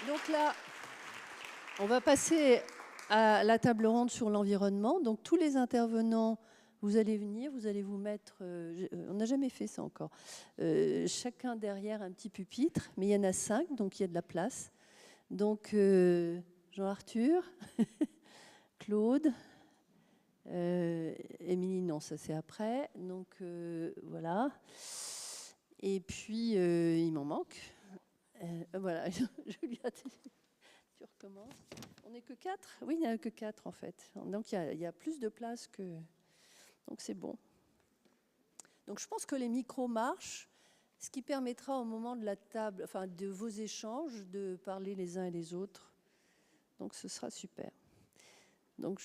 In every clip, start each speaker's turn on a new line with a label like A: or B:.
A: Donc là, on va passer à la table ronde sur l'environnement. Donc tous les intervenants, vous allez venir, vous allez vous mettre, on n'a jamais fait ça encore, chacun derrière un petit pupitre, mais il y en a 5, donc il y a de la place. Donc Jean-Arthur, Claude, Émilie, non, ça c'est après. Donc voilà. Et puis il m'en manque. Voilà, Julia, tu recommences. On n'est que 4 ? Oui, il n'y en a que 4 en fait. Donc il y a plus de place que... Donc c'est bon. Donc je pense que les micros marchent, ce qui permettra au moment de la table, enfin de vos échanges, de parler les uns et les autres. Donc ce sera super. Donc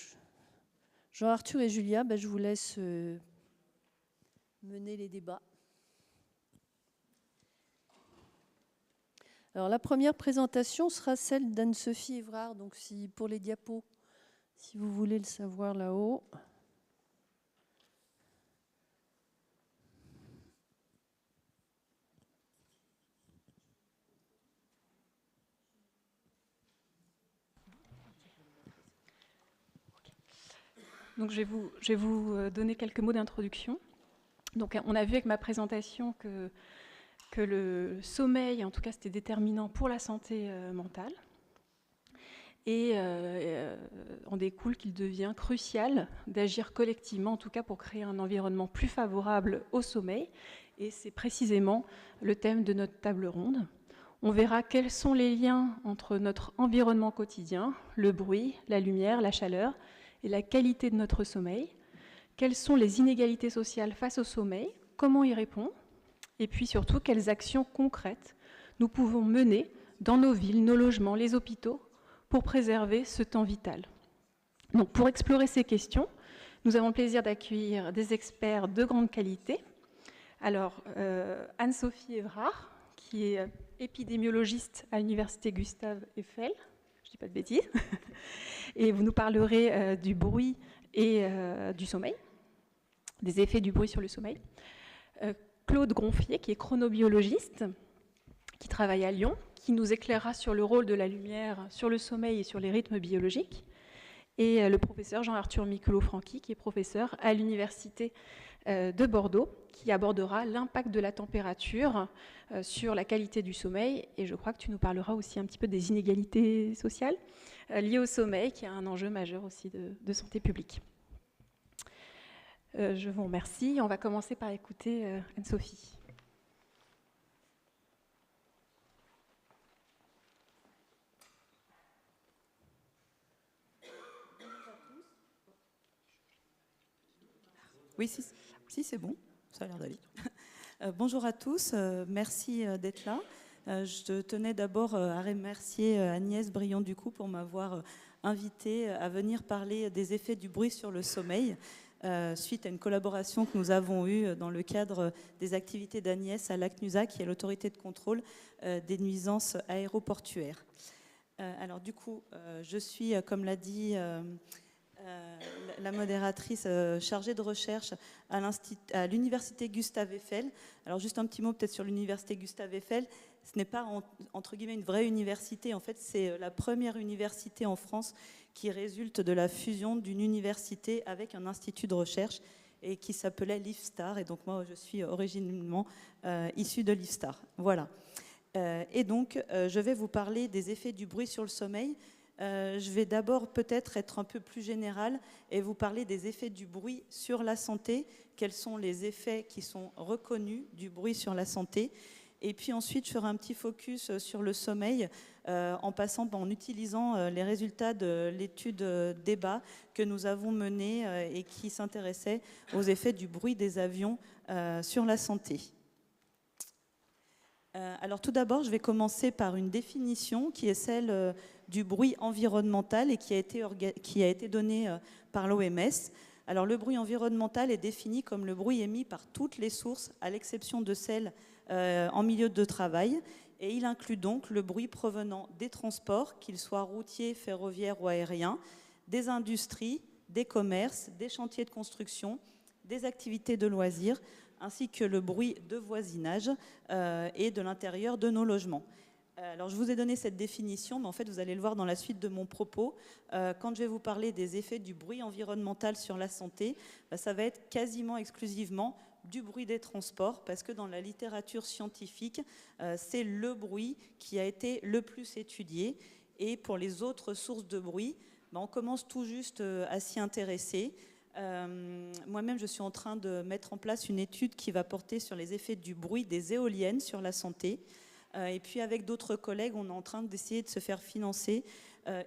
A: Jean-Arthur et Julia, je vous laisse mener les débats. Alors la première présentation sera celle d'Anne-Sophie Évrard, donc pour les diapos, si vous voulez le savoir là-haut.
B: Donc je vais vous donner quelques mots d'introduction. Donc on a vu avec ma présentation que le sommeil, en tout cas, c'était déterminant pour la santé mentale. Et on découle qu'il devient crucial d'agir collectivement, en tout cas pour créer un environnement plus favorable au sommeil. Et c'est précisément le thème de notre table ronde. On verra quels sont les liens entre notre environnement quotidien, le bruit, la lumière, la chaleur, et la qualité de notre sommeil. Quelles sont les inégalités sociales face au sommeil, comment y répondre, et puis surtout quelles actions concrètes nous pouvons mener dans nos villes, nos logements, les hôpitaux, pour préserver ce temps vital. Donc pour explorer ces questions, nous avons le plaisir d'accueillir des experts de grande qualité. Alors Anne-Sophie Évrard, qui est épidémiologiste à l'université Gustave Eiffel, je ne dis pas de bêtises, et vous nous parlerez du bruit et du sommeil, des effets du bruit sur le sommeil. Claude Gonflier, qui est chronobiologiste, qui travaille à Lyon, qui nous éclairera sur le rôle de la lumière, sur le sommeil et sur les rythmes biologiques. Et le professeur Jean-Arthur Michelot-Franqui, qui est professeur à l'université de Bordeaux, qui abordera l'impact de la température sur la qualité du sommeil. Et je crois que tu nous parleras aussi un petit peu des inégalités sociales liées au sommeil, qui est un enjeu majeur aussi de santé publique. Je vous remercie. On va commencer par écouter Anne-Sophie.
C: Oui, si c'est bon, ça a l'air d'aller. Bonjour à tous, merci d'être là. Je tenais d'abord à remercier Agnès Briand-Ducou pour m'avoir invité à venir parler des effets du bruit sur le sommeil, suite à une collaboration que nous avons eue dans le cadre des activités d'Agnès à l'ACNUSA, qui est l'autorité de contrôle des nuisances aéroportuaires. Alors du coup, je suis, comme l'a dit la modératrice chargée de recherche à l'université Gustave Eiffel. Alors juste un petit mot peut-être sur l'université Gustave Eiffel. Ce n'est pas entre guillemets une vraie université. En fait, c'est la première université en France qui résulte de la fusion d'une université avec un institut de recherche et qui s'appelait l'IFSTAR. Et donc moi, je suis originellement issue de l'IFSTAR. Voilà. Et donc, je vais vous parler des effets du bruit sur le sommeil. Je vais d'abord peut-être être un peu plus général et vous parler des effets du bruit sur la santé. Quels sont les effets qui sont reconnus du bruit sur la santé? Et puis ensuite, je ferai un petit focus sur le sommeil en utilisant les résultats de l'étude débat que nous avons menée et qui s'intéressait aux effets du bruit des avions sur la santé. Alors tout d'abord, je vais commencer par une définition qui est celle du bruit environnemental et qui a été donnée par l'OMS. Alors le bruit environnemental est défini comme le bruit émis par toutes les sources, à l'exception de celles en milieu de travail, et il inclut donc le bruit provenant des transports, qu'ils soient routiers, ferroviaires ou aériens, des industries, des commerces, des chantiers de construction, des activités de loisirs, ainsi que le bruit de voisinage et de l'intérieur de nos logements. Alors, je vous ai donné cette définition, mais en fait, vous allez le voir dans la suite de mon propos. Quand je vais vous parler des effets du bruit environnemental sur la santé, ça va être quasiment exclusivement du bruit des transports, parce que dans la littérature scientifique, c'est le bruit qui a été le plus étudié. Et pour les autres sources de bruit, on commence tout juste à s'y intéresser. Moi-même, je suis en train de mettre en place une étude qui va porter sur les effets du bruit des éoliennes sur la santé. Et puis avec d'autres collègues, on est en train d'essayer de se faire financer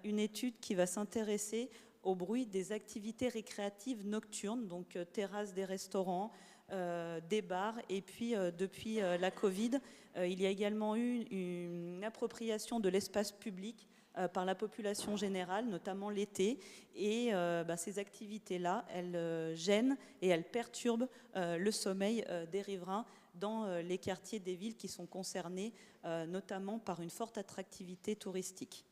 C: une étude qui va s'intéresser au bruit des activités récréatives nocturnes, donc terrasses des restaurants, des bars. Et puis depuis la Covid, il y a également eu une appropriation de l'espace public par la population générale, notamment l'été. Et ces activités-là, elles gênent et elles perturbent le sommeil des riverains dans les quartiers des villes qui sont concernés, notamment par une forte attractivité touristique.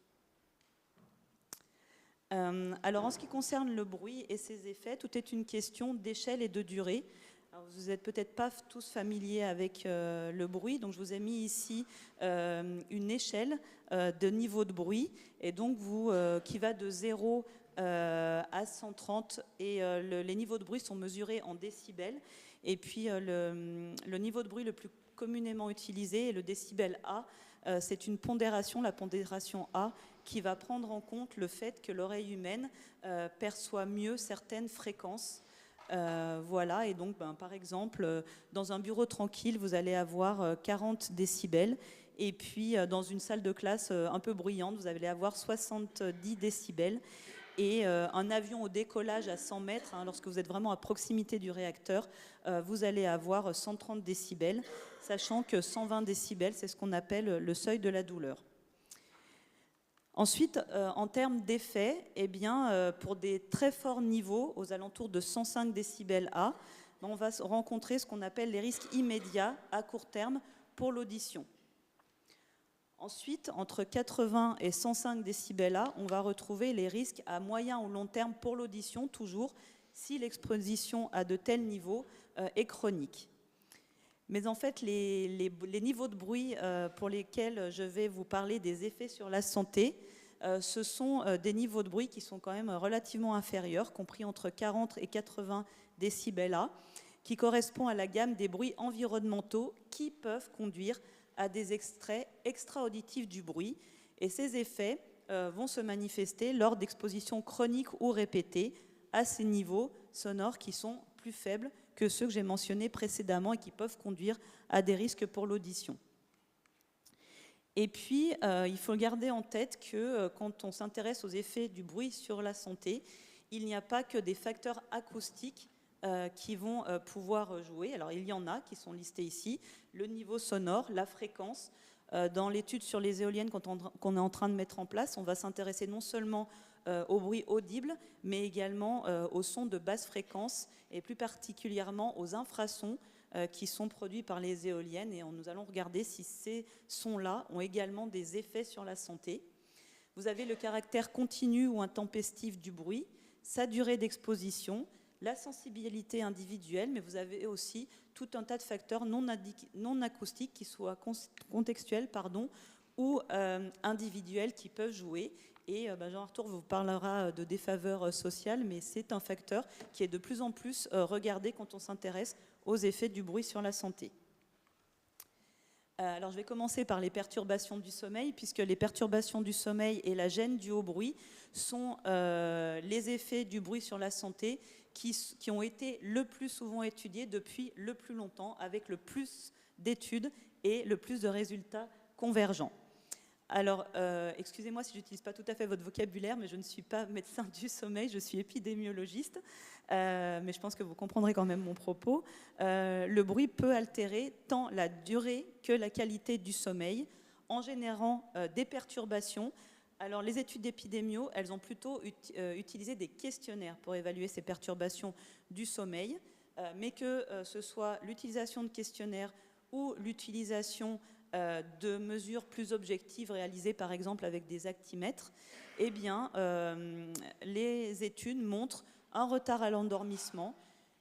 C: Alors en ce qui concerne le bruit et ses effets, tout est une question d'échelle et de durée. Alors, vous n'êtes peut-être pas tous familiers avec le bruit, donc je vous ai mis ici une échelle de niveau de bruit, et donc qui va de 0 à 130, et les niveaux de bruit sont mesurés en décibels. Et puis le niveau de bruit le plus communément utilisé est le décibel A. C'est une pondération, la pondération A, qui va prendre en compte le fait que l'oreille humaine perçoit mieux certaines fréquences. Voilà, et donc par exemple, dans un bureau tranquille, vous allez avoir 40 décibels. Et puis dans une salle de classe un peu bruyante, vous allez avoir 70 décibels. Et un avion au décollage à 100 mètres, lorsque vous êtes vraiment à proximité du réacteur, vous allez avoir 130 décibels, sachant que 120 décibels, c'est ce qu'on appelle le seuil de la douleur. Ensuite, en termes d'effet, pour des très forts niveaux, aux alentours de 105 décibels A, on va rencontrer ce qu'on appelle les risques immédiats à court terme pour l'audition. Ensuite, entre 80 et 105 décibels A, on va retrouver les risques à moyen ou long terme pour l'audition, toujours si l'exposition à de tels niveaux est chronique. Mais en fait, les niveaux de bruit pour lesquels je vais vous parler des effets sur la santé, ce sont des niveaux de bruit qui sont quand même relativement inférieurs, compris entre 40 et 80 décibels A, qui correspond à la gamme des bruits environnementaux qui peuvent conduire à des extraits extra-auditifs du bruit. Et ces effets vont se manifester lors d'expositions chroniques ou répétées à ces niveaux sonores qui sont plus faibles que ceux que j'ai mentionnés précédemment et qui peuvent conduire à des risques pour l'audition. Et puis, il faut garder en tête que quand on s'intéresse aux effets du bruit sur la santé, il n'y a pas que des facteurs acoustiques qui vont pouvoir jouer. Alors, il y en a qui sont listés ici. Le niveau sonore, la fréquence. Dans l'étude sur les éoliennes qu'on est en train de mettre en place, on va s'intéresser non seulement au bruit audible, mais également aux sons de basse fréquence et plus particulièrement aux infrasons qui sont produits par les éoliennes. Et nous allons regarder si ces sons-là ont également des effets sur la santé. Vous avez le caractère continu ou intempestif du bruit, sa durée d'exposition, la sensibilité individuelle, mais vous avez aussi tout un tas de facteurs non acoustiques, qui soient contextuels ou individuels, qui peuvent jouer. Et Jean-Arthur vous parlera de défaveur sociale, mais c'est un facteur qui est de plus en plus regardé quand on s'intéresse aux effets du bruit sur la santé. Alors je vais commencer par les perturbations du sommeil, puisque les perturbations du sommeil et la gêne due au bruit sont les effets du bruit sur la santé qui ont été le plus souvent étudiés depuis le plus longtemps, avec le plus d'études et le plus de résultats convergents. Alors, excusez-moi si je n'utilise pas tout à fait votre vocabulaire, mais je ne suis pas médecin du sommeil, je suis épidémiologiste, mais je pense que vous comprendrez quand même mon propos. Le bruit peut altérer tant la durée que la qualité du sommeil, en générant des perturbations. Alors, les études d'épidémio, elles ont plutôt utilisé des questionnaires pour évaluer ces perturbations du sommeil, mais que ce soit l'utilisation de questionnaires ou l'utilisation de mesures plus objectives réalisées par exemple avec des actimètres, eh bien, les études montrent un retard à l'endormissement,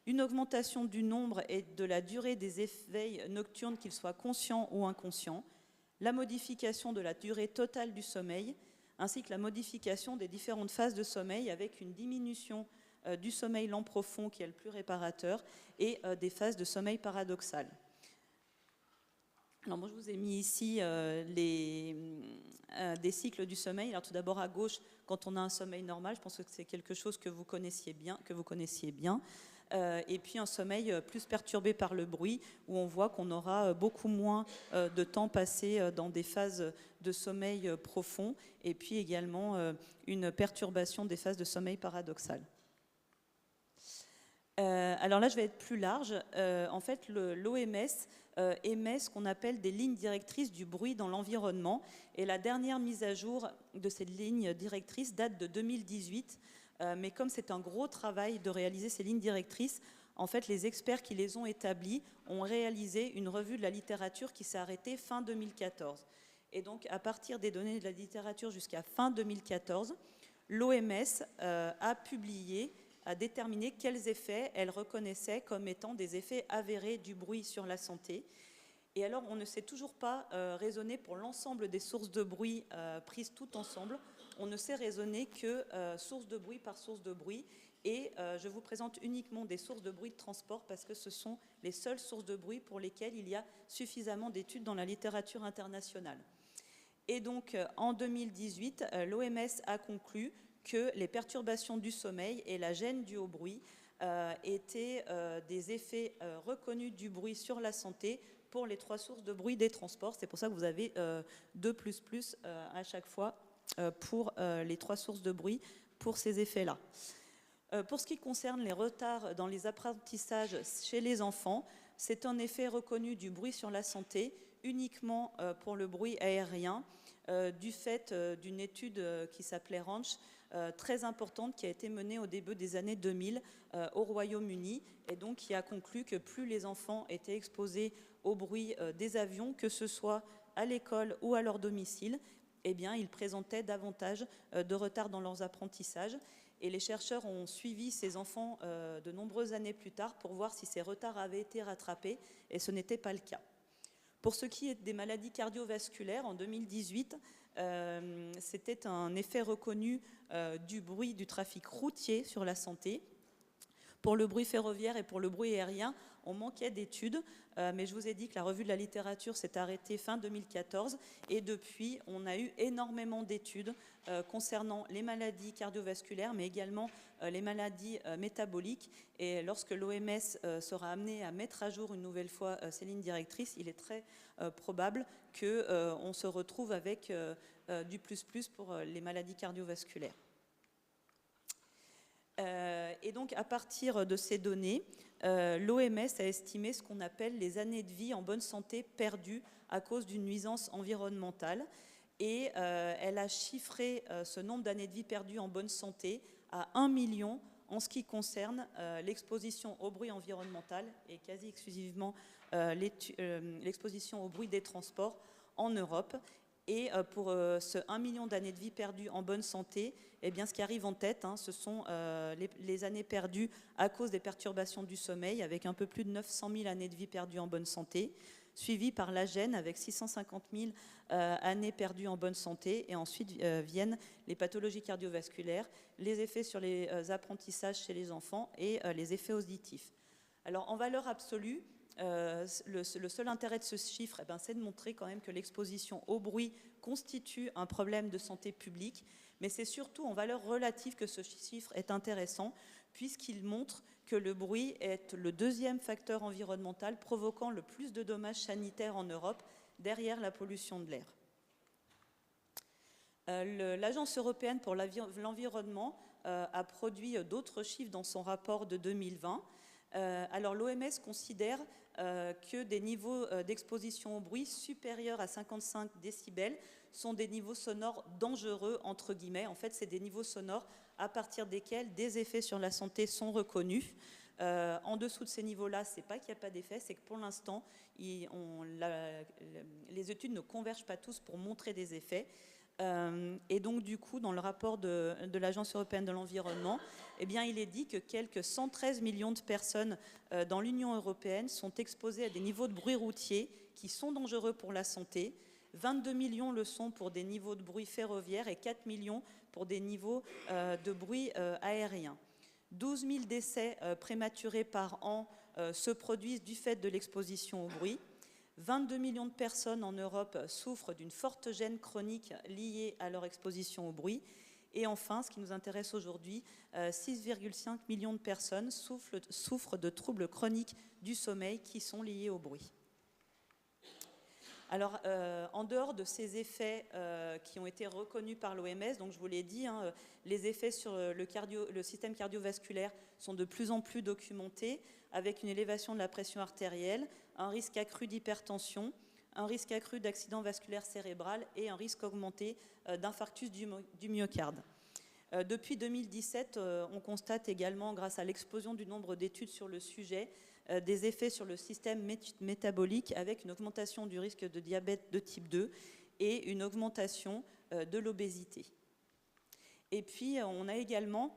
C: une augmentation du nombre et de la durée des éveils nocturnes, qu'ils soient conscients ou inconscients, la modification de la durée totale du sommeil, ainsi que la modification des différentes phases de sommeil avec une diminution du sommeil lent profond qui est le plus réparateur et des phases de sommeil paradoxal. Alors moi je vous ai mis ici des cycles du sommeil. Alors tout d'abord à gauche, quand on a un sommeil normal, je pense que c'est quelque chose que vous connaissiez bien. Et puis un sommeil plus perturbé par le bruit, où on voit qu'on aura beaucoup moins de temps passé dans des phases de sommeil profond, et puis également une perturbation des phases de sommeil paradoxal. Alors là, je vais être plus large. En fait, l'OMS émet ce qu'on appelle des lignes directrices du bruit dans l'environnement. Et la dernière mise à jour de ces lignes directrices date de 2018. Mais comme c'est un gros travail de réaliser ces lignes directrices, en fait, les experts qui les ont établies ont réalisé une revue de la littérature qui s'est arrêtée fin 2014. Et donc, à partir des données de la littérature jusqu'à fin 2014, l'OMS a déterminé quels effets elle reconnaissait comme étant des effets avérés du bruit sur la santé. Et alors, on ne sait toujours pas raisonner pour l'ensemble des sources de bruit prises toutes ensemble. On ne sait raisonner que source de bruit par source de bruit. Et je vous présente uniquement des sources de bruit de transport parce que ce sont les seules sources de bruit pour lesquelles il y a suffisamment d'études dans la littérature internationale. Et donc, en 2018, l'OMS a conclu que les perturbations du sommeil et la gêne due au bruit étaient des effets reconnus du bruit sur la santé pour les 3 sources de bruit des transports. C'est pour ça que vous avez 2++ à chaque fois pour les 3 sources de bruit pour ces effets-là. Pour ce qui concerne les retards dans les apprentissages chez les enfants, c'est un effet reconnu du bruit sur la santé uniquement pour le bruit aérien du fait d'une étude qui s'appelait Ranch, très importante, qui a été menée au début des années 2000 au Royaume-Uni, et donc qui a conclu que plus les enfants étaient exposés au bruit des avions, que ce soit à l'école ou à leur domicile, eh bien, ils présentaient davantage de retard dans leurs apprentissages. Et les chercheurs ont suivi ces enfants de nombreuses années plus tard pour voir si ces retards avaient été rattrapés, et ce n'était pas le cas. Pour ce qui est des maladies cardiovasculaires, en 2018, c'était un effet reconnu du bruit du trafic routier sur la santé. Pour le bruit ferroviaire et pour le bruit aérien, on manquait d'études, mais je vous ai dit que la revue de la littérature s'est arrêtée fin 2014, et depuis, on a eu énormément d'études concernant les maladies cardiovasculaires, mais également les maladies métaboliques. Et lorsque l'OMS sera amenée à mettre à jour une nouvelle fois ces lignes directrices, il est très probable qu'on se retrouve avec du plus pour les maladies cardiovasculaires. Et donc, à partir de ces données, l'OMS a estimé ce qu'on appelle les années de vie en bonne santé perdues à cause d'une nuisance environnementale. Et elle a chiffré ce nombre d'années de vie perdues en bonne santé à 1 million en ce qui concerne l'exposition au bruit environnemental et quasi exclusivement l'exposition au bruit des transports en Europe. Et pour ce 1 million d'années de vie perdues en bonne santé, eh bien, ce qui arrive en tête, ce sont les années perdues à cause des perturbations du sommeil, avec un peu plus de 900 000 années de vie perdues en bonne santé, suivies par la gêne, avec 650 000 années perdues en bonne santé. Et ensuite viennent les pathologies cardiovasculaires, les effets sur les apprentissages chez les enfants et les effets auditifs. Alors, en valeur absolue, le seul intérêt de ce chiffre, c'est de montrer quand même que l'exposition au bruit constitue un problème de santé publique, mais c'est surtout en valeur relative que ce chiffre est intéressant, puisqu'il montre que le bruit est le 2e facteur environnemental provoquant le plus de dommages sanitaires en Europe, derrière la pollution de l'air. L'Agence européenne pour l'environnement a produit d'autres chiffres dans son rapport de 2020. Alors l'OMS considère que des niveaux d'exposition au bruit supérieurs à 55 décibels sont des niveaux sonores dangereux, entre guillemets. En fait, c'est des niveaux sonores à partir desquels des effets sur la santé sont reconnus. En dessous de ces niveaux-là, ce n'est pas qu'il n'y a pas d'effet, c'est que pour l'instant, les études ne convergent pas tous pour montrer des effets. Et donc, du coup, dans le rapport de l'Agence européenne de l'environnement, eh bien, il est dit que quelques 113 millions de personnes dans l'Union européenne sont exposées à des niveaux de bruit routier qui sont dangereux pour la santé. 22 millions le sont pour des niveaux de bruit ferroviaire et 4 millions pour des niveaux de bruit aérien. 12 000 décès prématurés par an se produisent du fait de l'exposition au bruit. 22 millions de personnes en Europe souffrent d'une forte gêne chronique liée à leur exposition au bruit. Et enfin, ce qui nous intéresse aujourd'hui, 6,5 millions de personnes souffrent de troubles chroniques du sommeil qui sont liés au bruit. Alors, en dehors de ces effets qui ont été reconnus par l'OMS, donc je vous l'ai dit, hein, les effets sur le système cardiovasculaire sont de plus en plus documentés, avec une élévation de la pression artérielle, un risque accru d'hypertension, un risque accru d'accident vasculaire cérébral et un risque augmenté d'infarctus du myocarde. Depuis 2017, on constate également, grâce à l'explosion du nombre d'études sur le sujet, des effets sur le système métabolique avec une augmentation du risque de diabète de type 2 et une augmentation de l'obésité. Et puis, on a également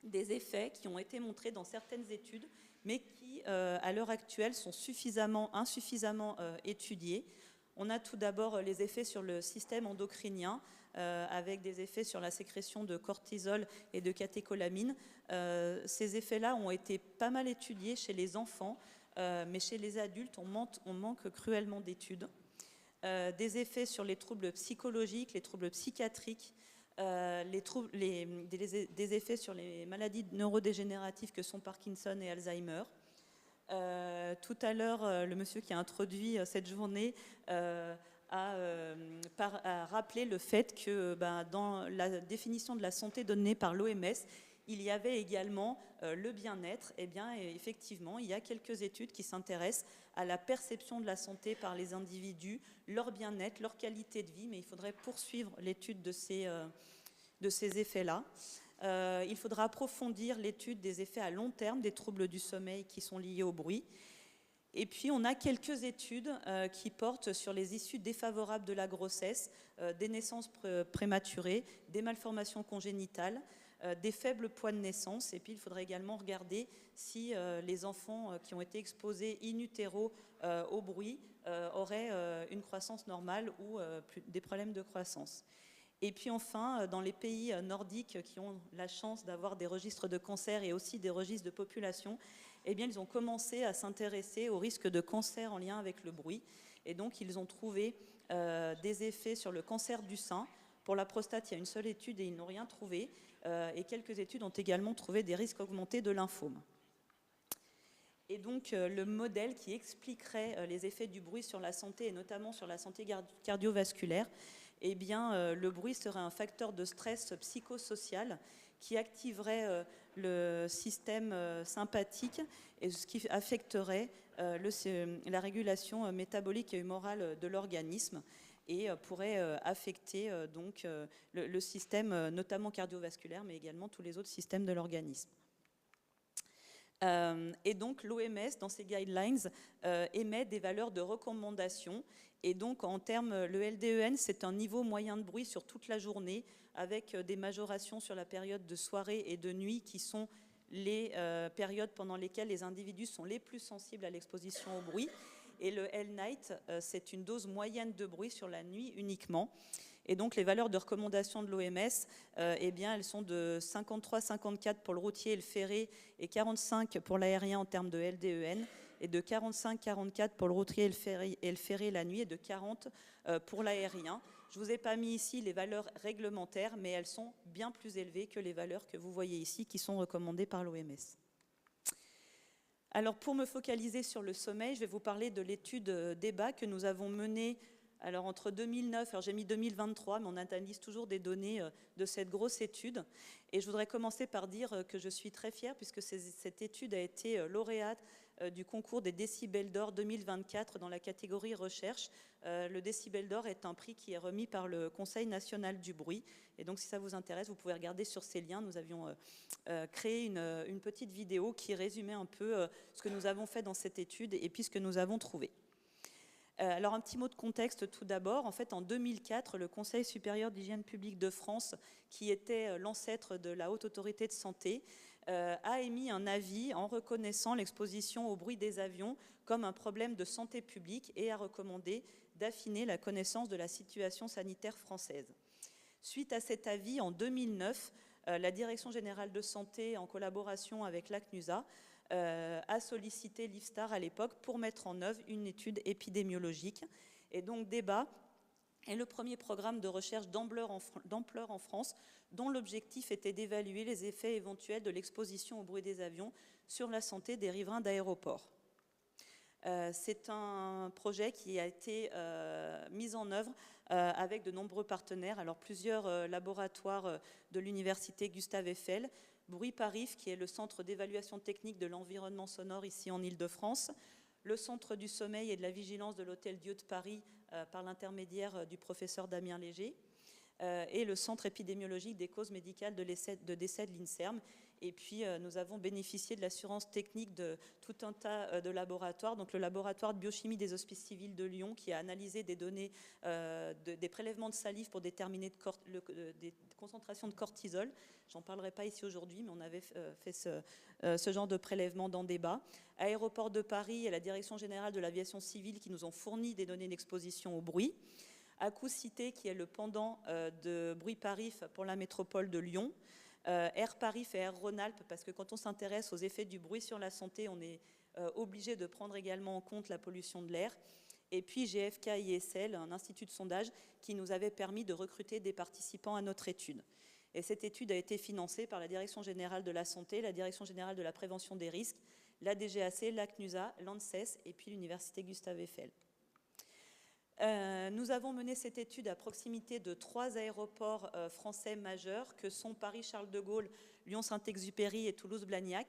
C: des effets qui ont été montrés dans certaines études, mais qui, à l'heure actuelle, sont insuffisamment étudiés. On a tout d'abord les effets sur le système endocrinien, avec des effets sur la sécrétion de cortisol et de catécholamine. Ces effets-là ont été pas mal étudiés chez les enfants, mais chez les adultes, on manque cruellement d'études. Des effets sur les troubles psychologiques, les troubles psychiatriques, des effets sur les maladies neurodégénératives que sont Parkinson et Alzheimer. Tout à l'heure, le monsieur qui a introduit cette journée a rappelé le fait que dans la définition de la santé donnée par l'OMS, il y avait également le bien-être. Eh bien, effectivement, il y a quelques études qui s'intéressent à la perception de la santé par les individus, leur bien-être, leur qualité de vie, mais il faudrait poursuivre l'étude de ces effets-là. Il faudra approfondir l'étude des effets à long terme des troubles du sommeil qui sont liés au bruit. Et puis, on a quelques études qui portent sur les issues défavorables de la grossesse, des naissances prématurées, des malformations congénitales, des faibles poids de naissance. Et puis, il faudrait également regarder si les enfants qui ont été exposés in utero au bruit auraient une croissance normale ou des problèmes de croissance. Et puis enfin, dans les pays nordiques qui ont la chance d'avoir des registres de cancer et aussi des registres de population, eh bien, ils ont commencé à s'intéresser au risque de cancer en lien avec le bruit. Et donc, ils ont trouvé des effets sur le cancer du sein. Pour la prostate, il y a une seule étude et ils n'ont rien trouvé. Et quelques études ont également trouvé des risques augmentés de lymphome. Et donc, le modèle qui expliquerait les effets du bruit sur la santé, et notamment sur la santé cardiovasculaire, eh bien, le bruit serait un facteur de stress psychosocial qui activerait le système sympathique, et ce qui affecterait la régulation métabolique et humorale de l'organisme et pourrait affecter donc le système notamment cardiovasculaire, mais également tous les autres systèmes de l'organisme. Et donc l'OMS, dans ses guidelines, émet des valeurs de recommandation. Et donc en termes, le LDEN, c'est un niveau moyen de bruit sur toute la journée, avec des majorations sur la période de soirée et de nuit, qui sont les périodes pendant lesquelles les individus sont les plus sensibles à l'exposition au bruit. Et le L-Night, c'est une dose moyenne de bruit sur la nuit uniquement. Et donc les valeurs de recommandation de l'OMS, eh bien, elles sont de 53-54 pour le routier et le ferré, et 45 pour l'aérien en termes de LDEN, et de 45-44 pour le routier et le ferré la nuit, et de 40 pour l'aérien. Je ne vous ai pas mis ici les valeurs réglementaires, mais elles sont bien plus élevées que les valeurs que vous voyez ici, qui sont recommandées par l'OMS. Alors, pour me focaliser sur le sommeil, je vais vous parler de l'étude débat que nous avons menée entre 2009, alors j'ai mis 2023, mais on analyse toujours des données de cette grosse étude. Et je voudrais commencer par dire que je suis très fière, puisque cette étude a été lauréate du concours des Décibels d'Or 2024 dans la catégorie recherche. Le Décibel d'Or est un prix qui est remis par le Conseil national du bruit. Et donc, si ça vous intéresse, vous pouvez regarder sur ces liens. Nous avions créé une petite vidéo qui résumait un peu ce que nous avons fait dans cette étude et puis ce que nous avons trouvé. Alors, un petit mot de contexte tout d'abord. En fait, en 2004, le Conseil supérieur d'hygiène publique de France, qui était l'ancêtre de la Haute Autorité de Santé, a émis un avis en reconnaissant l'exposition au bruit des avions comme un problème de santé publique et a recommandé d'affiner la connaissance de la situation sanitaire française. Suite à cet avis, en 2009, la Direction générale de santé, en collaboration avec la CNUSA, a sollicité l'IFSTAR à l'époque pour mettre en œuvre une étude épidémiologique. Et donc DEBA est le premier programme de recherche d'ampleur en France dont l'objectif était d'évaluer les effets éventuels de l'exposition au bruit des avions sur la santé des riverains d'aéroports. C'est un projet qui a été mis en œuvre avec de nombreux partenaires, alors plusieurs laboratoires de l'université Gustave Eiffel, Bruit-Parif, qui est le centre d'évaluation technique de l'environnement sonore ici en Île-de-France, le centre du sommeil et de la vigilance de l'Hôtel-Dieu de Paris par l'intermédiaire du professeur Damien Léger, et le centre épidémiologique des causes médicales de décès de l'INSERM. Et puis, nous avons bénéficié de l'assurance technique de tout un tas de laboratoires. Donc, le laboratoire de biochimie des Hospices civils de Lyon, qui a analysé des données des prélèvements de salive pour déterminer des concentrations de cortisol. J'en parlerai pas ici aujourd'hui, mais on avait fait ce genre de prélèvement dans débat. Aéroport de Paris et la Direction générale de l'aviation civile qui nous ont fourni des données d'exposition au bruit. Acouscité, qui est le pendant de Bruit-Parif pour la métropole de Lyon. Air Parif et Air Rhône-Alpes, parce que quand on s'intéresse aux effets du bruit sur la santé, on est obligé de prendre également en compte la pollution de l'air. Et puis GFK-ISL, un institut de sondage qui nous avait permis de recruter des participants à notre étude. Et cette étude a été financée par la Direction générale de la santé, la Direction générale de la prévention des risques, la DGAC, la CNUSA, l'ANSES et puis l'université Gustave Eiffel. Nous avons mené cette étude à proximité de 3 aéroports français majeurs que sont Paris-Charles de Gaulle, Lyon-Saint-Exupéry et Toulouse-Blagnac.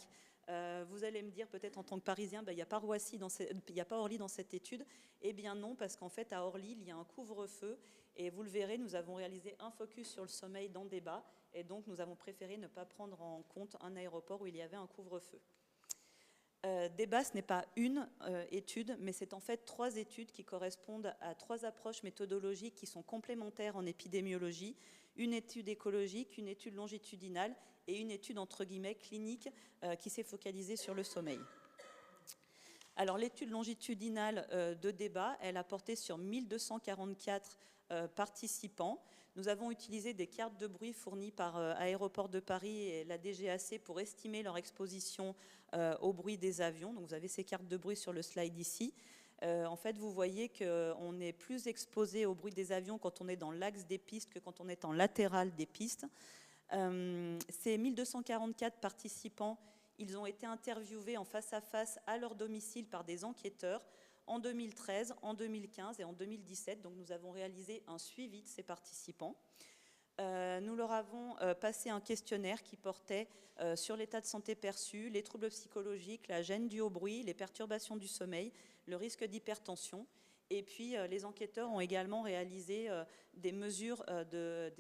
C: Vous allez me dire peut-être en tant que Parisien, il n'y a pas Orly dans cette étude. Eh bien non, parce qu'en fait à Orly, il y a un couvre-feu et vous le verrez, nous avons réalisé un focus sur le sommeil dans débat et donc nous avons préféré ne pas prendre en compte un aéroport où il y avait un couvre-feu. Débat, ce n'est pas une étude, mais c'est en fait 3 études qui correspondent à 3 approches méthodologiques qui sont complémentaires en épidémiologie, une étude écologique, une étude longitudinale et une étude entre guillemets clinique qui s'est focalisée sur le sommeil. Alors l'étude longitudinale de Débat, elle a porté sur 1244 participants. Nous avons utilisé des cartes de bruit fournies par Aéroports de Paris et la DGAC pour estimer leur exposition au bruit des avions. Donc vous avez ces cartes de bruit sur le slide ici. En fait, vous voyez qu'on est plus exposé au bruit des avions quand on est dans l'axe des pistes que quand on est en latéral des pistes. Ces 1244 participants, ils ont été interviewés en face à face à leur domicile par des enquêteurs en 2013, en 2015 et en 2017. Donc nous avons réalisé un suivi de ces participants. Nous leur avons passé un questionnaire qui portait sur l'état de santé perçu, les troubles psychologiques, la gêne due au bruit, les perturbations du sommeil, le risque d'hypertension. Et puis les enquêteurs ont également réalisé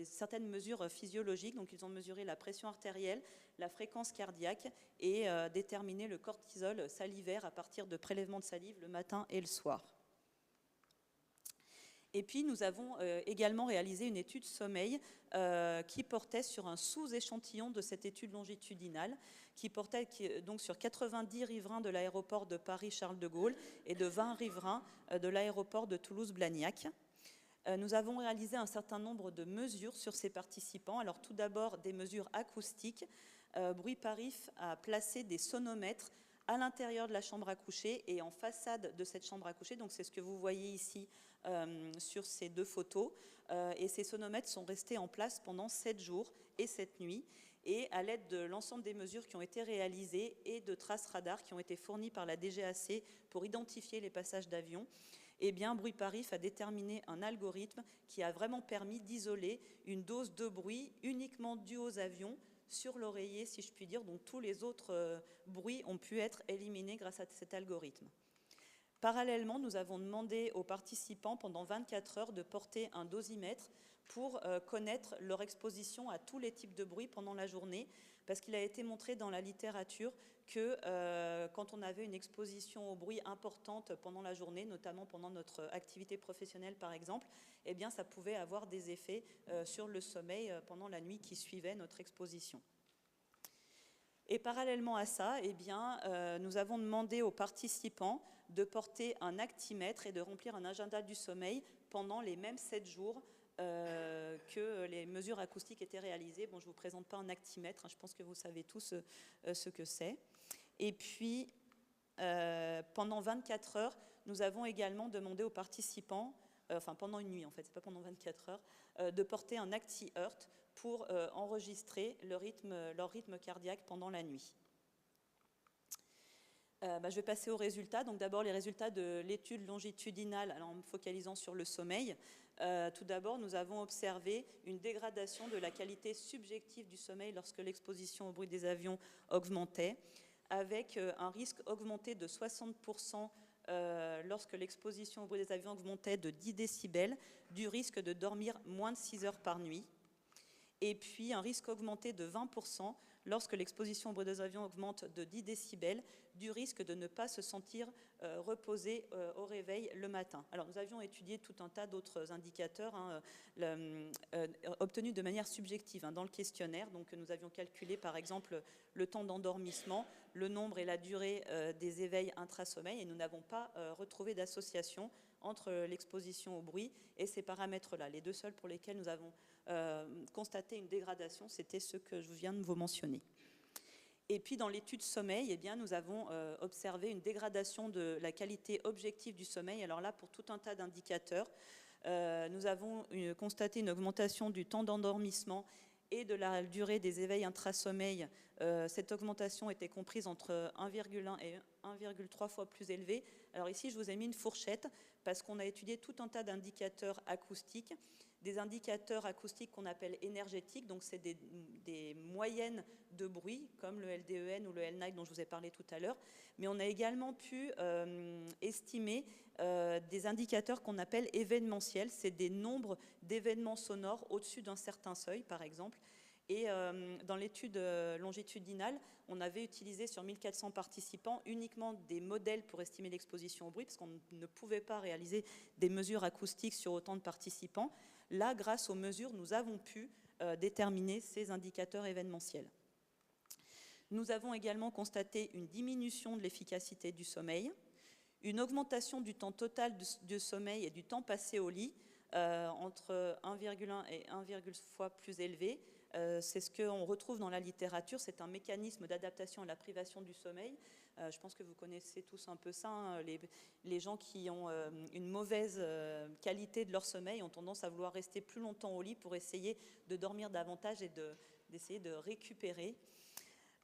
C: certaines mesures physiologiques. Donc ils ont mesuré la pression artérielle, la fréquence cardiaque et déterminé le cortisol salivaire à partir de prélèvements de salive le matin et le soir. Et puis nous avons également réalisé une étude sommeil qui portait sur un sous-échantillon de cette étude longitudinale qui portait donc sur 90 riverains de l'aéroport de Paris-Charles de Gaulle et de 20 riverains de l'aéroport de Toulouse-Blagnac. Nous avons réalisé un certain nombre de mesures sur ces participants. Alors tout d'abord des mesures acoustiques. Bruit-Parif a placé des sonomètres à l'intérieur de la chambre à coucher et en façade de cette chambre à coucher. Donc c'est ce que vous voyez ici sur ces 2 photos. Et ces sonomètres sont restés en place pendant 7 jours et 7 nuits. Et à l'aide de l'ensemble des mesures qui ont été réalisées et de traces radars qui ont été fournies par la DGAC pour identifier les passages d'avions, eh bien, Bruit-Parif a déterminé un algorithme qui a vraiment permis d'isoler une dose de bruit uniquement due aux avions sur l'oreiller, si je puis dire. Donc tous les autres bruits ont pu être éliminés grâce à cet algorithme. Parallèlement, nous avons demandé aux participants pendant 24 heures de porter un dosimètre pour connaître leur exposition à tous les types de bruits pendant la journée, parce qu'il a été montré dans la littérature que quand on avait une exposition au bruit importante pendant la journée, notamment pendant notre activité professionnelle par exemple, eh bien ça pouvait avoir des effets sur le sommeil pendant la nuit qui suivait notre exposition. Et parallèlement à ça, eh bien, nous avons demandé aux participants de porter un actimètre et de remplir un agenda du sommeil pendant les mêmes 7 jours que les mesures acoustiques étaient réalisées. Bon, je ne vous présente pas un actimètre, hein, je pense que vous savez tous ce que c'est. Et puis, pendant 24 heures, nous avons également demandé aux participants, enfin pendant une nuit en fait, c'est pas pendant 24 heures, de porter un ActiHeart pour enregistrer leur rythme cardiaque pendant la nuit. Je vais passer aux résultats. Donc d'abord les résultats de l'étude longitudinale, alors en me focalisant sur le sommeil. Tout d'abord, nous avons observé une dégradation de la qualité subjective du sommeil lorsque l'exposition au bruit des avions augmentait, avec un risque augmenté de 60% lorsque l'exposition au bruit des avions augmentait de 10 décibels, du risque de dormir moins de 6 heures par nuit, et puis un risque augmenté de 20% lorsque l'exposition au bruit des avions augmente de 10 décibels, du risque de ne pas se sentir reposé au réveil le matin. Alors nous avions étudié tout un tas d'autres indicateurs obtenus de manière subjective dans le questionnaire. Donc nous avions calculé par exemple le temps d'endormissement, le nombre et la durée des éveils intrasommeil, et nous n'avons pas retrouvé d'association entre l'exposition au bruit et ces paramètres-là. Les deux seuls pour lesquels nous avons constaté une dégradation, c'était ceux que je viens de vous mentionner. Et puis dans l'étude sommeil, eh bien, nous avons observé une dégradation de la qualité objective du sommeil. Alors là, pour tout un tas d'indicateurs, nous avons constaté une augmentation du temps d'endormissement et de la durée des éveils intrasommeil. Cette augmentation était comprise entre 1,1 et 1,3 fois plus élevée. Alors ici, je vous ai mis une fourchette parce qu'on a étudié tout un tas d'indicateurs acoustiques, des indicateurs acoustiques qu'on appelle énergétiques, donc c'est des moyennes de bruit, comme le LDEN ou le LNIGHT dont je vous ai parlé tout à l'heure, mais on a également pu estimer des indicateurs qu'on appelle événementiels, c'est des nombres d'événements sonores au-dessus d'un certain seuil, par exemple. Et dans l'étude longitudinale, on avait utilisé sur 1400 participants uniquement des modèles pour estimer l'exposition au bruit, parce qu'on ne pouvait pas réaliser des mesures acoustiques sur autant de participants. Là, grâce aux mesures, nous avons pu déterminer ces indicateurs événementiels. Nous avons également constaté une diminution de l'efficacité du sommeil, une augmentation du temps total de sommeil et du temps passé au lit, entre 1,1 et 1,1 fois plus élevé. C'est ce qu'on retrouve dans la littérature, c'est un mécanisme d'adaptation à la privation du sommeil. Je pense que vous connaissez tous un peu ça, hein. Les gens qui ont une mauvaise qualité de leur sommeil ont tendance à vouloir rester plus longtemps au lit pour essayer de dormir davantage et d'essayer de récupérer.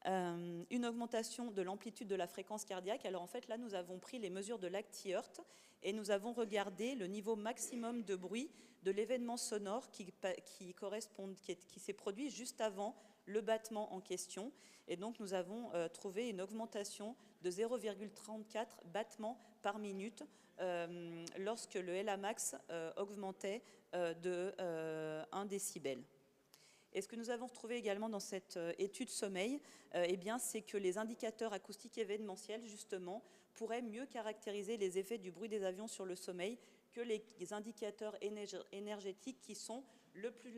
C: Une augmentation de l'amplitude de la fréquence cardiaque. Alors en fait là nous avons pris les mesures de l'ActiHeart et nous avons regardé le niveau maximum de bruit de l'événement sonore qui s'est produit juste avant le battement en question, et donc nous avons trouvé une augmentation de 0,34 battements par minute lorsque le LAmax augmentait de 1 décibel. Et ce que nous avons retrouvé également dans cette étude sommeil, c'est que les indicateurs acoustiques événementiels, justement, pourraient mieux caractériser les effets du bruit des avions sur le sommeil que les indicateurs énergétiques qui sont les plus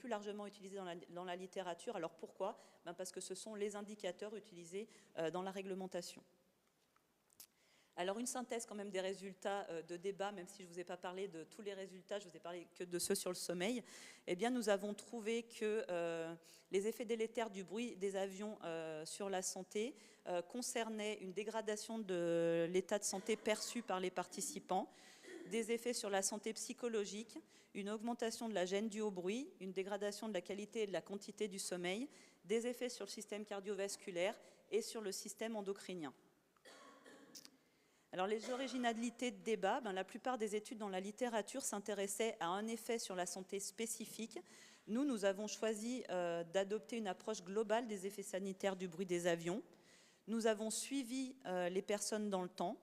C: largement utilisés dans la littérature. Alors pourquoi ? Parce que ce sont les indicateurs utilisés dans la réglementation. Alors une synthèse quand même des résultats de débat, même si je ne vous ai pas parlé de tous les résultats, je vous ai parlé que de ceux sur le sommeil. Eh bien nous avons trouvé que les effets délétères du bruit des avions sur la santé concernaient une dégradation de l'état de santé perçu par les participants, des effets sur la santé psychologique, une augmentation de la gêne due au bruit, une dégradation de la qualité et de la quantité du sommeil, des effets sur le système cardiovasculaire et sur le système endocrinien. Alors les originalités de débat, la plupart des études dans la littérature s'intéressaient à un effet sur la santé spécifique. Nous avons choisi d'adopter une approche globale des effets sanitaires du bruit des avions. Nous avons suivi les personnes dans le temps.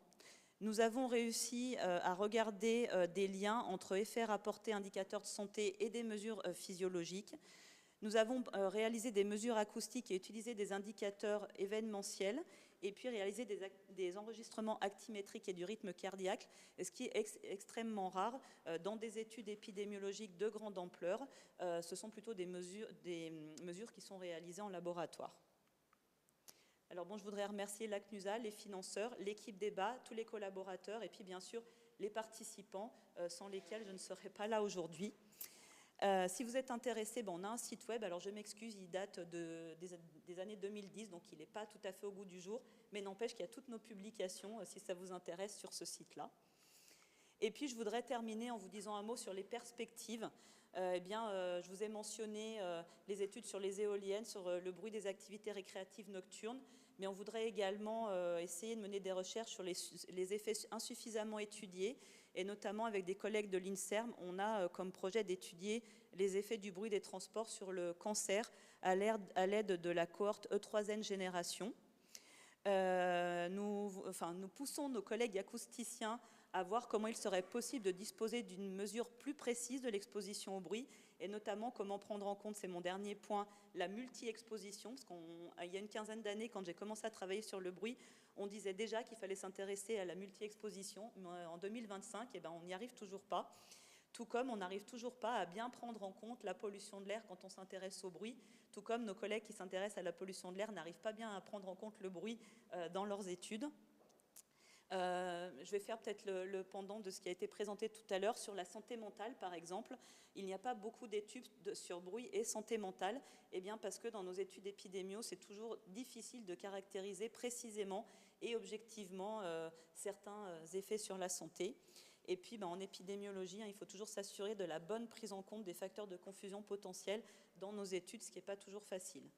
C: Nous avons réussi à regarder des liens entre effets rapportés indicateurs de santé et des mesures physiologiques. Nous avons réalisé des mesures acoustiques et utilisé des indicateurs événementiels, et puis réaliser des enregistrements actimétriques et du rythme cardiaque, ce qui est extrêmement rare dans des études épidémiologiques de grande ampleur. Ce sont plutôt des mesures qui sont réalisées en laboratoire. Alors bon, je voudrais remercier la CNUSA, les financeurs, l'équipe débat, tous les collaborateurs et puis bien sûr les participants sans lesquels je ne serais pas là aujourd'hui. Si vous êtes intéressé, on a un site web, alors je m'excuse, il date des années 2010, donc il n'est pas tout à fait au goût du jour, mais n'empêche qu'il y a toutes nos publications, si ça vous intéresse, sur ce site-là. Et puis je voudrais terminer en vous disant un mot sur les perspectives. Je vous ai mentionné les études sur les éoliennes, sur le bruit des activités récréatives nocturnes, mais on voudrait également essayer de mener des recherches sur les effets insuffisamment étudiés, et notamment avec des collègues de l'INSERM, on a comme projet d'étudier les effets du bruit des transports sur le cancer à l'aide de la cohorte E3N génération. Nous poussons nos collègues acousticiens à voir comment il serait possible de disposer d'une mesure plus précise de l'exposition au bruit, et notamment comment prendre en compte, c'est mon dernier point, la multi-exposition, parce qu'il y a une quinzaine d'années, quand j'ai commencé à travailler sur le bruit, on disait déjà qu'il fallait s'intéresser à la multi-exposition, mais en 2025, on n'y arrive toujours pas. Tout comme on n'arrive toujours pas à bien prendre en compte la pollution de l'air quand on s'intéresse au bruit, tout comme nos collègues qui s'intéressent à la pollution de l'air n'arrivent pas bien à prendre en compte le bruit dans leurs études. Je vais faire peut-être le pendant de ce qui a été présenté tout à l'heure sur la santé mentale, par exemple. Il n'y a pas beaucoup d'études sur bruit et santé mentale, parce que dans nos études épidémiaux, c'est toujours difficile de caractériser précisément et objectivement certains effets sur la santé. Et puis, en épidémiologie, il faut toujours s'assurer de la bonne prise en compte des facteurs de confusion potentiels dans nos études, ce qui n'est pas toujours facile.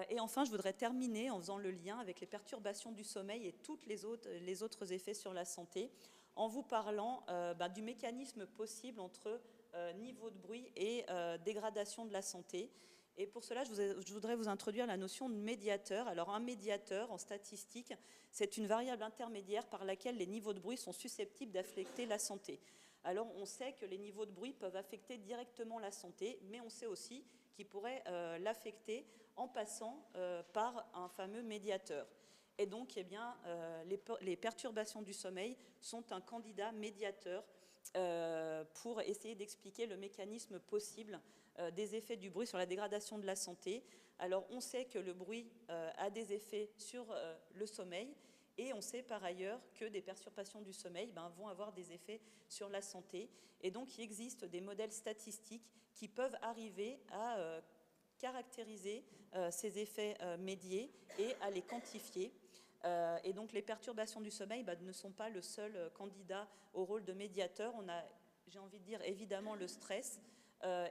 C: Et enfin, je voudrais terminer en faisant le lien avec les perturbations du sommeil et tous les autres effets sur la santé, en vous parlant du mécanisme possible entre niveau de bruit et dégradation de la santé. Et pour cela, je voudrais vous introduire la notion de médiateur. Alors, un médiateur, en statistique, c'est une variable intermédiaire par laquelle les niveaux de bruit sont susceptibles d'affecter la santé. Alors, on sait que les niveaux de bruit peuvent affecter directement la santé, mais on sait aussi qu'ils pourraient l'affecter en passant par un fameux médiateur. Et donc, les perturbations du sommeil sont un candidat médiateur pour essayer d'expliquer le mécanisme possible des effets du bruit sur la dégradation de la santé. Alors, on sait que le bruit a des effets sur le sommeil, et on sait par ailleurs que des perturbations du sommeil vont avoir des effets sur la santé. Et donc, il existe des modèles statistiques qui peuvent arriver à caractériser ces effets médiés et à les quantifier. Et donc, les perturbations du sommeil ne sont pas le seul candidat au rôle de médiateur. On a, j'ai envie de dire, évidemment le stress,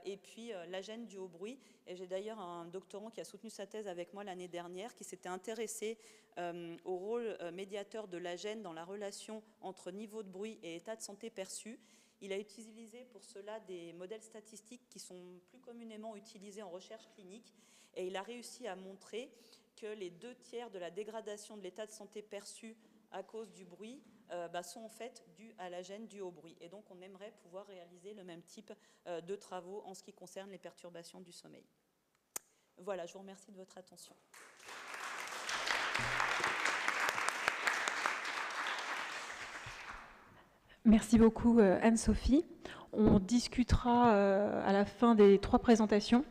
C: et puis la gêne due au bruit. Et j'ai d'ailleurs un doctorant qui a soutenu sa thèse avec moi l'année dernière, qui s'était intéressé au rôle médiateur de la gêne dans la relation entre niveau de bruit et état de santé perçu. Il a utilisé pour cela des modèles statistiques qui sont plus communément utilisés en recherche clinique, et il a réussi à montrer que les 2/3 de la dégradation de l'état de santé perçu à cause du bruit sont en fait dus à la gêne due au bruit. Et donc on aimerait pouvoir réaliser le même type de travaux en ce qui concerne les perturbations du sommeil. Voilà, je vous remercie de votre attention.
B: Merci beaucoup Anne-Sophie. On discutera à la fin des 3 présentations,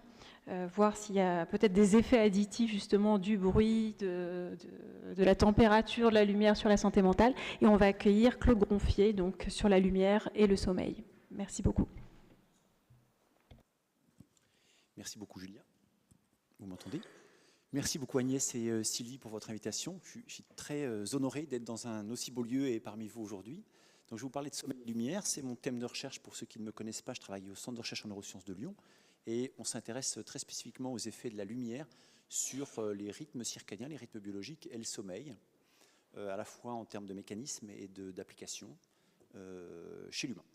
B: voir s'il y a peut-être des effets additifs justement du bruit, de la température, de la lumière sur la santé mentale. Et on va accueillir Claude Gronfier donc, sur la lumière et le sommeil. Merci beaucoup.
D: Merci beaucoup Julia. Vous m'entendez ? Merci beaucoup Agnès et Sylvie pour votre invitation. Je suis très honoré d'être dans un aussi beau lieu et parmi vous aujourd'hui. Donc, je vais vous parler de sommeil et lumière. C'est mon thème de recherche. Pour ceux qui ne me connaissent pas, je travaille au Centre de recherche en neurosciences de Lyon. Et on s'intéresse très spécifiquement aux effets de la lumière sur les rythmes circadiens, les rythmes biologiques et le sommeil, à la fois en termes de mécanismes et d'applications chez l'humain.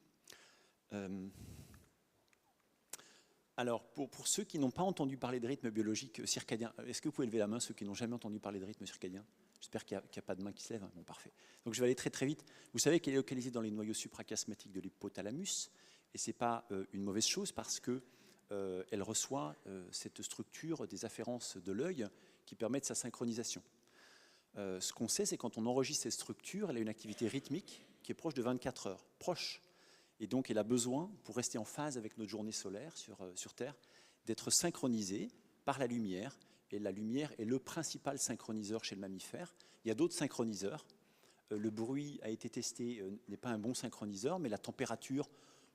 D: Alors, pour ceux qui n'ont pas entendu parler de rythmes biologiques circadiens, est-ce que vous pouvez lever la main, ceux qui n'ont jamais entendu parler de rythmes circadiens ? J'espère qu'il n'y a pas de main qui se lève. Bon, parfait. Donc, je vais aller très, très vite. Vous savez qu'elle est localisée dans les noyaux suprachiasmatiques de l'hypothalamus. Et ce n'est pas une mauvaise chose parce qu'elle reçoit cette structure des afférences de l'œil qui permettent sa synchronisation. Ce qu'on sait, c'est quand on enregistre cette structure, elle a une activité rythmique qui est proche de 24 heures. Proche. Et donc, elle a besoin, pour rester en phase avec notre journée solaire sur Terre, d'être synchronisée par la lumière et la lumière est le principal synchroniseur chez le mammifère. Il y a d'autres synchroniseurs. Le bruit a été testé, n'est pas un bon synchroniseur, mais la température,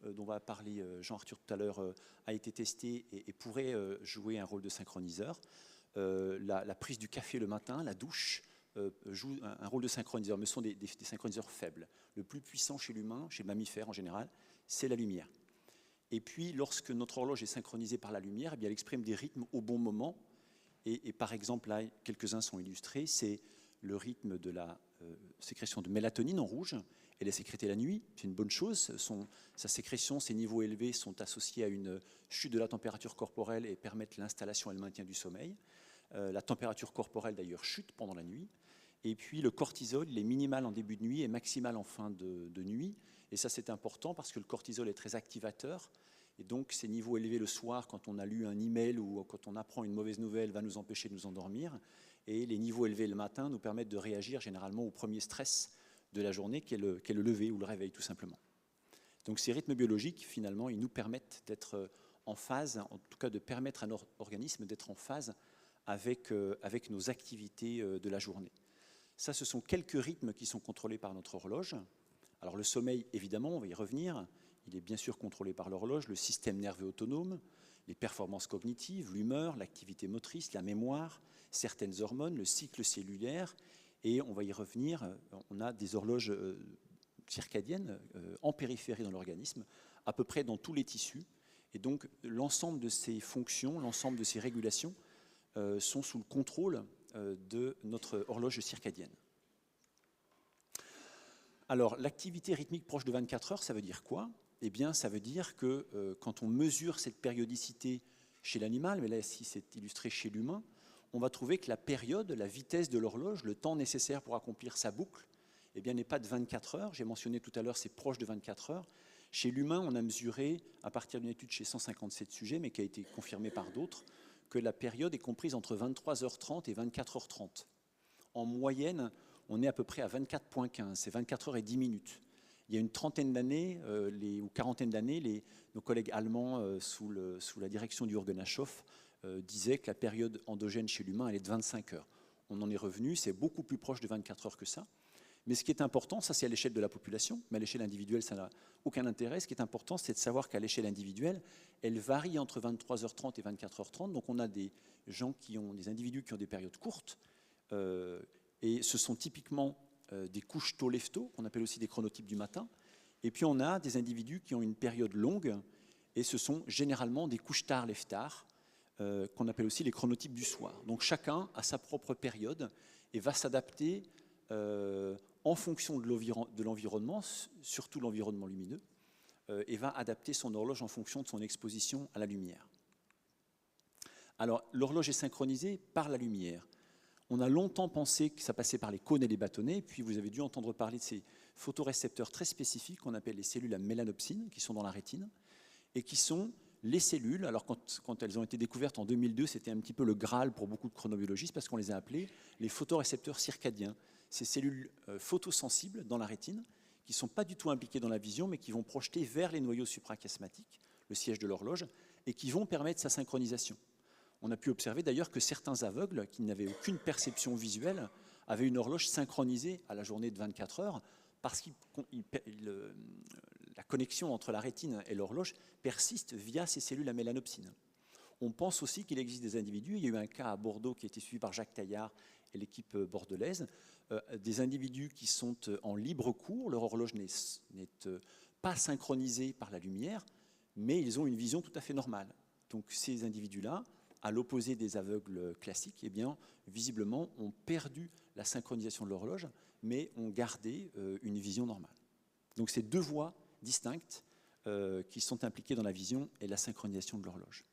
D: dont va parler Jean-Arthur tout à l'heure, a été testée et pourrait jouer un rôle de synchroniseur. La prise du café le matin, la douche, joue un rôle de synchroniseur, mais ce sont des synchroniseurs faibles. Le plus puissant chez l'humain, chez le mammifère en général, c'est la lumière. Et puis, lorsque notre horloge est synchronisée par la lumière, eh bien, elle exprime des rythmes au bon moment. Et par exemple, là, quelques-uns sont illustrés, c'est le rythme de la sécrétion de mélatonine en rouge. Elle est sécrétée la nuit, c'est une bonne chose. Sa sécrétion, ses niveaux élevés sont associés à une chute de la température corporelle et permettent l'installation et le maintien du sommeil. La température corporelle, d'ailleurs, chute pendant la nuit. Et puis, le cortisol, il est minimal en début de nuit et maximal en fin de nuit. Et ça, c'est important parce que le cortisol est très activateur. Et donc, ces niveaux élevés le soir, quand on a lu un email ou quand on apprend une mauvaise nouvelle, va nous empêcher de nous endormir. Et les niveaux élevés le matin nous permettent de réagir généralement au premier stress de la journée, qui est le lever ou le réveil, tout simplement. Donc, ces rythmes biologiques, finalement, ils nous permettent d'être en phase, en tout cas de permettre à notre organisme d'être en phase avec nos activités de la journée. Ça, ce sont quelques rythmes qui sont contrôlés par notre horloge. Alors, le sommeil, évidemment, on va y revenir. Il est bien sûr contrôlé par l'horloge, le système nerveux autonome, les performances cognitives, l'humeur, l'activité motrice, la mémoire, certaines hormones, le cycle cellulaire. Et on va y revenir, on a des horloges circadiennes en périphérie dans l'organisme, à peu près dans tous les tissus. Et donc, l'ensemble de ces fonctions, l'ensemble de ces régulations sont sous le contrôle de notre horloge circadienne. Alors, l'activité rythmique proche de 24 heures, ça veut dire quoi ? Eh bien, ça veut dire que quand on mesure cette périodicité chez l'animal, mais là, ici, c'est illustré chez l'humain, on va trouver que la période, la vitesse de l'horloge, le temps nécessaire pour accomplir sa boucle, eh bien, n'est pas de 24 heures. J'ai mentionné tout à l'heure, c'est proche de 24 heures. Chez l'humain, on a mesuré, à partir d'une étude chez 157 sujets, mais qui a été confirmée par d'autres, que la période est comprise entre 23h30 et 24h30. En moyenne, on est à peu près à 24,15, c'est 24 heures et 10 minutes. Il y a une trentaine d'années, ou quarantaine d'années, nos collègues allemands, sous la direction du Jürgen Aschoff, disaient que la période endogène chez l'humain, elle est de 25 heures. On en est revenu, c'est beaucoup plus proche de 24 heures que ça. Mais ce qui est important, ça c'est à l'échelle de la population, mais à l'échelle individuelle, ça n'a aucun intérêt. Ce qui est important, c'est de savoir qu'à l'échelle individuelle, elle varie entre 23h30 et 24h30. Donc on a des individus qui ont des périodes courtes, et ce sont typiquement des couches tôt lève-tôt, qu'on appelle aussi des chronotypes du matin. Et puis on a des individus qui ont une période longue, et ce sont généralement des couches tard lève-tard, qu'on appelle aussi les chronotypes du soir. Donc chacun a sa propre période et va s'adapter en fonction de l'environnement, surtout l'environnement lumineux, et va adapter son horloge en fonction de son exposition à la lumière. Alors, l'horloge est synchronisée par la lumière. On a longtemps pensé que ça passait par les cônes et les bâtonnets, puis vous avez dû entendre parler de ces photorécepteurs très spécifiques qu'on appelle les cellules à mélanopsine, qui sont dans la rétine, et qui sont les cellules. Alors, quand elles ont été découvertes en 2002, c'était un petit peu le Graal pour beaucoup de chronobiologistes, parce qu'on les a appelées les photorécepteurs circadiens. Ces cellules photosensibles dans la rétine, qui ne sont pas du tout impliquées dans la vision, mais qui vont projeter vers les noyaux suprachiasmatiques, le siège de l'horloge, et qui vont permettre sa synchronisation. On a pu observer d'ailleurs que certains aveugles, qui n'avaient aucune perception visuelle, avaient une horloge synchronisée à la journée de 24 heures, parce que la connexion entre la rétine et l'horloge persiste via ces cellules à mélanopsine. On pense aussi qu'il existe des individus, il y a eu un cas à Bordeaux qui a été suivi par Jacques Taillard et l'équipe bordelaise, des individus qui sont en libre cours, leur horloge n'est pas synchronisée par la lumière, mais ils ont une vision tout à fait normale. Donc ces individus-là, à l'opposé des aveugles classiques, eh bien, visiblement, ont perdu la synchronisation de l'horloge, mais ont gardé une vision normale. Donc c'est deux voies distinctes qui sont impliquées dans la vision et la synchronisation de l'horloge.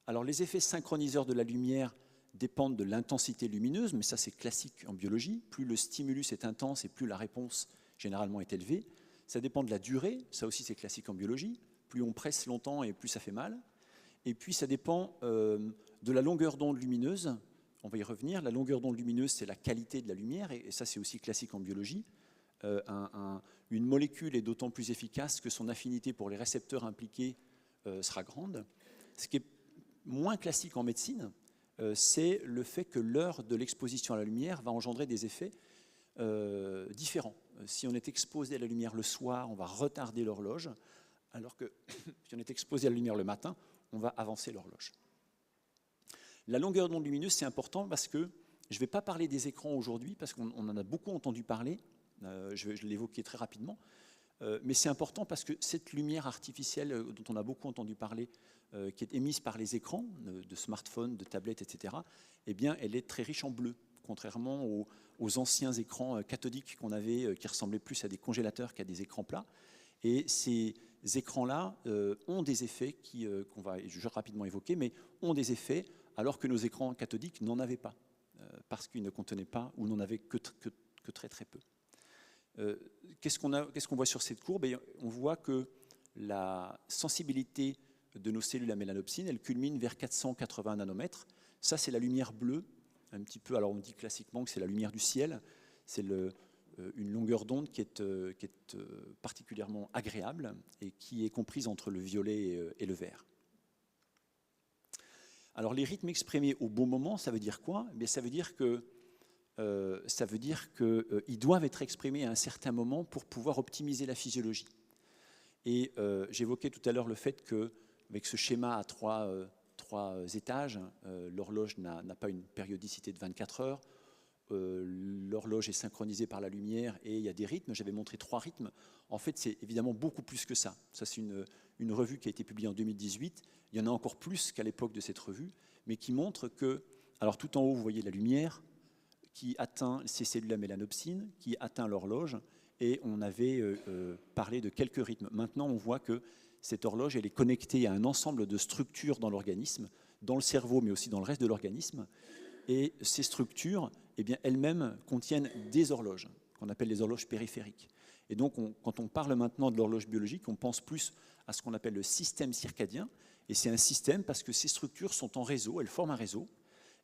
D: Alors les effets synchroniseurs de la lumière dépendent de l'intensité lumineuse, mais ça c'est classique en biologie. Plus le stimulus est intense et plus la réponse généralement est élevée. Ça dépend de la durée, ça aussi c'est classique en biologie. Plus on presse longtemps et plus ça fait mal. Et puis ça dépend de la longueur d'onde lumineuse. On va y revenir. La longueur d'onde lumineuse, c'est la qualité de la lumière, et ça c'est aussi classique en biologie. Une molécule est d'autant plus efficace que son affinité pour les récepteurs impliqués sera grande. Ce qui est moins classique en médecine, c'est le fait que l'heure de l'exposition à la lumière va engendrer des effets différents. Si on est exposé à la lumière le soir, on va retarder l'horloge, alors que si on est exposé à la lumière le matin, on va avancer l'horloge. La longueur d'onde lumineuse, c'est important parce que je ne vais pas parler des écrans aujourd'hui, parce qu'on en a beaucoup entendu parler, je vais l'évoquer très rapidement, mais c'est important parce que cette lumière artificielle dont on a beaucoup entendu parler, qui est émise par les écrans de smartphones, de tablettes, etc., eh bien, elle est très riche en bleu, contrairement aux anciens écrans cathodiques qu'on avait, qui ressemblaient plus à des congélateurs qu'à des écrans plats. Et ces écrans-là ont des effets qu'on va rapidement évoquer, mais ont des effets alors que nos écrans cathodiques n'en avaient pas, parce qu'ils ne contenaient pas ou n'en avaient que très très peu. Qu'est-ce qu'on voit sur cette courbe? On voit que la sensibilité de nos cellules à mélanopsine, elle culmine vers 480 nanomètres. Ça, c'est la lumière bleue, un petit peu. Alors on dit classiquement que c'est la lumière du ciel. C'est une longueur d'onde qui est particulièrement agréable et qui est comprise entre le violet et le vert. Alors les rythmes exprimés au bon moment, ça veut dire quoi? Ça veut dire qu'ils doivent être exprimés à un certain moment pour pouvoir optimiser la physiologie. Et j'évoquais tout à l'heure le fait qu'avec ce schéma à trois étages, l'horloge n'a pas une périodicité de 24 heures, l'horloge est synchronisée par la lumière et il y a des rythmes. J'avais montré 3 rythmes. En fait, c'est évidemment beaucoup plus que ça. Ça, c'est une revue qui a été publiée en 2018. Il y en a encore plus qu'à l'époque de cette revue, mais qui montre que, alors tout en haut, vous voyez la lumière qui atteint ces cellules à mélanopsine, qui atteint l'horloge, et on avait parlé de quelques rythmes. Maintenant, on voit que cette horloge, elle est connectée à un ensemble de structures dans l'organisme, dans le cerveau, mais aussi dans le reste de l'organisme. Et ces structures, eh bien, elles-mêmes contiennent des horloges, qu'on appelle les horloges périphériques. Et donc, quand on parle maintenant de l'horloge biologique, on pense plus à ce qu'on appelle le système circadien. Et c'est un système parce que ces structures sont en réseau, elles forment un réseau.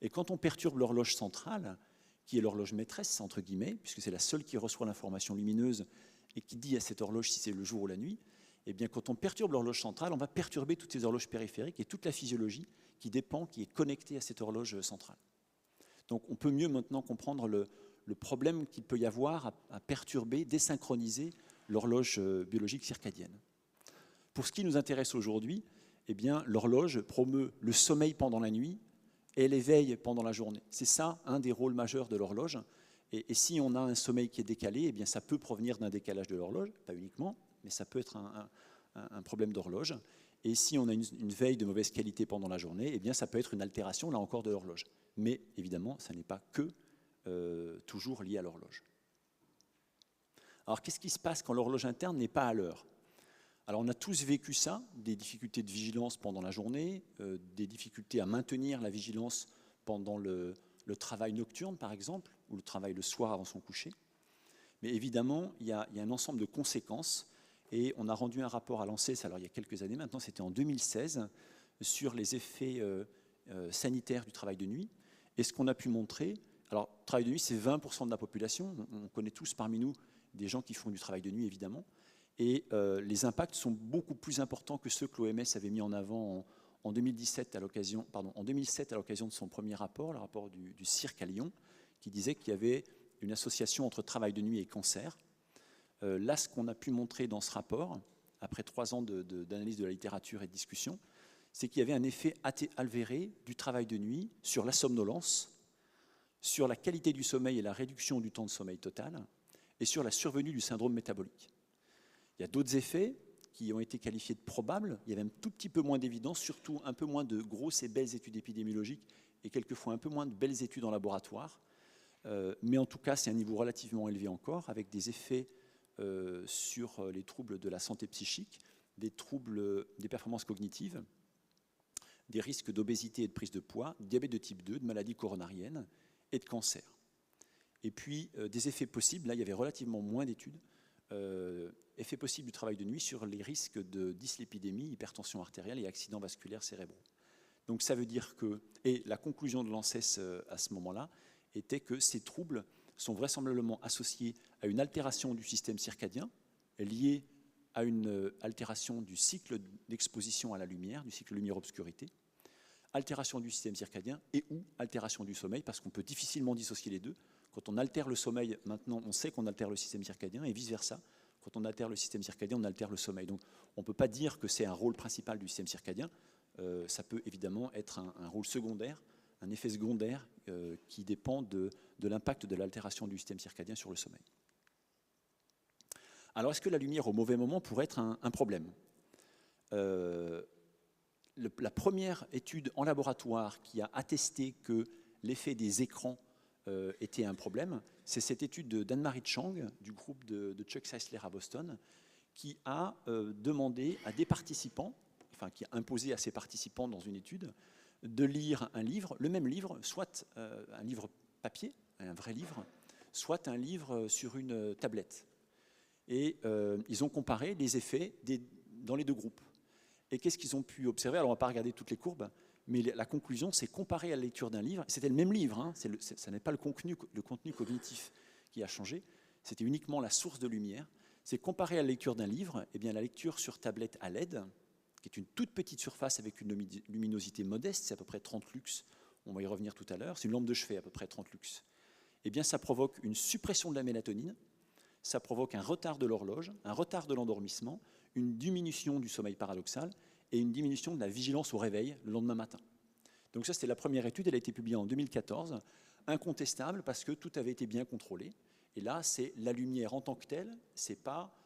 D: Et quand on perturbe l'horloge centrale, qui est l'horloge maîtresse, entre guillemets, puisque c'est la seule qui reçoit l'information lumineuse et qui dit à cette horloge si c'est le jour ou la nuit, eh bien, quand on perturbe l'horloge centrale, on va perturber toutes ces horloges périphériques et toute la physiologie qui est connectée à cette horloge centrale. Donc on peut mieux maintenant comprendre le problème qu'il peut y avoir à perturber, désynchroniser l'horloge biologique circadienne. Pour ce qui nous intéresse aujourd'hui, eh bien, l'horloge promeut le sommeil pendant la nuit et l'éveil pendant la journée. C'est ça un des rôles majeurs de l'horloge. Et si on a un sommeil qui est décalé, eh bien, ça peut provenir d'un décalage de l'horloge, pas uniquement, mais ça peut être un problème d'horloge. Et si on a une veille de mauvaise qualité pendant la journée, eh bien, ça peut être une altération, là encore, de l'horloge. Mais évidemment, ça n'est pas que toujours lié à l'horloge. Alors, qu'est-ce qui se passe quand l'horloge interne n'est pas à l'heure? Alors, on a tous vécu ça, des difficultés de vigilance pendant la journée, des difficultés à maintenir la vigilance pendant le travail nocturne, par exemple, ou le travail le soir avant son coucher. Mais évidemment, il y a un ensemble de conséquences. Et on a rendu un rapport à l'ANSES, alors il y a quelques années maintenant, c'était en 2016, sur les effets sanitaires du travail de nuit. Et ce qu'on a pu montrer, alors le travail de nuit, c'est 20% de la population. On connaît tous parmi nous des gens qui font du travail de nuit, évidemment. Et les impacts sont beaucoup plus importants que ceux que l'OMS avait mis en avant en 2007 à l'occasion de son premier rapport, le rapport du CIRC à Lyon, qui disait qu'il y avait une association entre travail de nuit et cancer. Là, ce qu'on a pu montrer dans ce rapport, après 3 ans d'analyse de la littérature et de discussion, c'est qu'il y avait un effet avéré du travail de nuit sur la somnolence, sur la qualité du sommeil et la réduction du temps de sommeil total, et sur la survenue du syndrome métabolique. Il y a d'autres effets qui ont été qualifiés de probables. Il y avait un tout petit peu moins d'évidence, surtout un peu moins de grosses et belles études épidémiologiques et quelquefois un peu moins de belles études en laboratoire. Mais en tout cas, c'est un niveau relativement élevé encore, avec des effets sur les troubles de la santé psychique, des troubles des performances cognitives, des risques d'obésité et de prise de poids, de diabète de type 2, de maladies coronariennes et de cancer. Et puis des effets possibles, là il y avait relativement moins d'études, effets possibles du travail de nuit sur les risques de dyslipidémie, hypertension artérielle et accidents vasculaires cérébraux. Donc ça veut dire que, et la conclusion de l'ANSES à ce moment-là, était que ces troubles sont vraisemblablement associés à une altération du système circadien liée à une altération du cycle d'exposition à la lumière, du cycle lumière-obscurité, altération du système circadien et ou altération du sommeil, parce qu'on peut difficilement dissocier les deux. Quand on altère le sommeil, maintenant, on sait qu'on altère le système circadien, et vice-versa. Quand on altère le système circadien, on altère le sommeil. Donc, on ne peut pas dire que c'est un rôle principal du système circadien. Ça peut évidemment être un rôle secondaire, un effet secondaire qui dépend de l'impact de l'altération du système circadien sur le sommeil. Alors, est-ce que la lumière au mauvais moment pourrait être un problème ? La première étude en laboratoire qui a attesté que l'effet des écrans était un problème, c'est cette étude d'Anne-Marie Chang, du groupe de Chuck Czeisler à Boston, qui a demandé à des participants, enfin qui a imposé à ses participants dans une étude, de lire un livre, le même livre, soit un livre papier, un vrai livre, soit un livre sur une tablette. Et ils ont comparé les effets dans les deux groupes. Et qu'est-ce qu'ils ont pu observer? Alors on ne va pas regarder toutes les courbes, mais la conclusion, c'est comparé à la lecture d'un livre, c'était le même livre, hein, ça n'est pas le contenu cognitif qui a changé, c'était uniquement la source de lumière. C'est comparé à la lecture d'un livre, eh bien la lecture sur tablette à LED, qui est une toute petite surface avec une luminosité modeste, c'est à peu près 30 lux, on va y revenir tout à l'heure, c'est une lampe de chevet à peu près 30 lux. Eh bien ça provoque une suppression de la mélatonine, ça provoque un retard de l'horloge, un retard de l'endormissement, une diminution du sommeil paradoxal et une diminution de la vigilance au réveil le lendemain matin. Donc ça, c'était la première étude, elle a été publiée en 2014, incontestable parce que tout avait été bien contrôlé. Et là, c'est la lumière en tant que telle, c'est pas,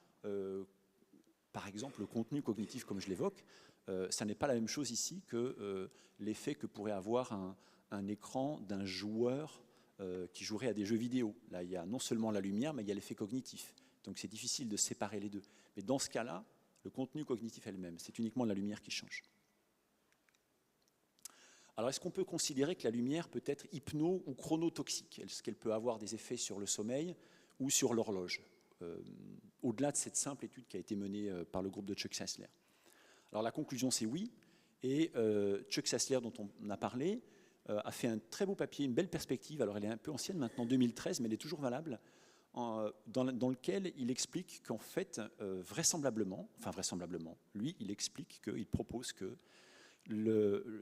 D: par exemple, le contenu cognitif comme je l'évoque, ça n'est pas la même chose ici que l'effet que pourrait avoir un écran d'un joueur qui jouerait à des jeux vidéo. Là, il y a non seulement la lumière, mais il y a l'effet cognitif. Donc c'est difficile de séparer les deux. Mais dans ce cas-là, le contenu cognitif est le même. C'est uniquement la lumière qui change. Alors, est-ce qu'on peut considérer que la lumière peut être hypno- ou chronotoxique? Est-ce qu'elle peut avoir des effets sur le sommeil ou sur l'horloge, au-delà de cette simple étude qui a été menée par le groupe de Chuck Czeisler? Alors, la conclusion, c'est oui. Et Chuck Czeisler, dont on a parlé, a fait un très beau papier, une belle perspective. Alors, elle est un peu ancienne, maintenant 2013, mais elle est toujours valable, dans lequel il explique qu'en fait, vraisemblablement, lui, il explique qu'il propose que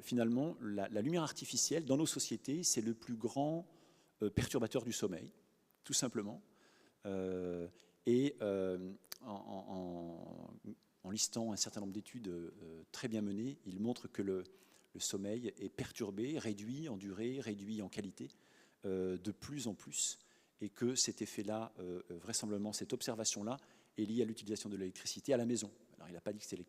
D: finalement, la lumière artificielle dans nos sociétés, c'est le plus grand perturbateur du sommeil, tout simplement. En listant un certain nombre d'études très bien menées, il montre que le sommeil est perturbé, réduit en durée, réduit en qualité, de plus en plus, et que cet effet-là, vraisemblablement, cette observation-là, est liée à l'utilisation de l'électricité à la maison. Alors, il n'a pas dit que c'était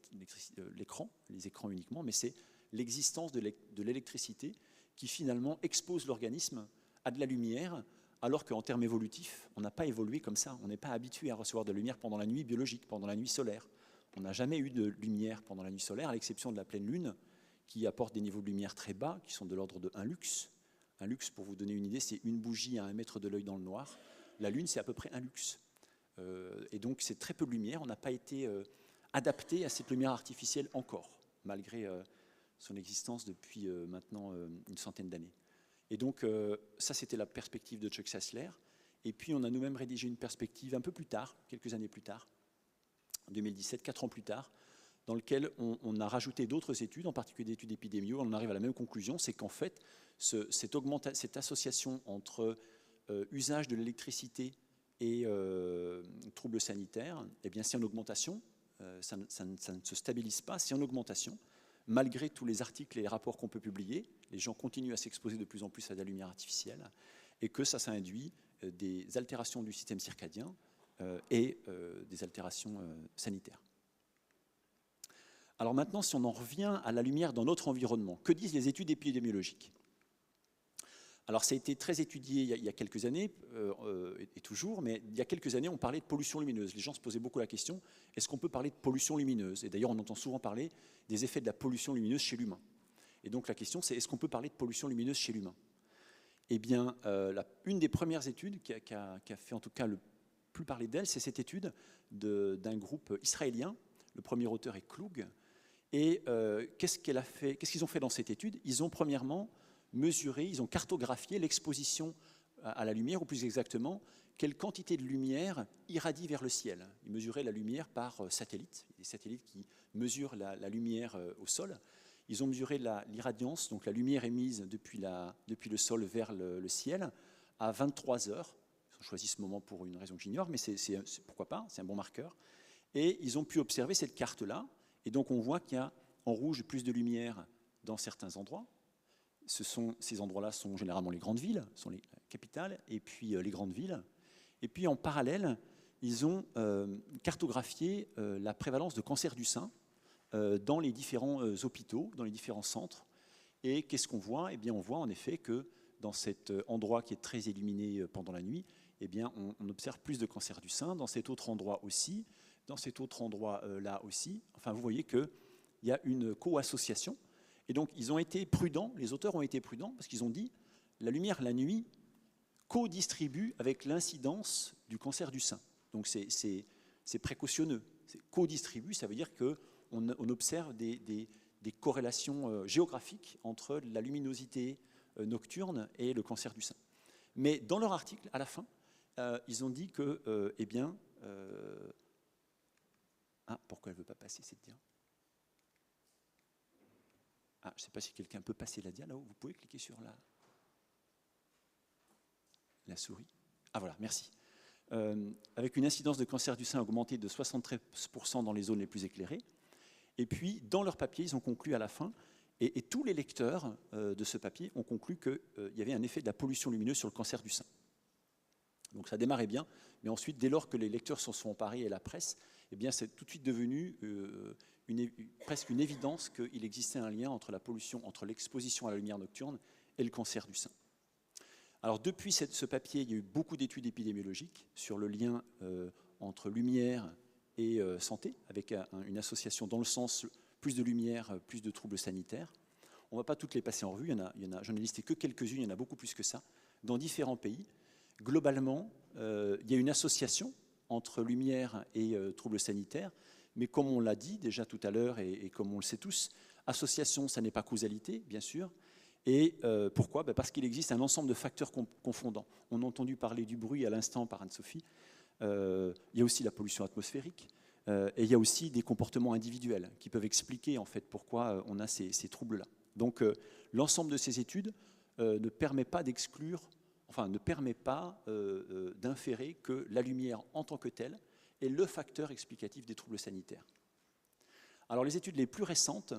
D: l'écran, les écrans uniquement, mais c'est l'existence de l'électricité qui finalement expose l'organisme à de la lumière, alors qu'en termes évolutifs, on n'a pas évolué comme ça. On n'est pas habitué à recevoir de la lumière pendant la nuit biologique, pendant la nuit solaire. On n'a jamais eu de lumière pendant la nuit solaire, à l'exception de la pleine lune, qui apporte des niveaux de lumière très bas, qui sont de l'ordre de 1 lux. Un lux, pour vous donner une idée, c'est une bougie à 1 mètre de l'œil dans le noir. La Lune, c'est à peu près 1 lux. Et donc, c'est très peu de lumière. On n'a pas été adapté à cette lumière artificielle encore, malgré son existence depuis maintenant une centaine d'années. Et donc, ça, c'était la perspective de Chuck Czeisler. Et puis, on a nous-mêmes rédigé une perspective un peu plus tard, quelques années plus tard, en 2017, 4 ans plus tard, dans lequel on a rajouté d'autres études, en particulier des études épidémiologiques. On arrive à la même conclusion, c'est qu'en fait, cette association entre usage de l'électricité et troubles sanitaires, eh bien, c'est en augmentation, ça ne se stabilise pas, c'est en augmentation. Malgré tous les articles et les rapports qu'on peut publier, les gens continuent à s'exposer de plus en plus à de la lumière artificielle, et que ça induit des altérations du système circadien et des altérations sanitaires. Alors maintenant, si on en revient à la lumière dans notre environnement, que disent les études épidémiologiques? Alors ça a été très étudié il y a quelques années, et toujours, mais il y a quelques années, on parlait de pollution lumineuse. Les gens se posaient beaucoup la question, est-ce qu'on peut parler de pollution lumineuse? Et d'ailleurs, on entend souvent parler des effets de la pollution lumineuse chez l'humain. Et donc la question, c'est est-ce qu'on peut parler de pollution lumineuse chez l'humain? Eh bien, une des premières études qui a fait en tout cas le plus parler d'elle, c'est cette étude d'un groupe israélien. Le premier auteur est Klug. Et qu'est-ce qu'ils ont fait dans cette étude? Ils ont premièrement mesuré, ils ont cartographié l'exposition à la lumière, ou plus exactement, quelle quantité de lumière irradie vers le ciel. Ils mesuraient la lumière par satellite, des satellites qui mesurent la lumière au sol. Ils ont mesuré l'irradiance, donc la lumière émise depuis le sol vers le ciel, à 23 heures. Ils ont choisi ce moment pour une raison que j'ignore, mais pourquoi pas, c'est un bon marqueur. Et ils ont pu observer cette carte-là. Et donc on voit qu'il y a en rouge plus de lumière dans certains endroits. Ces endroits-là sont généralement les grandes villes, sont les capitales, et puis les grandes villes. Et puis en parallèle, ils ont cartographié la prévalence de cancer du sein dans les différents hôpitaux, dans les différents centres. Et qu'est-ce qu'on voit? Eh bien, on voit en effet que dans cet endroit qui est très illuminé pendant la nuit, eh bien, on observe plus de cancer du sein. Dans cet autre endroit aussi, dans cet autre endroit là aussi. Enfin, vous voyez qu'il y a une co-association. Et donc, ils ont été prudents, les auteurs ont été prudents, parce qu'ils ont dit la lumière la nuit co-distribue avec l'incidence du cancer du sein. Donc, c'est précautionneux. Co-distribue, ça veut dire qu'on observe des corrélations géographiques entre la luminosité nocturne et le cancer du sein. Mais dans leur article, à la fin, ils ont dit que, eh bien, pourquoi elle ne veut pas passer cette dia? Je ne sais pas si quelqu'un peut passer la dia là-haut. Vous pouvez cliquer sur la souris. Voilà, merci. Avec une incidence de cancer du sein augmentée de 73% dans les zones les plus éclairées. Et puis, dans leur papier, ils ont conclu à la fin, et tous les lecteurs de ce papier ont conclu qu'il y avait un effet de la pollution lumineuse sur le cancer du sein. Donc ça démarrait bien, mais ensuite, dès lors que les lecteurs s'en sont emparés et la presse, eh bien, c'est tout de suite devenu presque une évidence qu'il existait un lien entre la pollution, entre l'exposition à la lumière nocturne et le cancer du sein. Alors depuis ce papier, il y a eu beaucoup d'études épidémiologiques sur le lien entre lumière et santé, avec une association dans le sens plus de lumière, plus de troubles sanitaires. On ne va pas toutes les passer en revue, j'en ai listé que quelques-unes, il y en a beaucoup plus que ça, dans différents pays. Globalement, il y a une association entre lumière et troubles sanitaires, mais comme on l'a dit déjà tout à l'heure et comme on le sait tous, association, ça n'est pas causalité, bien sûr. Et pourquoi? Parce qu'il existe un ensemble de facteurs confondants. On a entendu parler du bruit à l'instant par Anne-Sophie. Il y a aussi la pollution atmosphérique. Et il y a aussi des comportements individuels qui peuvent expliquer en fait pourquoi on a ces troubles-là. Donc l'ensemble de ces études ne permet pas d'exclure, enfin ne permet pas d'inférer que la lumière en tant que telle est le facteur explicatif des troubles sanitaires. Alors les études les plus récentes,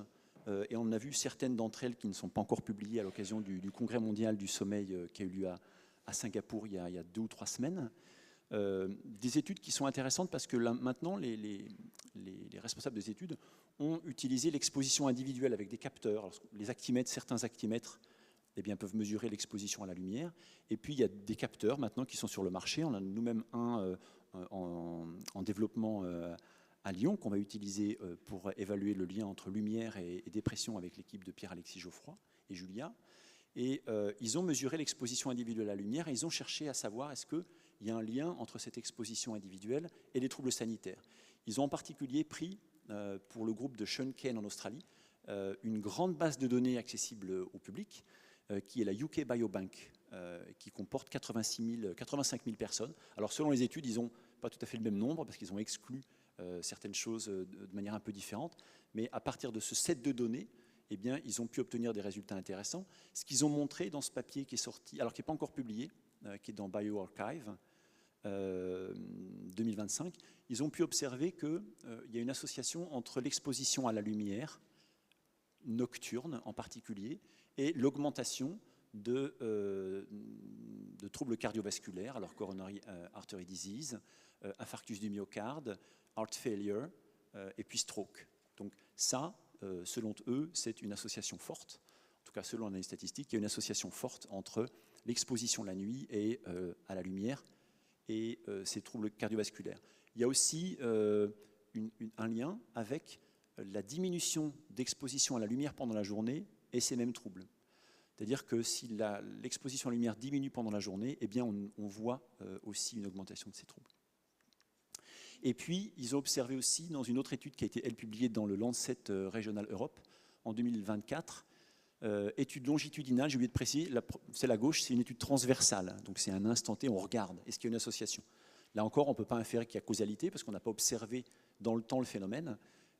D: et on a vu certaines d'entre elles qui ne sont pas encore publiées à l'occasion du Congrès mondial du sommeil qui a eu lieu à Singapour il y a 2 ou 3 semaines, des études qui sont intéressantes parce que là, maintenant les responsables des études ont utilisé l'exposition individuelle avec des capteurs. Alors, les actimètres, certains actimètres eh bien, peuvent mesurer l'exposition à la lumière. Et puis il y a des capteurs maintenant qui sont sur le marché. On a nous-mêmes un en développement à Lyon qu'on va utiliser pour évaluer le lien entre lumière et dépression avec l'équipe de Pierre-Alexis Geoffroy et Julia. Et ils ont mesuré l'exposition individuelle à la lumière et ils ont cherché à savoir est-ce qu'il y a un lien entre cette exposition individuelle et les troubles sanitaires. Ils ont en particulier pris, pour le groupe de Sean Kane en Australie, une grande base de données accessible au public, qui est la UK Biobank, qui comporte 85 000 personnes. Alors selon les études, ils n'ont pas tout à fait le même nombre, parce qu'ils ont exclu certaines choses de manière un peu différente, mais à partir de ce set de données, eh bien, ils ont pu obtenir des résultats intéressants. Ce qu'ils ont montré dans ce papier qui est sorti, alors qui n'est pas encore publié, qui est dans BioArchive 2025, ils ont pu observer qu'il y a une association entre l'exposition à la lumière, nocturne en particulier, et l'augmentation de troubles cardiovasculaires, alors coronary artery disease, infarctus du myocarde, heart failure, et puis stroke. Donc ça, selon eux, c'est une association forte, en tout cas selon l'analyse statistique, il y a une association forte entre l'exposition la nuit et à la lumière et ces troubles cardiovasculaires. Il y a aussi un lien avec la diminution d'exposition à la lumière pendant la journée et ces mêmes troubles. C'est-à-dire que si l'exposition à la lumière diminue pendant la journée, eh bien on voit aussi une augmentation de ces troubles. Et puis, ils ont observé aussi, dans une autre étude qui a été, elle, publiée dans le Lancet Regional Europe en 2024, étude longitudinale, j'ai oublié de préciser, celle à gauche, c'est une étude transversale. Donc c'est un instant T, on regarde, est-ce qu'il y a une association? Là encore, on ne peut pas inférer qu'il y a causalité, parce qu'on n'a pas observé dans le temps le phénomène,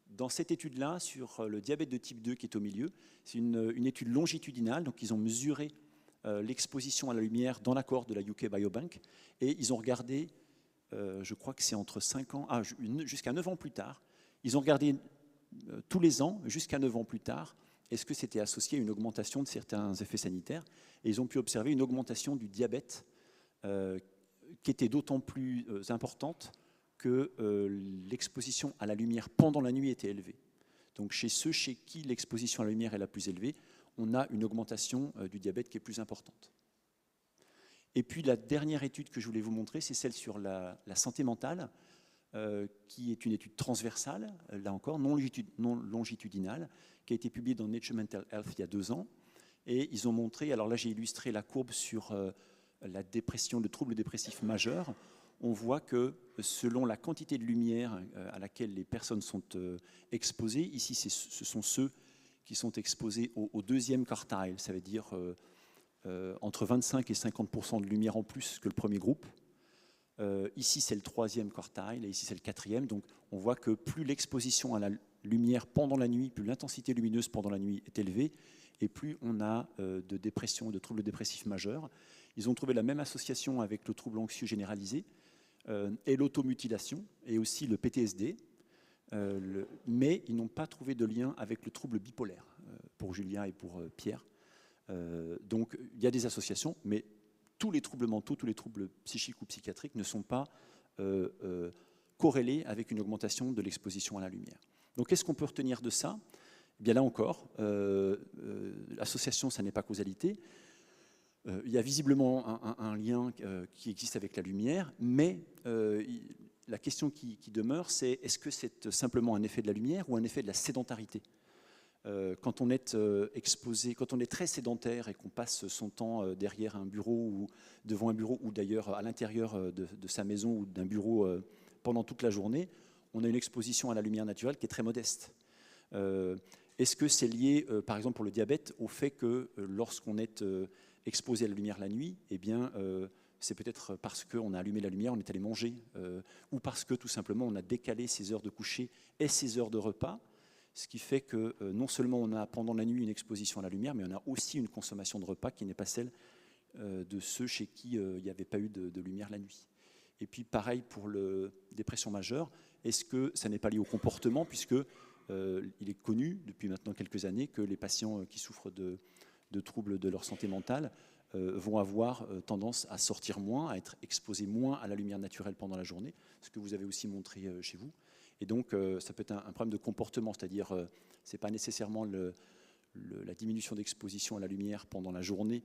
D: Dans cette étude-là, sur le diabète de type 2 qui est au milieu, c'est une étude longitudinale, donc ils ont mesuré l'exposition à la lumière dans la cohorte de la UK Biobank, et ils ont regardé, je crois que c'est entre 5 ans, jusqu'à 9 ans plus tard, ils ont regardé tous les ans, jusqu'à 9 ans plus tard, est-ce que c'était associé à une augmentation de certains effets sanitaires, et ils ont pu observer une augmentation du diabète qui était d'autant plus importante que l'exposition à la lumière pendant la nuit était élevée. Donc chez ceux chez qui l'exposition à la lumière est la plus élevée, on a une augmentation du diabète qui est plus importante. Et puis la dernière étude que je voulais vous montrer, c'est celle sur la santé mentale, qui est une étude transversale, là encore, non longitudinale, qui a été publiée dans Nature Mental Health il y a 2 ans. Et ils ont montré, alors là j'ai illustré la courbe sur la dépression, le trouble dépressif majeur. On voit que selon la quantité de lumière à laquelle les personnes sont exposées, ici ce sont ceux qui sont exposés au deuxième quartile, ça veut dire entre 25 et 50% de lumière en plus que le premier groupe. Ici c'est le troisième quartile et ici c'est le quatrième. Donc on voit que plus l'exposition à la lumière pendant la nuit, plus l'intensité lumineuse pendant la nuit est élevée, et plus on a de dépression, de troubles dépressifs majeurs. Ils ont trouvé la même association avec le trouble anxieux généralisé, et l'automutilation, et aussi le PTSD, mais ils n'ont pas trouvé de lien avec le trouble bipolaire, pour Julien et pour Pierre. Donc il y a des associations, mais tous les troubles mentaux, tous les troubles psychiques ou psychiatriques ne sont pas corrélés avec une augmentation de l'exposition à la lumière. Donc qu'est-ce qu'on peut retenir de ça ? Eh bien là encore, l'association, ça n'est pas causalité. Il y a visiblement un lien qui existe avec la lumière, mais la question qui demeure, c'est est-ce que c'est simplement un effet de la lumière ou un effet de la sédentarité ? Quand on est exposé, quand on est très sédentaire et qu'on passe son temps derrière un bureau ou devant un bureau, ou d'ailleurs à l'intérieur de sa maison ou d'un bureau pendant toute la journée, on a une exposition à la lumière naturelle qui est très modeste. Est-ce que c'est lié, par exemple pour le diabète, au fait que lorsqu'on est exposé à la lumière la nuit, eh bien, c'est peut-être parce qu'on a allumé la lumière, on est allé manger, ou parce que tout simplement on a décalé ses heures de coucher et ses heures de repas, ce qui fait que non seulement on a pendant la nuit une exposition à la lumière, mais on a aussi une consommation de repas qui n'est pas celle de ceux chez qui il n'y avait pas eu de lumière la nuit. Et puis pareil pour la dépression majeure, est-ce que ça n'est pas lié au comportement, puisque il est connu depuis maintenant quelques années que les patients qui souffrent de troubles de leur santé mentale vont avoir tendance à sortir moins, à être exposés moins à la lumière naturelle pendant la journée, ce que vous avez aussi montré chez vous. Et donc ça peut être un problème de comportement, c'est-à-dire ce n'est pas nécessairement la diminution d'exposition à la lumière pendant la journée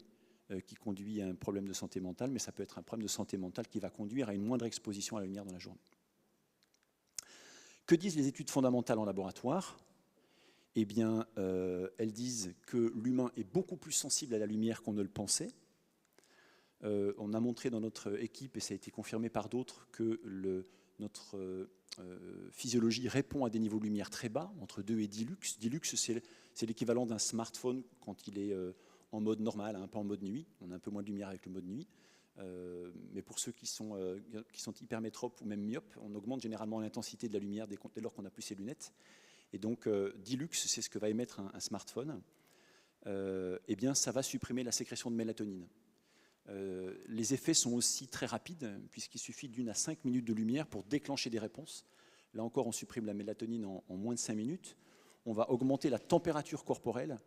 D: qui conduit à un problème de santé mentale, mais ça peut être un problème de santé mentale qui va conduire à une moindre exposition à la lumière dans la journée. Que disent les études fondamentales en laboratoire ? Eh bien, elles disent que l'humain est beaucoup plus sensible à la lumière qu'on ne le pensait. On a montré dans notre équipe, et ça a été confirmé par d'autres, que notre physiologie répond à des niveaux de lumière très bas, entre 2 et 10 lux. 10 lux, c'est l'équivalent d'un smartphone quand il est en mode normal, un peu en mode nuit. On a un peu moins de lumière avec le mode nuit. Mais pour ceux qui sont hypermétropes ou même myopes, on augmente généralement l'intensité de la lumière dès lors qu'on n'a plus ses lunettes. Et donc 10 lux, c'est ce que va émettre un smartphone. Eh bien, ça va supprimer la sécrétion de mélatonine. Les effets sont aussi très rapides, puisqu'il suffit d'1 à 5 minutes de lumière pour déclencher des réponses. Là encore, on supprime la mélatonine en moins de 5 minutes. On va augmenter la température corporelle,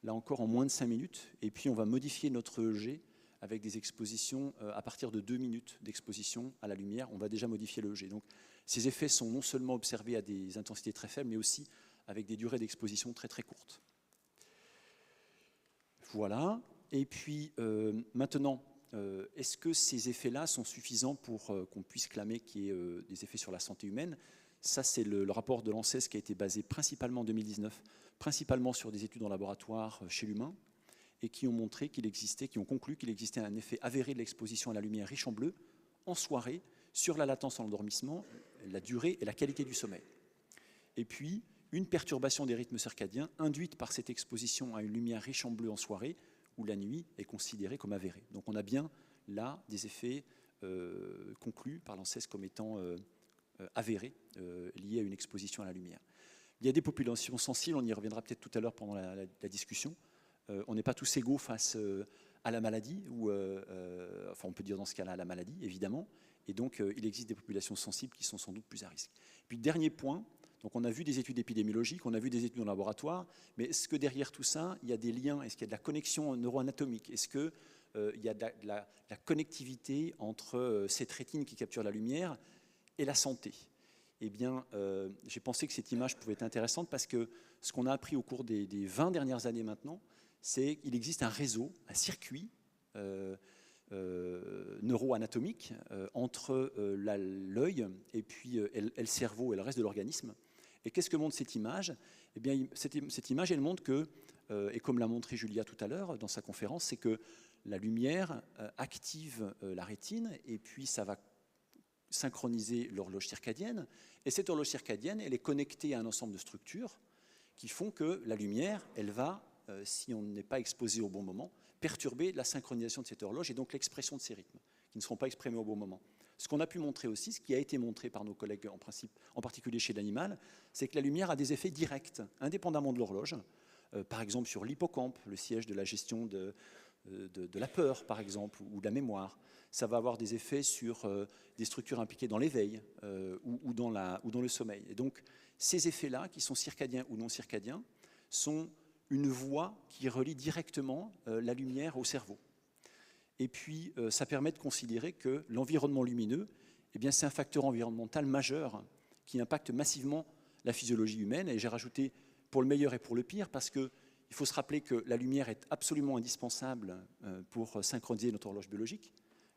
D: là encore en moins de 5 minutes. Et puis, on va modifier notre EEG avec des expositions à partir de 2 minutes d'exposition à la lumière. On va déjà modifier le EEG. Donc, ces effets sont non seulement observés à des intensités très faibles, mais aussi avec des durées d'exposition très très courtes. Voilà. Et puis maintenant, est-ce que ces effets-là sont suffisants pour qu'on puisse clamer qu'il y ait des effets sur la santé humaine ? Ça, c'est le rapport de l'ANSES qui a été basé principalement en 2019, principalement sur des études en laboratoire chez l'humain, et qui ont montré qu'il existait, qui ont conclu qu'il existait un effet avéré de l'exposition à la lumière riche en bleu en soirée sur la latence en endormissement, la durée et la qualité du sommeil. Et puis, une perturbation des rythmes circadiens induite par cette exposition à une lumière riche en bleu en soirée, où la nuit est considérée comme avérée. Donc on a bien là des effets conclus par l'ANSES comme étant avérés, liés à une exposition à la lumière. Il y a des populations sensibles, on y reviendra peut-être tout à l'heure pendant la discussion. On n'est pas tous égaux face à la maladie, ou enfin on peut dire dans ce cas-là à la maladie, évidemment. Et donc il existe des populations sensibles qui sont sans doute plus à risque. Puis dernier point, donc on a vu des études épidémiologiques, on a vu des études en laboratoire, mais est-ce que derrière tout ça, il y a des liens, est-ce qu'il y a de la connexion neuroanatomique? Est-ce qu'il y a de la connectivité entre cette rétine qui capture la lumière et la santé? Eh bien, j'ai pensé que cette image pouvait être intéressante parce que ce qu'on a appris au cours des 20 dernières années maintenant, c'est qu'il existe un réseau, un circuit neuroanatomique entre l'œil et puis le cerveau et le reste de l'organisme. Et qu'est-ce que montre cette image? Eh bien, cette image, elle montre que, et comme l'a montré Julia tout à l'heure dans sa conférence, c'est que la lumière active la rétine et puis ça va synchroniser l'horloge circadienne. Et cette horloge circadienne, elle est connectée à un ensemble de structures qui font que la lumière, elle va, si on n'est pas exposé au bon moment, perturber la synchronisation de cette horloge et donc l'expression de ces rythmes, qui ne seront pas exprimés au bon moment. Ce qu'on a pu montrer aussi, ce qui a été montré par nos collègues en particulier chez l'animal, c'est que la lumière a des effets directs, indépendamment de l'horloge, par exemple sur l'hippocampe, le siège de la gestion de la peur, par exemple, ou de la mémoire. Ça va avoir des effets sur des structures impliquées dans l'éveil ou dans le sommeil. Et donc, ces effets-là, qui sont circadiens ou non circadiens, sont une voie qui relie directement la lumière au cerveau. Et puis, ça permet de considérer que l'environnement lumineux, eh bien, c'est un facteur environnemental majeur qui impacte massivement la physiologie humaine. Et j'ai rajouté pour le meilleur et pour le pire, parce qu'il faut se rappeler que la lumière est absolument indispensable pour synchroniser notre horloge biologique,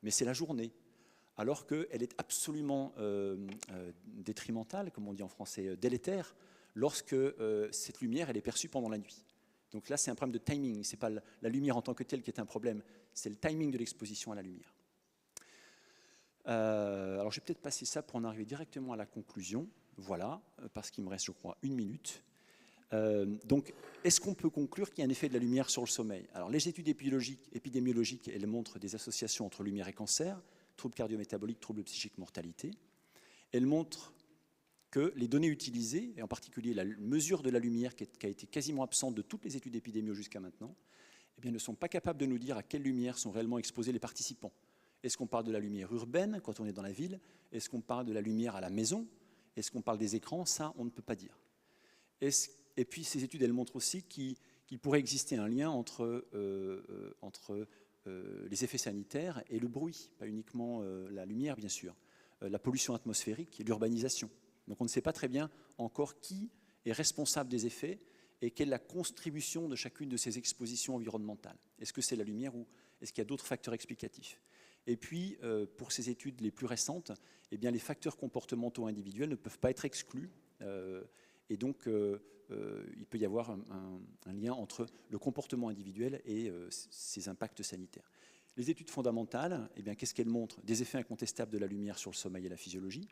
D: mais c'est la journée, alors qu'elle est absolument détrimentale, comme on dit en français, délétère, lorsque cette lumière elle est perçue pendant la nuit. Donc là, c'est un problème de timing. Ce n'est pas la lumière en tant que telle qui est un problème, c'est le timing de l'exposition à la lumière. Alors, je vais peut-être passer ça pour en arriver directement à la conclusion. Voilà, parce qu'il me reste, je crois, 1 minute. Donc, est-ce qu'on peut conclure qu'il y a un effet de la lumière sur le sommeil? Alors, les études épidémiologiques, elles montrent des associations entre lumière et cancer, troubles cardiométaboliques, troubles psychiques, mortalité. Elles montrent que les données utilisées, et en particulier la mesure de la lumière qui a été quasiment absente de toutes les études épidémiologiques jusqu'à maintenant, eh bien, ne sont pas capables de nous dire à quelle lumière sont réellement exposés les participants. Est-ce qu'on parle de la lumière urbaine quand on est dans la ville? Est-ce qu'on parle de la lumière à la maison? Est-ce qu'on parle des écrans? Ça, on ne peut pas dire. Et puis ces études, elles montrent aussi qu'il pourrait exister un lien entre les effets sanitaires et le bruit, pas uniquement la lumière, bien sûr, la pollution atmosphérique et l'urbanisation. Donc on ne sait pas très bien encore qui est responsable des effets et quelle est la contribution de chacune de ces expositions environnementales. Est-ce que c'est la lumière ou est-ce qu'il y a d'autres facteurs explicatifs? Et puis, pour ces études les plus récentes, eh bien, les facteurs comportementaux individuels ne peuvent pas être exclus. Et donc, il peut y avoir un lien entre le comportement individuel et ces impacts sanitaires. Les études fondamentales, eh bien, qu'est-ce qu'elles montrent? Des effets incontestables de la lumière sur le sommeil et la physiologie,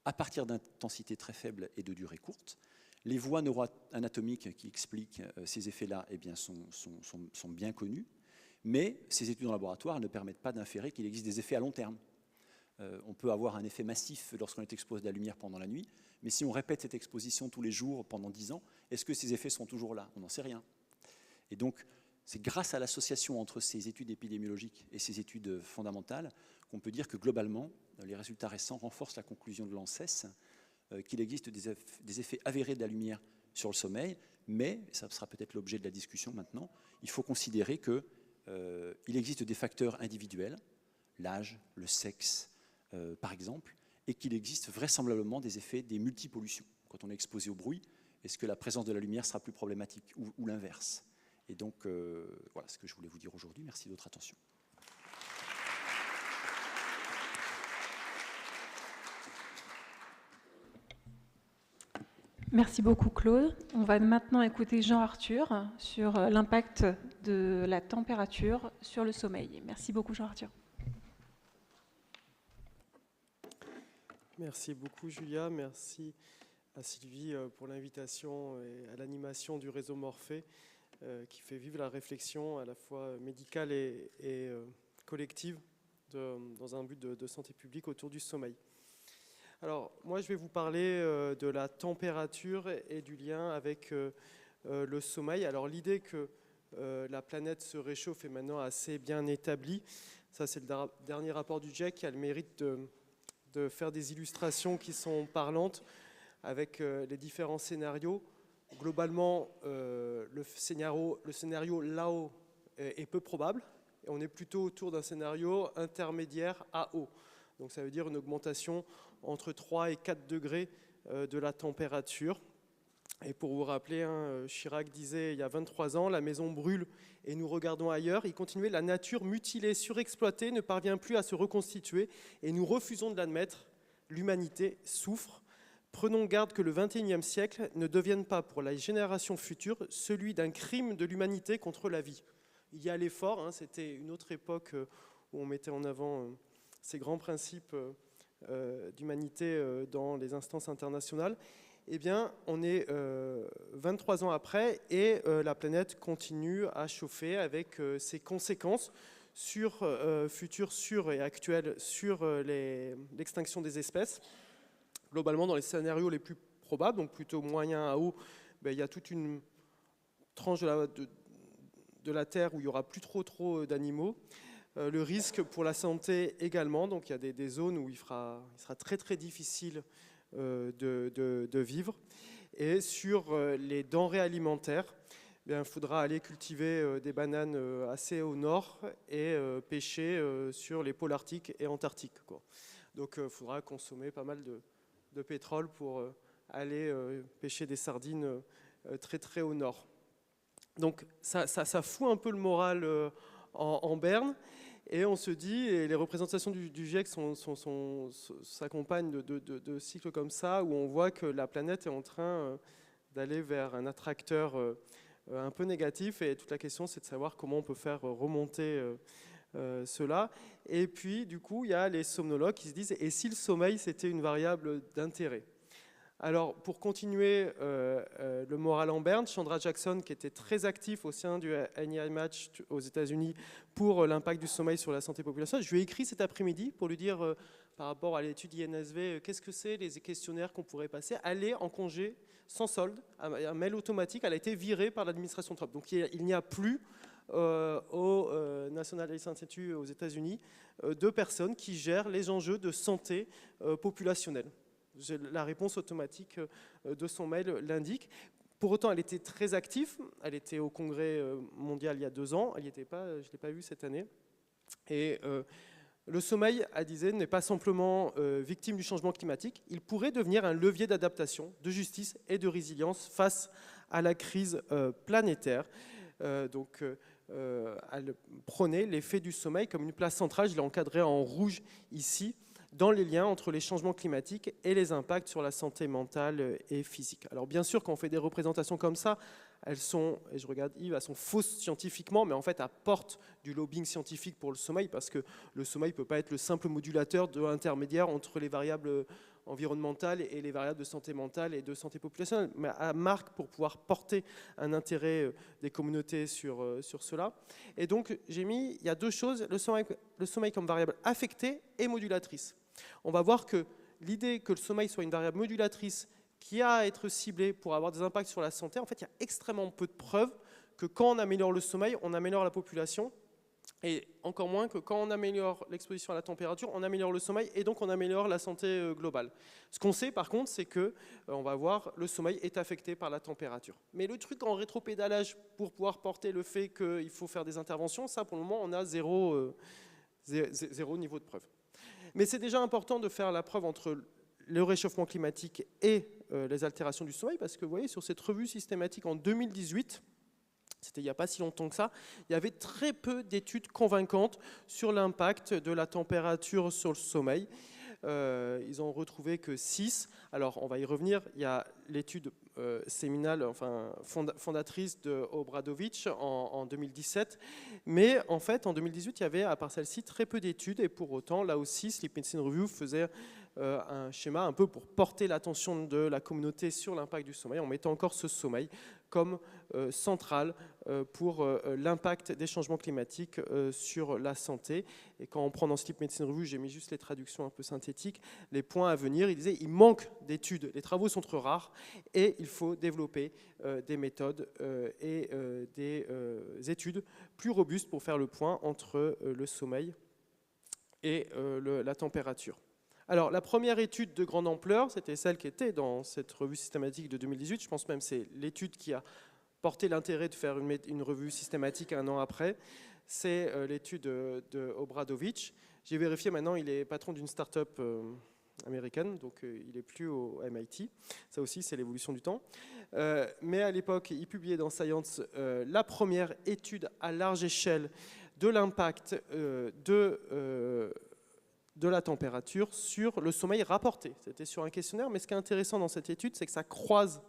D: à partir d'intensité très faible et de durée courte. Les voies neuroanatomiques qui expliquent ces effets-là eh bien, sont bien connues, mais ces études en laboratoire ne permettent pas d'inférer qu'il existe des effets à long terme. On peut avoir un effet massif lorsqu'on est exposé à la lumière pendant la nuit, mais si on répète cette exposition tous les jours pendant 10 ans, est-ce que ces effets sont toujours là? On n'en sait rien. Et donc, c'est grâce à l'association entre ces études épidémiologiques et ces études fondamentales qu'on peut dire que globalement, les résultats récents renforcent la conclusion de l'ANSES qu'il existe des effets avérés de la lumière sur le sommeil, mais, ça sera peut-être l'objet de la discussion maintenant, il faut considérer qu'il existe des facteurs individuels, l'âge, le sexe, par exemple, et qu'il existe vraisemblablement des effets des multipollutions. Quand on est exposé au bruit, est-ce que la présence de la lumière sera plus problématique ou l'inverse? Et donc, voilà ce que je voulais vous dire aujourd'hui. Merci de votre attention.
B: Merci beaucoup Claude. On va maintenant écouter Jean-Arthur sur l'impact de la température sur le sommeil. Merci beaucoup Jean-Arthur.
E: Merci beaucoup Julia, merci à Sylvie pour l'invitation et à l'animation du réseau Morphée qui fait vivre la réflexion à la fois médicale et collective dans un but de santé publique autour du sommeil. Alors, moi, je vais vous parler de la température et du lien avec le sommeil. Alors, l'idée que la planète se réchauffe est maintenant assez bien établie. Ça, c'est le dernier rapport du GIEC qui a le mérite de faire des illustrations qui sont parlantes avec les différents scénarios. Globalement, le scénario là-haut est peu probable. Et on est plutôt autour d'un scénario intermédiaire à haut. Donc ça veut dire une augmentation entre 3 et 4 degrés de la température. Et pour vous rappeler, Chirac disait il y a 23 ans, la maison brûle et nous regardons ailleurs. Il continuait, la nature mutilée, surexploitée, ne parvient plus à se reconstituer et nous refusons de l'admettre. L'humanité souffre. Prenons garde que le XXIe siècle ne devienne pas pour la génération future celui d'un crime de l'humanité contre la vie. Il y a l'effort, c'était une autre époque où on mettait en avant ces grands principes d'humanité dans les instances internationales. Eh bien, on est 23 ans après et la planète continue à chauffer avec ses conséquences futures, sûres et actuelles sur l'extinction des espèces. Globalement, dans les scénarios les plus probables, donc plutôt moyen à haut, il y a toute une tranche de la Terre où il n'y aura plus trop d'animaux. Le risque pour la santé également, donc il y a des zones où il sera très difficile de vivre. Et sur les denrées alimentaires, il faudra aller cultiver des bananes assez au nord et pêcher sur les pôles arctiques et antarctiques, quoi. Donc il faudra consommer pas mal de pétrole pour aller pêcher des sardines très au nord. Donc ça fout un peu le moral en berne. Et on se dit, et les représentations du GIEC s'accompagnent de cycles comme ça, où on voit que la planète est en train d'aller vers un attracteur un peu négatif. Et toute la question, c'est de savoir comment on peut faire remonter cela. Et puis, du coup, il y a les somnologues qui se disent, et si le sommeil, c'était une variable d'intérêt ? Alors, pour continuer le moral en berne, Chandra Jackson, qui était très actif au sein du NIMH aux États-Unis pour l'impact du sommeil sur la santé populationnelle, je lui ai écrit cet après-midi pour lui dire, par rapport à l'étude INSV, qu'est-ce que c'est les questionnaires qu'on pourrait passer ? Elle est en congé sans solde, un mail automatique, elle a été virée par l'administration Trump. Donc, il n'y a plus au National Health Institute aux États-Unis de personnes qui gèrent les enjeux de santé populationnelle. La réponse automatique de son mail l'indique. Pour autant, elle était très active. Elle était au Congrès mondial il y a 2 ans. Elle n'y était pas, je ne l'ai pas vue cette année. Et le sommeil, elle disait, n'est pas simplement victime du changement climatique. Il pourrait devenir un levier d'adaptation, de justice et de résilience face à la crise planétaire. Donc, elle prônait l'effet du sommeil comme une place centrale. Je l'ai encadré en rouge ici, dans les liens entre les changements climatiques et les impacts sur la santé mentale et physique. Alors bien sûr, quand on fait des représentations comme ça, elles sont, et je regarde Yves, elles sont fausses scientifiquement, mais en fait apportent du lobbying scientifique pour le sommeil, parce que le sommeil ne peut pas être le simple modulateur intermédiaire entre les variables environnementales et les variables de santé mentale et de santé populationnelle, mais à marque pour pouvoir porter un intérêt des communautés sur cela. Et donc j'ai mis, il y a 2 choses, le sommeil comme variable affectée et modulatrice. On va voir que l'idée que le sommeil soit une variable modulatrice qui a à être ciblée pour avoir des impacts sur la santé, en fait il y a extrêmement peu de preuves que quand on améliore le sommeil, on améliore la population. Et encore moins que quand on améliore l'exposition à la température, on améliore le sommeil et donc on améliore la santé globale. Ce qu'on sait par contre, c'est que on va voir le sommeil est affecté par la température. Mais le truc en rétropédalage pour pouvoir porter le fait qu'il faut faire des interventions, ça pour le moment on a zéro niveau de preuve. Mais c'est déjà important de faire la preuve entre le réchauffement climatique et les altérations du sommeil, parce que vous voyez sur cette revue systématique en 2018, c'était il n'y a pas si longtemps que ça, il y avait très peu d'études convaincantes sur l'impact de la température sur le sommeil. Ils ont retrouvé que 6. Alors, on va y revenir. Il y a l'étude séminale, enfin fondatrice de Obradovic en 2017. Mais en fait, en 2018, il y avait, à part celle-ci, très peu d'études. Et pour autant, là aussi, Sleep Medicine Review faisait un schéma un peu pour porter l'attention de la communauté sur l'impact du sommeil, en mettant encore ce sommeil comme central pour l'impact des changements climatiques sur la santé. Et quand on prend dans Sleep Medicine Review, j'ai mis juste les traductions un peu synthétiques, les points à venir, il disait il manque d'études, les travaux sont trop rares et il faut développer des méthodes et des études plus robustes pour faire le point entre le sommeil et la température. Alors, la première étude de grande ampleur, c'était celle qui était dans cette revue systématique de 2018. Je pense même que c'est l'étude qui a porté l'intérêt de faire une revue systématique un an après. C'est l'étude de Obradovic. J'ai vérifié maintenant, il est patron d'une start-up américaine, donc il n'est plus au MIT. Ça aussi, c'est l'évolution du temps. Mais à l'époque, il publiait dans Science la première étude à large échelle de l'impact de la température sur le sommeil rapporté. C'était sur un questionnaire, mais ce qui est intéressant dans cette étude, c'est que ça croise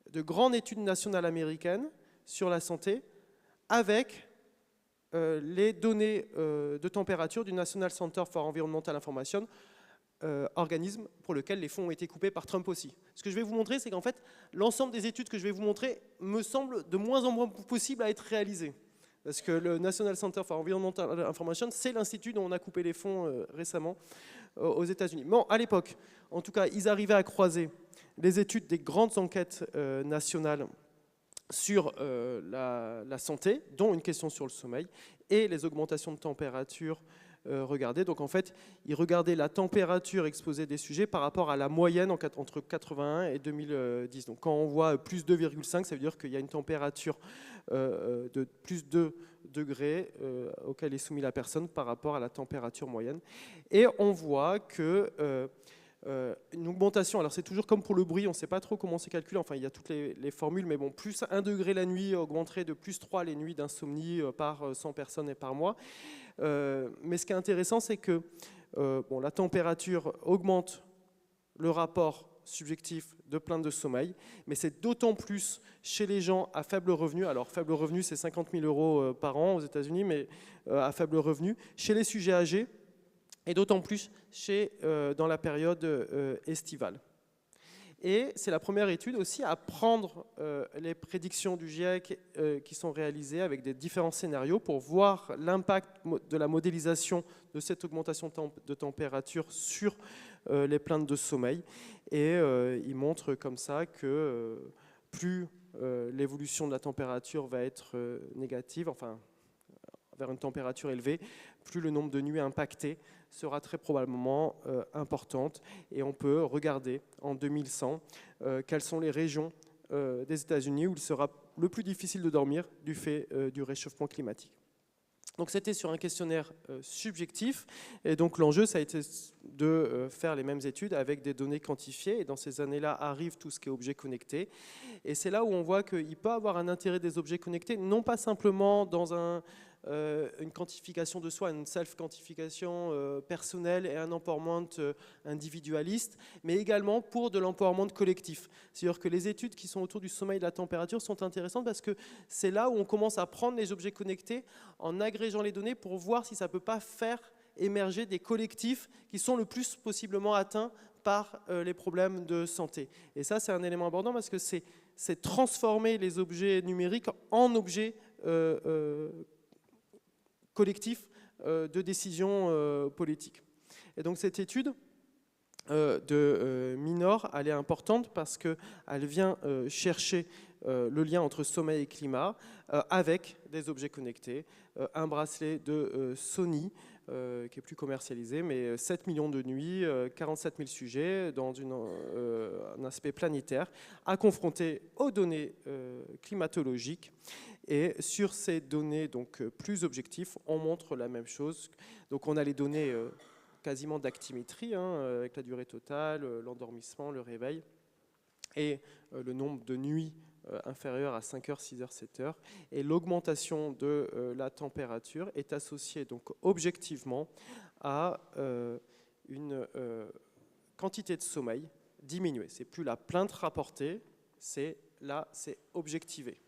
E: de grandes études nationales américaines sur la santé avec les données de température du National Center for Environmental Information, organisme pour lequel les fonds ont été coupés par Trump aussi. Ce que je vais vous montrer, c'est qu'en fait, l'ensemble des études que je vais vous montrer me semble de moins en moins possible à être réalisées. Parce que le National Center for Environmental Information, c'est l'institut dont on a coupé les fonds récemment aux États-Unis. Bon, à l'époque, en tout cas, ils arrivaient à croiser les études des grandes enquêtes nationales sur la santé, dont une question sur le sommeil, et les augmentations de température regardées. Donc en fait, ils regardaient la température exposée des sujets par rapport à la moyenne entre 81 et 2010. Donc quand on voit plus 2,5, ça veut dire qu'il y a une température de plus 2 degrés auquel est soumise la personne par rapport à la température moyenne. Et on voit que une augmentation, alors c'est toujours comme pour le bruit, on ne sait pas trop comment c'est calculé, enfin il y a toutes les formules, mais bon, plus 1 degré la nuit augmenterait de plus 3 les nuits d'insomnie par 100 personnes et par mois. Mais ce qui est intéressant, c'est que la température augmente le rapport subjectif de plainte de sommeil, mais c'est d'autant plus chez les gens à faible revenu. Alors faible revenu, c'est 50 000 € par an aux États-Unis, mais à faible revenu. Chez les sujets âgés, et d'autant plus dans la période estivale. Et c'est la première étude aussi à prendre les prédictions du GIEC qui sont réalisées avec des différents scénarios pour voir l'impact de la modélisation de cette augmentation de température sur les plaintes de sommeil. Et ils montrent comme ça que plus l'évolution de la température va être négative, enfin vers une température élevée, plus le nombre de nuits impactées sera très probablement importante. Et on peut regarder en 2100 quelles sont les régions des États-Unis où il sera le plus difficile de dormir du fait du réchauffement climatique. Donc c'était sur un questionnaire subjectif, et donc l'enjeu ça a été de faire les mêmes études avec des données quantifiées, et dans ces années-là arrive tout ce qui est objets connectés, et c'est là où on voit qu'il peut avoir un intérêt des objets connectés, non pas simplement dans une quantification de soi, une self-quantification personnelle et un empowerment individualiste, mais également pour de l'empowerment collectif. C'est-à-dire que les études qui sont autour du sommeil et de la température sont intéressantes parce que c'est là où on commence à prendre les objets connectés en agrégeant les données pour voir si ça ne peut pas faire émerger des collectifs qui sont le plus possiblement atteints par les problèmes de santé. Et ça, c'est un élément important parce que c'est transformer les objets numériques en objets collectif de décision politique. Et donc cette étude de Minor, elle est importante parce qu'elle vient chercher le lien entre sommeil et climat avec des objets connectés, un bracelet de Sony qui est plus commercialisé, mais 7 millions de nuits, 47 000 sujets dans un aspect planétaire à confronter aux données climatologiques. Et sur ces données donc, plus objectives, on montre la même chose. Donc on a les données quasiment d'actimétrie, avec la durée totale, l'endormissement, le réveil, et le nombre de nuits inférieur à 5 heures, 6 heures, 7 heures. Et l'augmentation de la température est associée donc objectivement à une quantité de sommeil diminuée. C'est plus la plainte rapportée, c'est objectivé.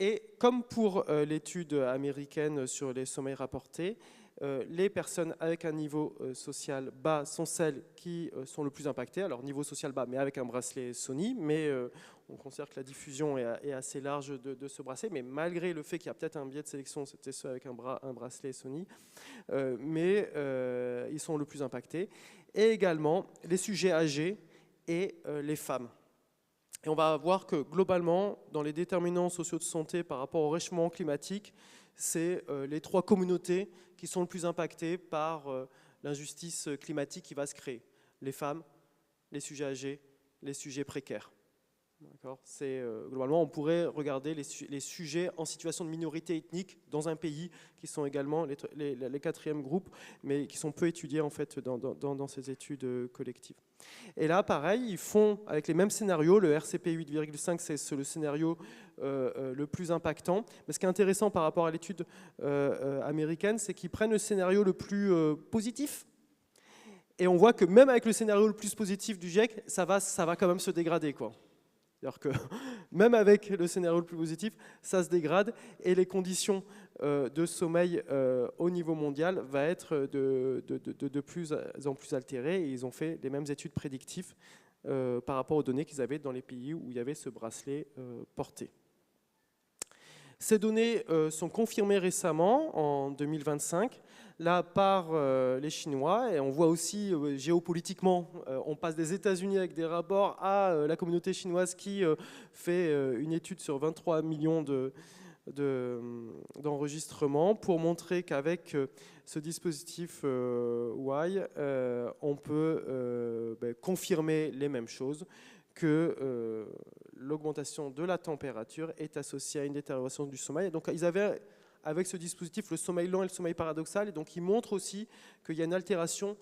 E: Et comme pour l'étude américaine sur les sommeils rapportés, les personnes avec un niveau social bas sont celles qui sont le plus impactées. Alors niveau social bas, mais avec un bracelet Sony, mais On considère que la diffusion est assez large de ce bracelet, mais malgré le fait qu'il y a peut-être un biais de sélection, c'était ceux avec un bracelet Sony, mais ils sont le plus impactés. Et également les sujets âgés et les femmes. Et on va voir que globalement, dans les déterminants sociaux de santé par rapport au réchauffement climatique, c'est les 3 communautés qui sont le plus impactées par l'injustice climatique qui va se créer. Les femmes, les sujets âgés, les sujets précaires. Globalement, on pourrait regarder les sujets en situation de minorité ethnique dans un pays, qui sont également les 4e groupes, mais qui sont peu étudiés en fait dans ces études collectives. Et là, pareil, ils font avec les mêmes scénarios. Le RCP 8,5, c'est le scénario le plus impactant. Mais ce qui est intéressant par rapport à l'étude américaine, c'est qu'ils prennent le scénario le plus positif. Et on voit que même avec le scénario le plus positif du GIEC, ça va quand même se dégrader, quoi. C'est-à-dire que même avec le scénario le plus positif, ça se dégrade et les conditions de sommeil au niveau mondial vont être de plus en plus altérées. Et ils ont fait les mêmes études prédictives par rapport aux données qu'ils avaient dans les pays où il y avait ce bracelet porté. Ces données sont confirmées récemment, en 2025, là par les Chinois, et on voit aussi géopolitiquement, on passe des États-Unis avec des rapports à la communauté chinoise qui fait une étude sur 23 millions d'enregistrements pour montrer qu'avec ce dispositif Y, on peut confirmer les mêmes choses, que l'augmentation de la température est associée à une détérioration du sommeil. Et donc ils avaient avec ce dispositif le sommeil lent et le sommeil paradoxal, et donc ils montrent aussi qu'il y a une altération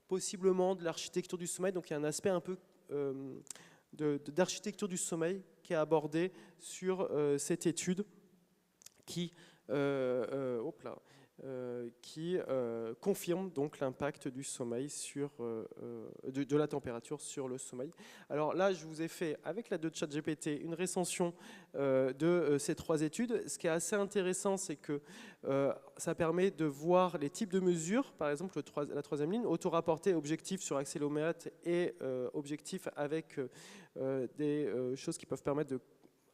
E: possiblement de l'architecture du sommeil, donc il y a un aspect un peu d'architecture du sommeil qui est abordé sur cette étude qui confirme donc l'impact du sommeil de la température sur le sommeil. Alors là, je vous ai fait, avec l'aide de ChatGPT, une recension de ces 3 études. Ce qui est assez intéressant, c'est que ça permet de voir les types de mesures, par exemple la 3e ligne, auto-rapporté, objectif sur accéléromètre et objectif avec des choses qui peuvent permettre de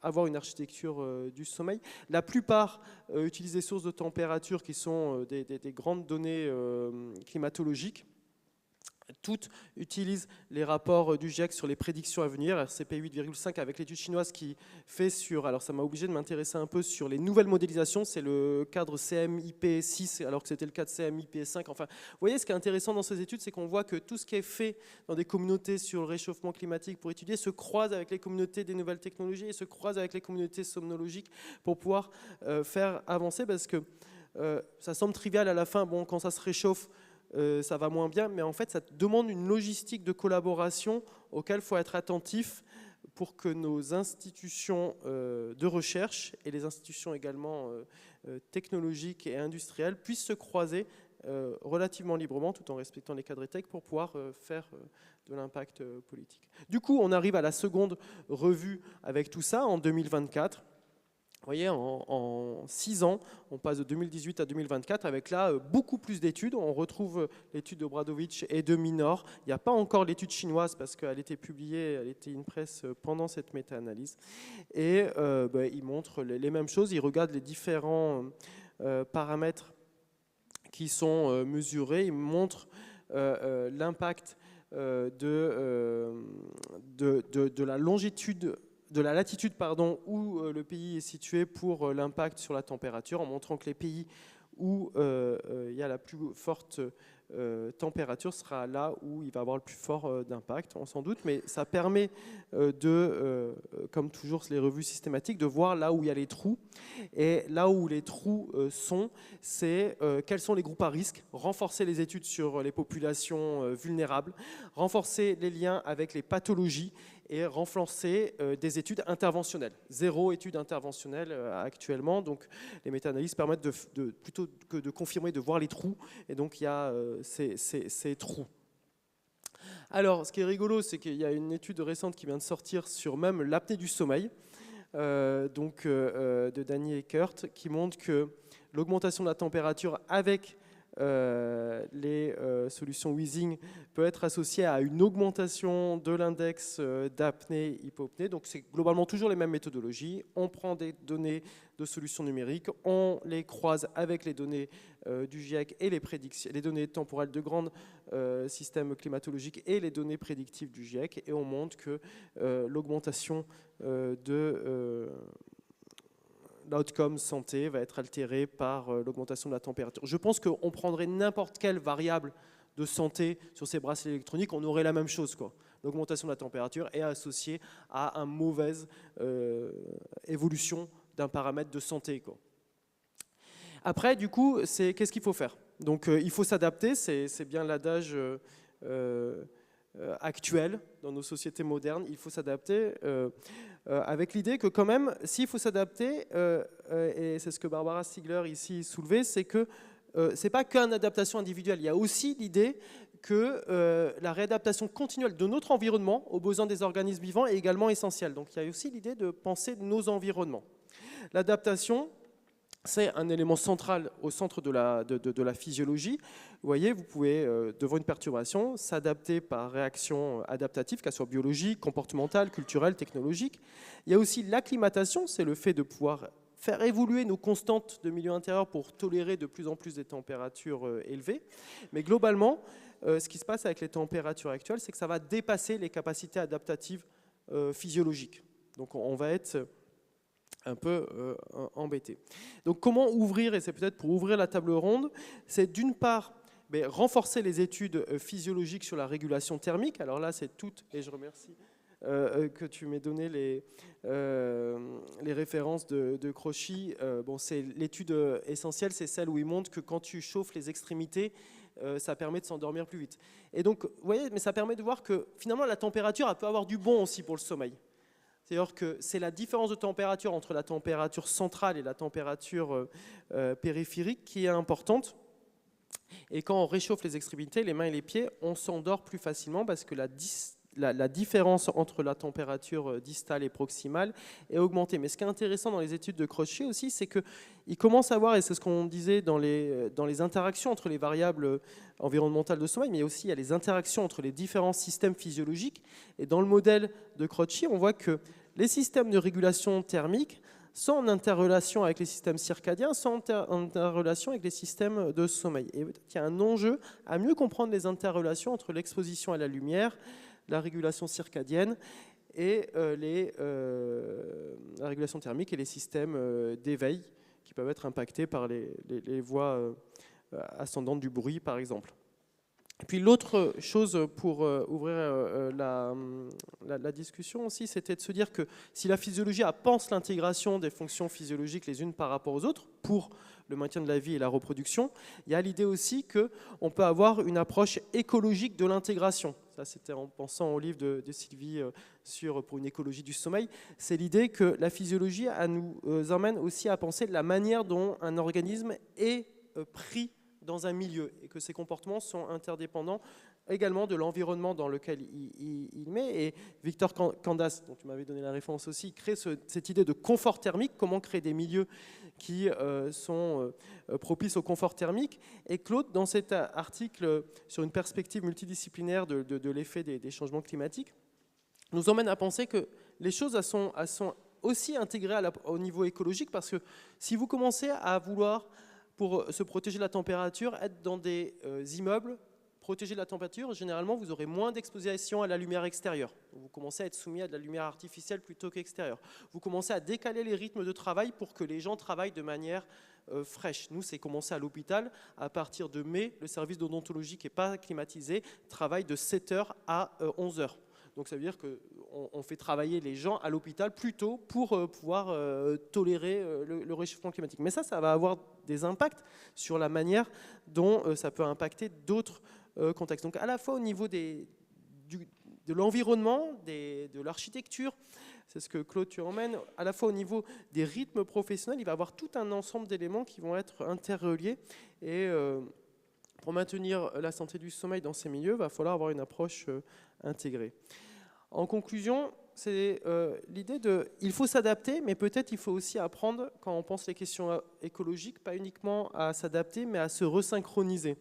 E: avoir une architecture du sommeil. La plupart utilisent des sources de température qui sont des grandes données climatologiques. Toutes utilisent les rapports du GIEC sur les prédictions à venir, RCP 8,5 avec l'étude chinoise qui fait sur, alors ça m'a obligé de m'intéresser un peu sur les nouvelles modélisations, c'est le cadre CMIP6 alors que c'était le cadre CMIP5. Enfin, vous voyez, ce qui est intéressant dans ces études, c'est qu'on voit que tout ce qui est fait dans des communautés sur le réchauffement climatique pour étudier se croise avec les communautés des nouvelles technologies et se croise avec les communautés somnologiques pour pouvoir faire avancer, parce que ça semble trivial à la fin, bon, quand ça se réchauffe, ça va moins bien, mais en fait, ça demande une logistique de collaboration auquel il faut être attentif pour que nos institutions de recherche et les institutions également technologiques et industrielles puissent se croiser relativement librement, tout en respectant les cadres tech, pour pouvoir faire de l'impact politique. Du coup, on arrive à la seconde revue avec tout ça, en 2024. Vous voyez, en 6 ans, on passe de 2018 à 2024 avec là beaucoup plus d'études. On retrouve l'étude de Bradovich et de Minor. Il n'y a pas encore l'étude chinoise parce qu'elle était publiée, elle était in press pendant cette méta-analyse. Et ils montrent les mêmes choses. Ils regardent les différents paramètres qui sont mesurés. Ils montrent l'impact de la longitude, de la latitude où le pays est situé pour l'impact sur la température, en montrant que les pays où il y a la plus forte température sera là où il va avoir le plus fort d'impact, on s'en doute, mais ça permet comme toujours les revues systématiques, de voir là où il y a les trous. Et là où les trous c'est quels sont les groupes à risque, renforcer les études sur les populations vulnérables, renforcer les liens avec les pathologies, et renforcer des études interventionnelles. 0 étude interventionnelle actuellement, donc les méta-analyses permettent plutôt que de confirmer, de voir les trous, et donc il y a ces trous. Alors, ce qui est rigolo, c'est qu'il y a une étude récente qui vient de sortir sur même l'apnée du sommeil, de Danny Eckert, qui montre que l'augmentation de la température avec les solutions wheezing peut être associée à une augmentation de l'index d'apnée-hypopnée. Donc c'est globalement toujours les mêmes méthodologies. On prend des données de solutions numériques, on les croise avec les données du GIEC et les données temporelles de grands systèmes climatologiques et les données prédictives du GIEC, et on montre que l'augmentation de l'outcome santé va être altéré par l'augmentation de la température. Je pense qu'on prendrait n'importe quelle variable de santé sur ces bracelets électroniques, on aurait la même chose, quoi. L'augmentation de la température est associée à une mauvaise évolution d'un paramètre de santé, quoi. Après, du coup, qu'est-ce qu'il faut faire? Donc, il faut s'adapter, c'est bien l'adage actuel dans nos sociétés modernes. Il faut s'adapter avec l'idée que quand même, s'il faut s'adapter, et c'est ce que Barbara Stiegler ici soulevait, c'est que c'est pas qu'une adaptation individuelle. Il y a aussi l'idée que la réadaptation continuelle de notre environnement aux besoins des organismes vivants est également essentielle. Donc il y a aussi l'idée de penser nos environnements. L'adaptation, c'est un élément central au centre de la physiologie. Vous voyez, vous pouvez, devant une perturbation, s'adapter par réaction adaptative, qu'elle soit biologique, comportementale, culturelle, technologique. Il y a aussi l'acclimatation, c'est le fait de pouvoir faire évoluer nos constantes de milieu intérieur pour tolérer de plus en plus des températures élevées. Mais globalement, ce qui se passe avec les températures actuelles, c'est que ça va dépasser les capacités adaptatives physiologiques. Donc on va être un peu embêté. Donc comment ouvrir, et c'est peut-être pour ouvrir la table ronde, c'est d'une part renforcer les études physiologiques sur la régulation thermique. Alors là, c'est tout, et je remercie que tu m'aies donné les références de Crochy. Bon, c'est l'étude essentielle, c'est celle où il montre que quand tu chauffes les extrémités, ça permet de s'endormir plus vite. Et donc, vous voyez, mais ça permet de voir que finalement la température, elle peut avoir du bon aussi pour le sommeil. C'est-à-dire que c'est la différence de température entre la température centrale et la température périphérique qui est importante. Et quand on réchauffe les extrémités, les mains et les pieds, on s'endort plus facilement parce que la différence entre la température distale et proximale est augmentée. Mais ce qui est intéressant dans les études de Crochy aussi, c'est qu'il commence à voir, et c'est ce qu'on disait dans les interactions entre les variables environnementales de sommeil, mais aussi il y a les interactions entre les différents systèmes physiologiques. Et dans le modèle de Crochy, on voit que les systèmes de régulation thermique sont en interrelation avec les systèmes circadiens, sont en interrelation avec les systèmes de sommeil. Et il y a un enjeu à mieux comprendre les interrelations entre l'exposition à la lumière, la régulation circadienne et la régulation thermique et les systèmes d'éveil qui peuvent être impactés par les voies ascendantes du bruit, par exemple. Et puis l'autre chose pour ouvrir la discussion aussi, c'était de se dire que si la physiologie pense l'intégration des fonctions physiologiques les unes par rapport aux autres pour le maintien de la vie et la reproduction, il y a l'idée aussi qu'on peut avoir une approche écologique de l'intégration. Ça, c'était en pensant au livre de Sylvie pour une écologie du sommeil. C'est l'idée que la physiologie nous emmène aussi à penser la manière dont un organisme est pris dans un milieu et que ces comportements sont interdépendants également de l'environnement dans lequel il met. Et Victor Candas, dont tu m'avais donné la référence aussi, crée cette idée de confort thermique, comment créer des milieux qui sont propices au confort thermique. Et Claude, dans cet article sur une perspective multidisciplinaire de l'effet des changements climatiques, nous emmène à penser que les choses sont aussi intégrées au niveau écologique, parce que si vous commencez à vouloir, pour se protéger de la température, être dans des immeubles protégés de la température, généralement vous aurez moins d'exposition à la lumière extérieure. Vous commencez à être soumis à de la lumière artificielle plutôt qu'extérieure. Vous commencez à décaler les rythmes de travail pour que les gens travaillent de manière fraîche. Nous, c'est commencé à l'hôpital. À partir de mai, le service d'odontologie qui n'est pas climatisé travaille de 7h à 11h. Donc ça veut dire qu'on fait travailler les gens à l'hôpital plus tôt pour pouvoir tolérer le réchauffement climatique. Mais ça va avoir des impacts sur la manière dont ça peut impacter d'autres contextes. Donc à la fois au niveau de l'environnement, de l'architecture, c'est ce que Claude tu emmènes, à la fois au niveau des rythmes professionnels, il va y avoir tout un ensemble d'éléments qui vont être interreliés. Et pour maintenir la santé du sommeil dans ces milieux, il va falloir avoir une approche intégrée. En conclusion, c'est l'idée de, il faut s'adapter, mais peut-être il faut aussi apprendre, quand on pense les questions écologiques, pas uniquement à s'adapter, mais à se resynchroniser.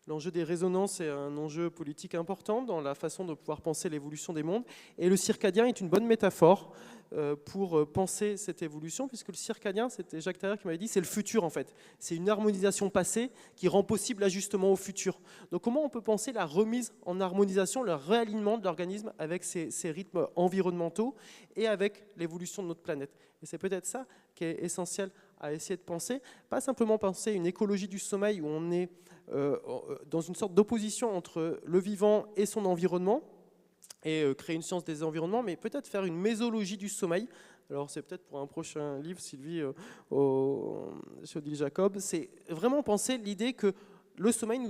E: L'enjeu des résonances est un enjeu politique important dans la façon de pouvoir penser l'évolution des mondes. Et le circadien est une bonne métaphore pour penser cette évolution, puisque le circadien, c'était Jacques Terrier qui m'avait dit, c'est le futur en fait. C'est une harmonisation passée qui rend possible l'ajustement au futur. Donc comment on peut penser la remise en harmonisation, le réalignement de l'organisme avec ces rythmes environnementaux et avec l'évolution de notre planète. Et c'est peut-être ça qui est essentiel à essayer de penser, pas simplement penser une écologie du sommeil où on est dans une sorte d'opposition entre le vivant et son environnement, et créer une science des environnements, mais peut-être faire une mésologie du sommeil. Alors c'est peut-être pour un prochain livre, Sylvie, chez Odile Jacob, c'est vraiment penser l'idée que le sommeil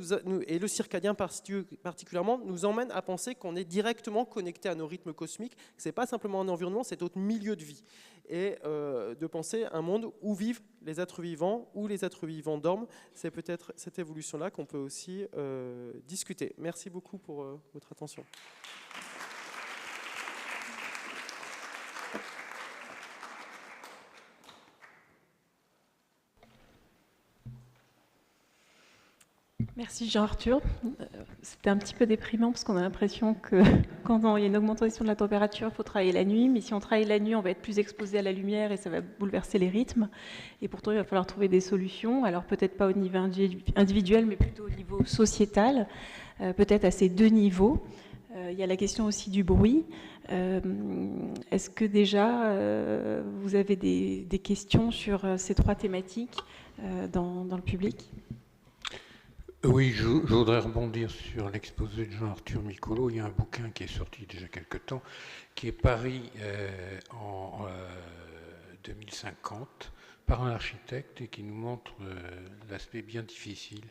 E: et le circadien particulièrement nous emmène à penser qu'on est directement connecté à nos rythmes cosmiques, que ce n'est pas simplement un environnement, c'est notre milieu de vie. Et de penser un monde où vivent les êtres vivants, où les êtres vivants dorment, c'est peut-être cette évolution-là qu'on peut aussi discuter. Merci beaucoup pour votre attention.
B: Merci Jean-Arthur. C'était un petit peu déprimant parce qu'on a l'impression que quand il y a une augmentation de la température, il faut travailler la nuit. Mais si on travaille la nuit, on va être plus exposé à la lumière et ça va bouleverser les rythmes. Et pourtant, il va falloir trouver des solutions. Alors peut-être pas au niveau individuel, mais plutôt au niveau sociétal, peut-être à ces deux niveaux. Il y a la question aussi du bruit. Est-ce que déjà, vous avez des questions sur ces trois thématiques dans le public ?
F: Oui, je voudrais rebondir sur l'exposé de Jean-Arthur Micolo. Il y a un bouquin qui est sorti déjà quelque temps, qui est Paris en 2050, par un architecte, et qui nous montre l'aspect bien difficile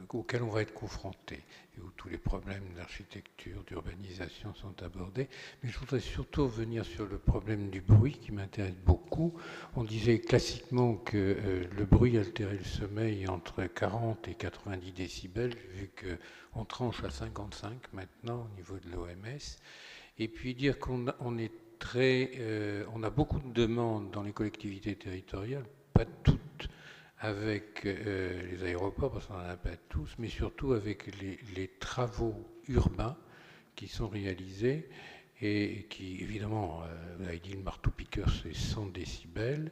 F: auquel on va être confronté, et où tous les problèmes d'architecture, d'urbanisation sont abordés. Mais je voudrais surtout revenir sur le problème du bruit qui m'intéresse beaucoup. On disait classiquement que le bruit altérait le sommeil entre 40 et 90 décibels, vu qu'on tranche à 55 maintenant au niveau de l'OMS. Et puis dire qu'on est on a beaucoup de demandes dans les collectivités territoriales, pas toutes avec les aéroports, parce qu'on n'en a pas tous, mais surtout avec les travaux urbains qui sont réalisés et qui, évidemment, vous avez dit le marteau-piqueur, c'est 100 décibels,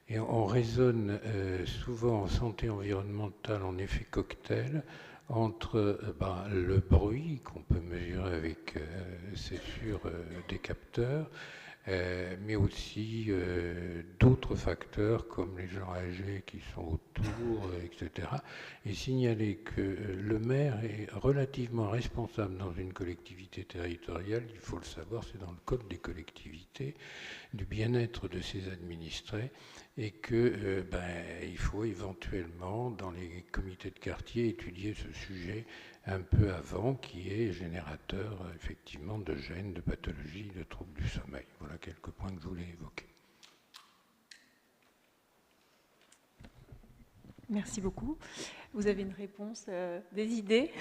F: et on raisonne souvent en santé environnementale en effet cocktail entre le bruit qu'on peut mesurer avec, c'est sûr, des capteurs, mais aussi d'autres facteurs comme les gens âgés qui sont autour, etc. Et signaler que le maire est relativement responsable dans une collectivité territoriale, il faut le savoir, c'est dans le code des collectivités, du bien-être de ses administrés, et que il faut éventuellement, dans les comités de quartier, étudier ce sujet un peu avant, qui est générateur effectivement de gènes, de pathologies, de troubles du sommeil. Voilà quelques points que je voulais évoquer.
B: Merci beaucoup. Vous avez une réponse, des idées ?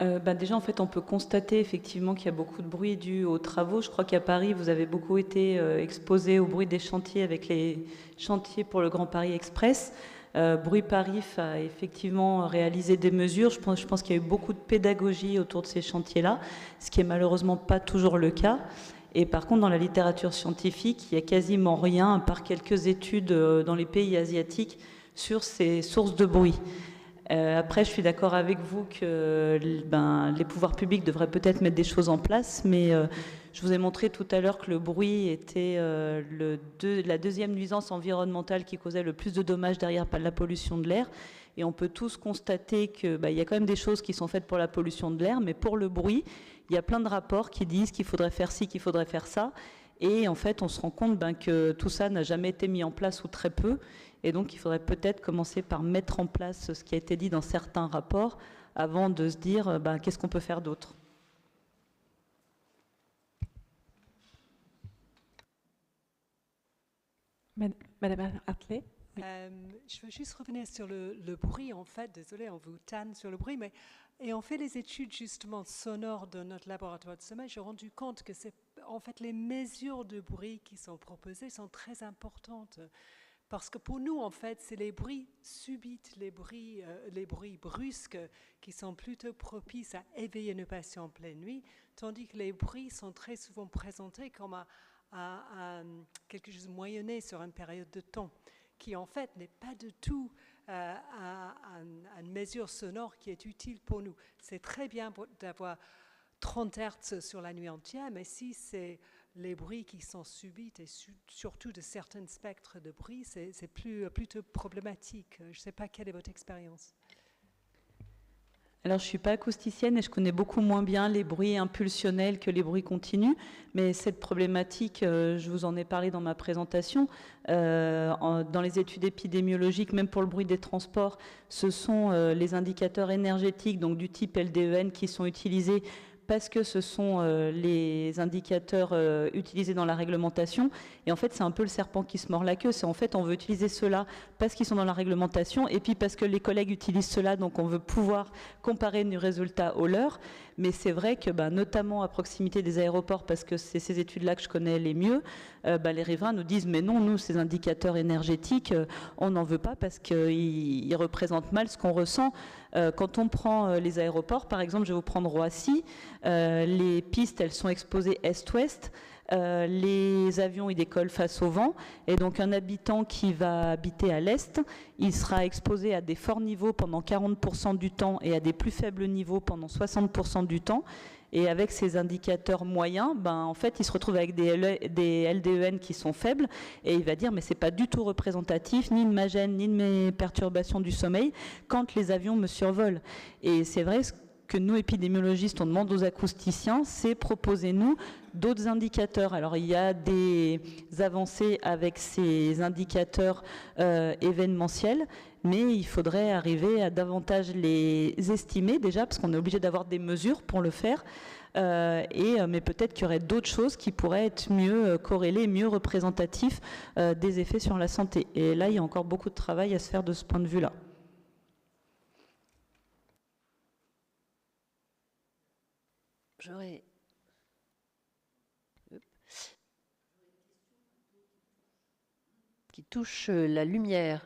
C: Déjà, en fait, on peut constater effectivement qu'il y a beaucoup de bruit dû aux travaux. Je crois qu'à Paris, vous avez beaucoup été exposé au bruit des chantiers avec les chantiers pour le Grand Paris Express. Bruit Paris a effectivement réalisé des mesures. Je pense qu'il y a eu beaucoup de pédagogie autour de ces chantiers-là, ce qui est malheureusement pas toujours le cas. Et par contre, dans la littérature scientifique, il n'y a quasiment rien, à part quelques études dans les pays asiatiques, sur ces sources de bruit. Après, je suis d'accord avec vous que les pouvoirs publics devraient peut-être mettre des choses en place, mais je vous ai montré tout à l'heure que le bruit était la deuxième nuisance environnementale qui causait le plus de dommages derrière la pollution de l'air. Et on peut tous constater qu'il y a quand même des choses qui sont faites pour la pollution de l'air, mais pour le bruit, il y a plein de rapports qui disent qu'il faudrait faire ci, qu'il faudrait faire ça. Et en fait, on se rend compte que tout ça n'a jamais été mis en place ou très peu. Et donc, il faudrait peut-être commencer par mettre en place ce qui a été dit dans certains rapports avant de se dire qu'est-ce qu'on peut faire d'autre.
B: Madame Hartley ?
G: Je veux juste revenir sur le bruit, en fait. Désolée, on vous tanne sur le bruit, mais et on fait les études justement sonores dans notre laboratoire de sommeil. J'ai rendu compte que en fait, les mesures de bruit qui sont proposées sont très importantes. Parce que pour nous, en fait, c'est les bruits subits, les bruits brusques qui sont plutôt propices à éveiller nos patients en pleine nuit, tandis que les bruits sont très souvent présentés comme à quelque chose de moyenné sur une période de temps, qui en fait n'est pas du tout une mesure sonore qui est utile pour nous. C'est très bien d'avoir 30 Hz sur la nuit entière, mais si c'est les bruits qui sont subits et surtout de certains spectres de bruit, c'est plutôt problématique. Je ne sais pas quelle est votre expérience.
C: Alors, je ne suis pas acousticienne et je connais beaucoup moins bien les bruits impulsionnels que les bruits continus, mais cette problématique, je vous en ai parlé dans ma présentation, dans les études épidémiologiques, même pour le bruit des transports, ce sont les indicateurs énergétiques, donc du type LDEN, qui sont utilisés parce que ce sont les indicateurs utilisés dans la réglementation. Et en fait, c'est un peu le serpent qui se mord la queue. C'est en fait, on veut utiliser ceux-là parce qu'ils sont dans la réglementation et puis parce que les collègues utilisent ceux-là, donc on veut pouvoir comparer nos résultats aux leurs. Mais c'est vrai que, notamment à proximité des aéroports, parce que c'est ces études-là que je connais les mieux, les riverains nous disent « mais non, nous, ces indicateurs énergétiques, on n'en veut pas parce qu'ils représentent mal ce qu'on ressent ». Quand on prend les aéroports, par exemple, je vais vous prendre Roissy, les pistes, elles sont exposées est-ouest, les avions, ils décollent face au vent, et donc un habitant qui va habiter à l'est, il sera exposé à des forts niveaux pendant 40% du temps et à des plus faibles niveaux pendant 60% du temps. Et avec ces indicateurs moyens, en fait, il se retrouve avec des LDEN qui sont faibles et il va dire mais c'est pas du tout représentatif ni de ma gêne ni de mes perturbations du sommeil quand les avions me survolent. Et c'est vrai que nous, épidémiologistes, on demande aux acousticiens, c'est proposez-nous d'autres indicateurs. Alors, il y a des avancées avec ces indicateurs événementiels, mais il faudrait arriver à davantage les estimer déjà, parce qu'on est obligé d'avoir des mesures pour le faire, mais peut-être qu'il y aurait d'autres choses qui pourraient être mieux corrélées, mieux représentatifs des effets sur la santé. Et là, il y a encore beaucoup de travail à se faire de ce point de vue-là.
A: J'aurais qui touche la lumière.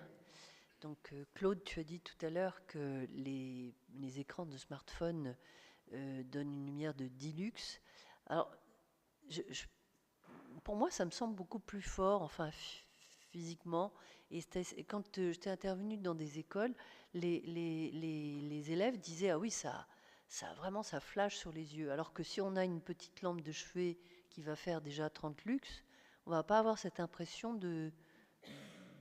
A: Donc Claude, tu as dit tout à l'heure que les écrans de smartphone donnent une lumière de 10 lux. Alors, pour moi, ça me semble beaucoup plus fort, enfin physiquement. Et quand j'étais intervenue dans des écoles, les élèves disaient ah oui ça vraiment ça flash sur les yeux. Alors que si on a une petite lampe de chevet qui va faire déjà 30 lux, on va pas avoir cette impression de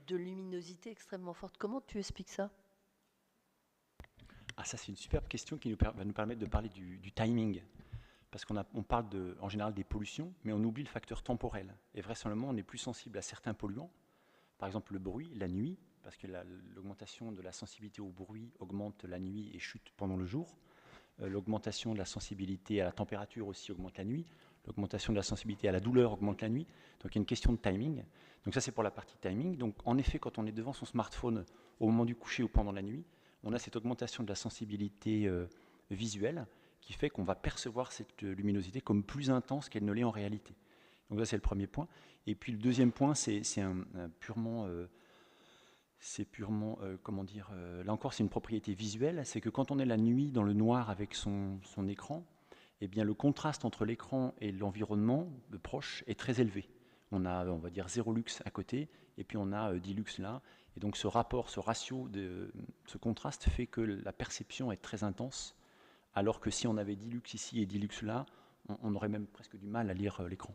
A: luminosité extrêmement forte. Comment tu expliques ça?
D: Ah, ça c'est une superbe question qui va nous permettre de parler du timing. Parce qu'on parle en général des pollutions, mais on oublie le facteur temporel. Et vraisemblablement, on est plus sensible à certains polluants. Par exemple, le bruit, la nuit, parce que l'augmentation de la sensibilité au bruit augmente la nuit et chute pendant le jour. L'augmentation de la sensibilité à la température aussi augmente la nuit. L'augmentation de la sensibilité à la douleur augmente la nuit. Donc il y a une question de timing. Donc ça c'est pour la partie timing. Donc en effet, quand on est devant son smartphone au moment du coucher ou pendant la nuit, on a cette augmentation de la sensibilité visuelle qui fait qu'on va percevoir cette luminosité comme plus intense qu'elle ne l'est en réalité. Donc ça c'est le premier point. Et puis le deuxième point, c'est purement... comment dire, là encore c'est une propriété visuelle, c'est que quand on est la nuit dans le noir avec son écran, eh bien le contraste entre l'écran et l'environnement proche est très élevé. On a, on va dire, 0 lux à côté, et puis on a 10 lux là, et donc ce rapport, ce ratio, ce contraste fait que la perception est très intense, alors que si on avait 10 lux ici et 10 lux là, on aurait même presque du mal à lire l'écran.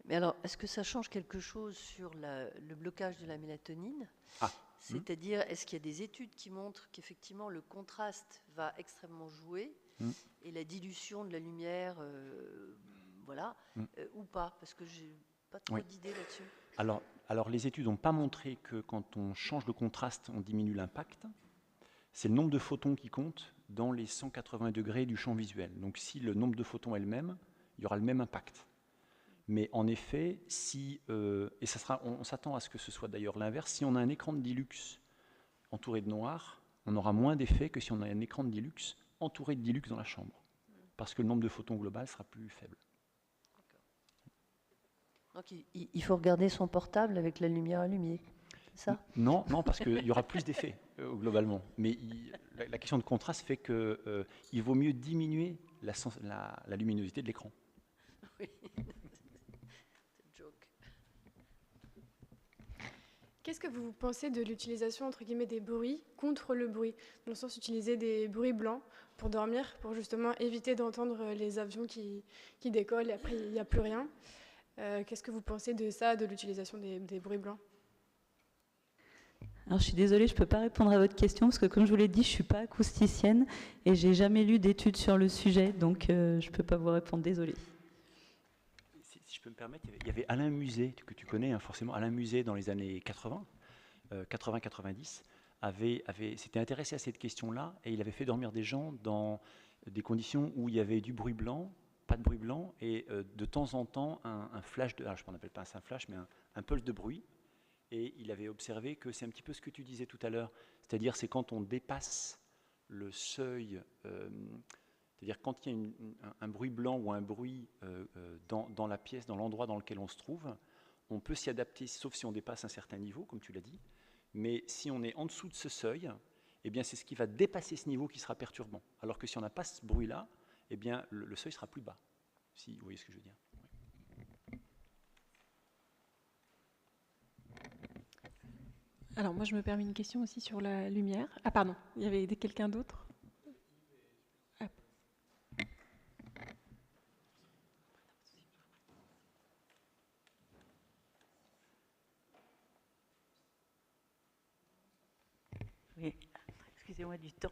A: Mais alors, est-ce que ça change quelque chose sur le blocage de la mélatonine? C'est-à-dire, est-ce qu'il y a des études qui montrent qu'effectivement le contraste va extrêmement jouer et la dilution de la lumière, ou pas? Parce que j'ai pas trop d'idées là-dessus.
D: Alors, les études n'ont pas montré que quand on change de contraste, on diminue l'impact. C'est le nombre de photons qui compte dans les 180 degrés du champ visuel. Donc, si le nombre de photons est le même, il y aura le même impact. Mais en effet, et on s'attend à ce que ce soit d'ailleurs l'inverse, si on a un écran de Dilux entouré de noir, on aura moins d'effet que si on a un écran de Dilux entouré de Dilux dans la chambre, parce que le nombre de photons global sera plus faible.
A: Donc il faut regarder son portable avec la lumière allumée, c'est ça?
D: Non, parce qu'il y aura plus d'effets globalement. Mais la question de contraste fait qu'il vaut mieux diminuer la luminosité de l'écran.
A: Oui.
H: Qu'est-ce que vous pensez de l'utilisation entre guillemets des bruits contre le bruit, dans le sens utiliser des bruits blancs pour dormir, pour justement éviter d'entendre les avions qui décollent et après il n'y a plus rien. Qu'est-ce que vous pensez de ça, de l'utilisation des bruits blancs?
C: Alors, je suis désolée, je ne peux pas répondre à votre question parce que, comme je vous l'ai dit, je ne suis pas acousticienne et je n'ai jamais lu d'études sur le sujet, donc je ne peux pas vous répondre, désolée.
D: Si je peux me permettre, il y avait Alain Musée, que tu connais hein, forcément, Alain Musée dans les années 80-90, s'était intéressé à cette question-là et il avait fait dormir des gens dans des conditions où il y avait du bruit blanc, pas de bruit blanc, et de temps en temps un flash, alors je ne m'appelle pas un flash, mais un pulse de bruit. Et il avait observé que c'est un petit peu ce que tu disais tout à l'heure, c'est-à-dire c'est quand on dépasse le seuil, c'est-à-dire quand il y a un bruit blanc ou un bruit dans la pièce, dans l'endroit dans lequel on se trouve, on peut s'y adapter, sauf si on dépasse un certain niveau, comme tu l'as dit, mais si on est en dessous de ce seuil, eh bien c'est ce qui va dépasser ce niveau qui sera perturbant, alors que si on n'a pas ce bruit-là, eh bien, le seuil sera plus bas, si vous voyez ce que je veux dire. Oui.
B: Alors, moi, je me permets une question aussi sur la lumière. Ah, pardon, il y avait quelqu'un d'autre? Ah.
I: Oui. Excusez-moi du temps.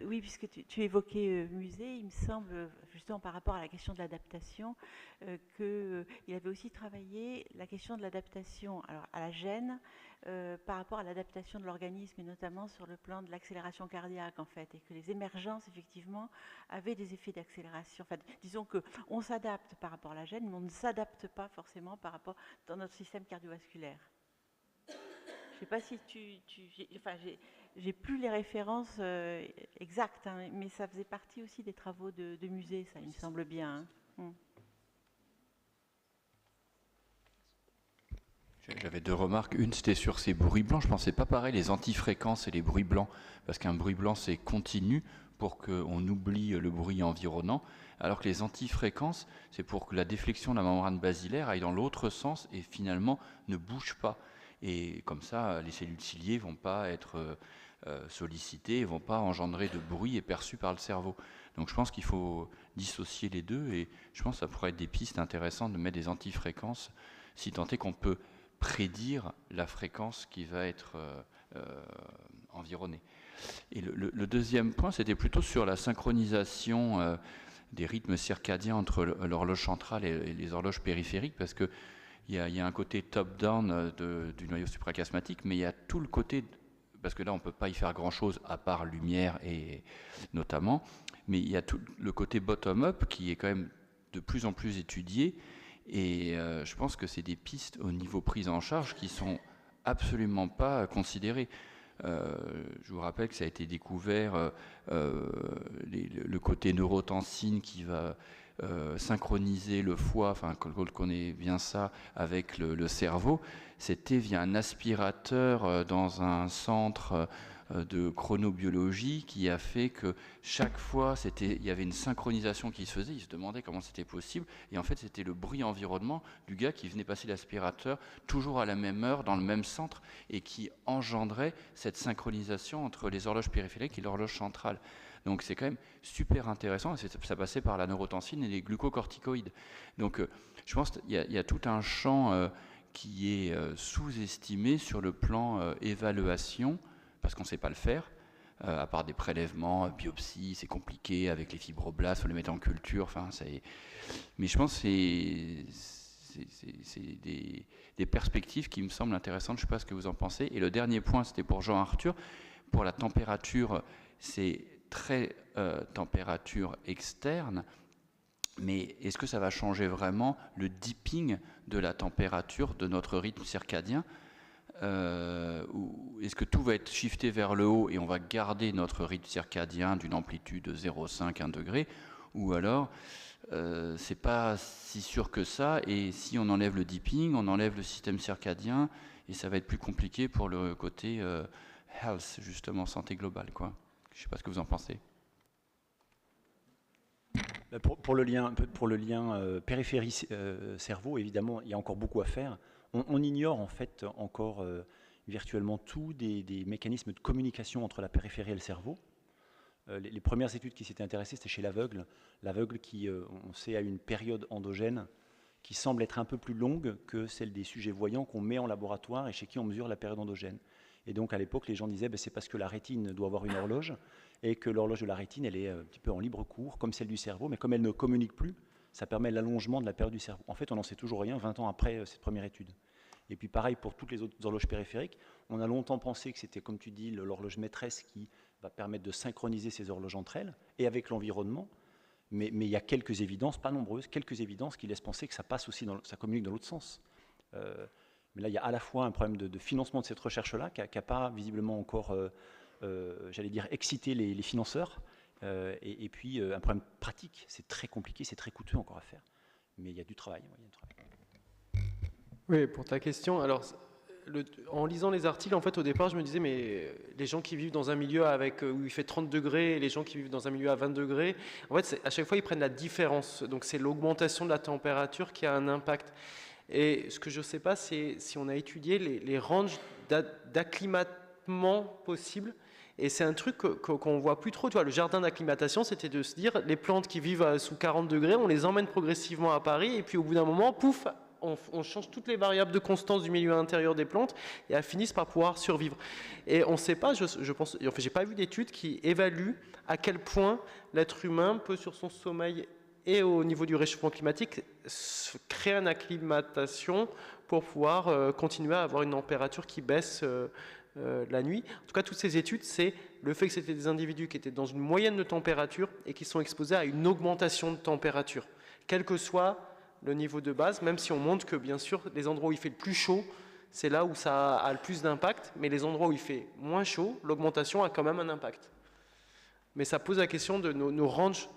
I: Oui, puisque tu évoquais musée, il me semble, justement par rapport à la question de l'adaptation, qu'il avait aussi travaillé la question de l'adaptation à la gêne par rapport à l'adaptation de l'organisme, et notamment sur le plan de l'accélération cardiaque, en fait, et que les émergences, effectivement, avaient des effets d'accélération. Enfin, disons qu'on s'adapte par rapport à la gêne, mais on ne s'adapte pas forcément par rapport dans notre système cardiovasculaire. Je ne sais pas si j'ai plus les références exactes, hein, mais ça faisait partie aussi des travaux de musée, ça, il me semble bien. Hein.
J: J'avais deux remarques. Une, c'était sur ces bruits blancs. Je ne pensais pas pareil, les antifréquences et les bruits blancs, parce qu'un bruit blanc, c'est continu pour qu'on oublie le bruit environnant, alors que les antifréquences, c'est pour que la déflexion de la membrane basilaire aille dans l'autre sens et finalement ne bouge pas. Et comme ça, les cellules ciliées ne vont pas être sollicitées, ne vont pas engendrer de bruit et perçu par le cerveau. Donc je pense qu'il faut dissocier les deux, et je pense que ça pourrait être des pistes intéressantes de mettre des antifréquences, si tant est qu'on peut prédire la fréquence qui va être environnée. Et le deuxième point, c'était plutôt sur la synchronisation des rythmes circadiens entre l'horloge centrale et les horloges périphériques, parce que il y a un côté top-down du noyau suprachiasmatique, mais il y a tout le côté, parce que là on ne peut pas y faire grand-chose à part lumière et notamment, mais il y a tout le côté bottom-up qui est quand même de plus en plus étudié, et je pense que c'est des pistes au niveau prise en charge qui sont absolument pas considérées. Je vous rappelle que ça a été découvert, le côté neurotensine qui va synchroniser le foie, enfin qu'on connaît bien ça avec le cerveau. C'était via un aspirateur dans un centre de chronobiologie qui a fait que chaque fois il y avait une synchronisation qui se faisait. Il se demandait comment c'était possible, et en fait c'était le bruit environnement du gars qui venait passer l'aspirateur toujours à la même heure dans le même centre, et qui engendrait cette synchronisation entre les horloges périphériques et l'horloge centrale. Donc c'est quand même super intéressant, et ça passait par la neurotensine et les glucocorticoïdes. Donc je pense qu'il y a tout un champ qui est sous-estimé sur le plan évaluation, parce qu'on ne sait pas le faire, à part des prélèvements, biopsies, c'est compliqué avec les fibroblastes, il faut les mettre en culture, mais je pense que c'est des perspectives qui me semblent intéressantes. Je ne sais pas ce que vous en pensez. Et le dernier point, c'était pour Jean-Arthur. Pour la température, c'est très température externe, Mais est-ce que ça va changer vraiment le dipping de la température de notre rythme circadien ou est-ce que tout va être shifté vers le haut et on va garder notre rythme circadien d'une amplitude de 0,5, 1 degré, ou alors c'est pas si sûr que ça, et si on enlève le dipping, on enlève le système circadien, et ça va être plus compliqué pour le côté health, justement, santé globale, quoi. Je sais pas ce que vous en pensez.
D: Pour le lien périphérie-cerveau, évidemment, il y a encore beaucoup à faire. On ignore en fait encore virtuellement tout des mécanismes de communication entre la périphérie et le cerveau. Les premières études qui s'étaient intéressées, c'était chez l'aveugle. L'aveugle qui, on sait, a une période endogène qui semble être un peu plus longue que celle des sujets voyants qu'on met en laboratoire et chez qui on mesure la période endogène. Et donc à l'époque, les gens disaient c'est parce que la rétine doit avoir une horloge et que l'horloge de la rétine, elle est un petit peu en libre cours, comme celle du cerveau, mais comme elle ne communique plus, ça permet l'allongement de la période du cerveau. En fait, on n'en sait toujours rien 20 ans après cette première étude. Et puis pareil pour toutes les autres horloges périphériques. On a longtemps pensé que c'était, comme tu dis, l'horloge maîtresse qui va permettre de synchroniser ces horloges entre elles et avec l'environnement. Mais il y a quelques évidences, pas nombreuses, quelques évidences qui laissent penser que ça passe aussi, ça communique dans l'autre sens. Mais là, il y a à la fois un problème de financement de cette recherche-là qui n'a pas visiblement encore, j'allais dire, excité les financeurs. Et puis un problème pratique. C'est très compliqué, c'est très coûteux encore à faire. Mais il y a du travail. Il y a du travail.
E: Oui, pour ta question, alors en lisant les articles, en fait, au départ, je me disais, mais les gens qui vivent dans un milieu où il fait 30 degrés et les gens qui vivent dans un milieu à 20 degrés, en fait, à chaque fois, ils prennent la différence. Donc, c'est l'augmentation de la température qui a un impact. Et ce que je ne sais pas, c'est si on a étudié les ranges d'acclimatement possibles. Et c'est un truc qu'on ne voit plus trop. Tu vois, le jardin d'acclimatation, c'était de se dire, les plantes qui vivent sous 40 degrés, on les emmène progressivement à Paris, et puis au bout d'un moment, pouf, on change toutes les variables de constance du milieu intérieur des plantes et elles finissent par pouvoir survivre. Et on ne sait pas, je pense, en fait, j'ai pas vu d'études qui évaluent à quel point l'être humain peut, sur son sommeil et au niveau du réchauffement climatique, créer une acclimatation pour pouvoir continuer à avoir une température qui baisse la nuit. En tout cas, toutes ces études, c'est le fait que c'était des individus qui étaient dans une moyenne de température et qui sont exposés à une augmentation de température, quel que soit le niveau de base, même si on montre que, bien sûr, les endroits où il fait le plus chaud, c'est là où ça a le plus d'impact, mais les endroits où il fait moins chaud, l'augmentation a quand même un impact. Mais ça pose la question de nos ranges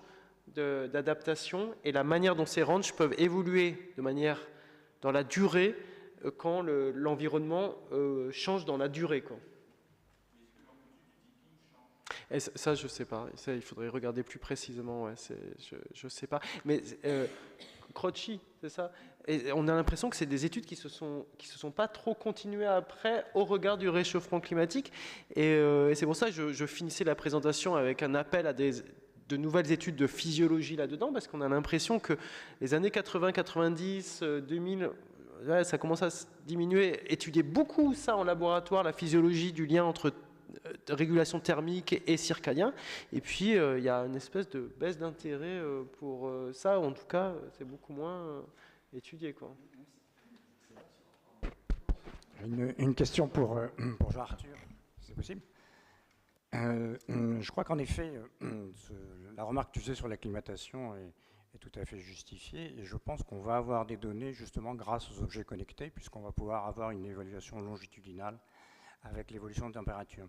E: d'adaptation et la manière dont ces ranges peuvent évoluer de manière dans la durée quand l'environnement change dans la durée, quoi. Et ça, je ne sais pas. Ça, il faudrait regarder plus précisément. Ouais, je ne sais pas. Mais Croci, c'est ça. Et on a l'impression que c'est des études qui se sont pas trop continuées après au regard du réchauffement climatique. Et c'est pour ça que je finissais la présentation avec un appel à de nouvelles études de physiologie là-dedans, parce qu'on a l'impression que les années 80, 90, 2000... Là, ça commence à diminuer, étudier beaucoup ça en laboratoire, la physiologie du lien entre régulation thermique et circadien. Et puis, il y a une espèce de baisse d'intérêt pour ça. En tout cas, c'est beaucoup moins étudié, quoi.
K: Une question pour Jean-Arthur, c'est possible. Je crois qu'en effet, la remarque que tu faisais sur l'acclimatation est tout à fait justifiée, et je pense qu'on va avoir des données justement grâce aux objets connectés, puisqu'on va pouvoir avoir une évaluation longitudinale avec l'évolution de température.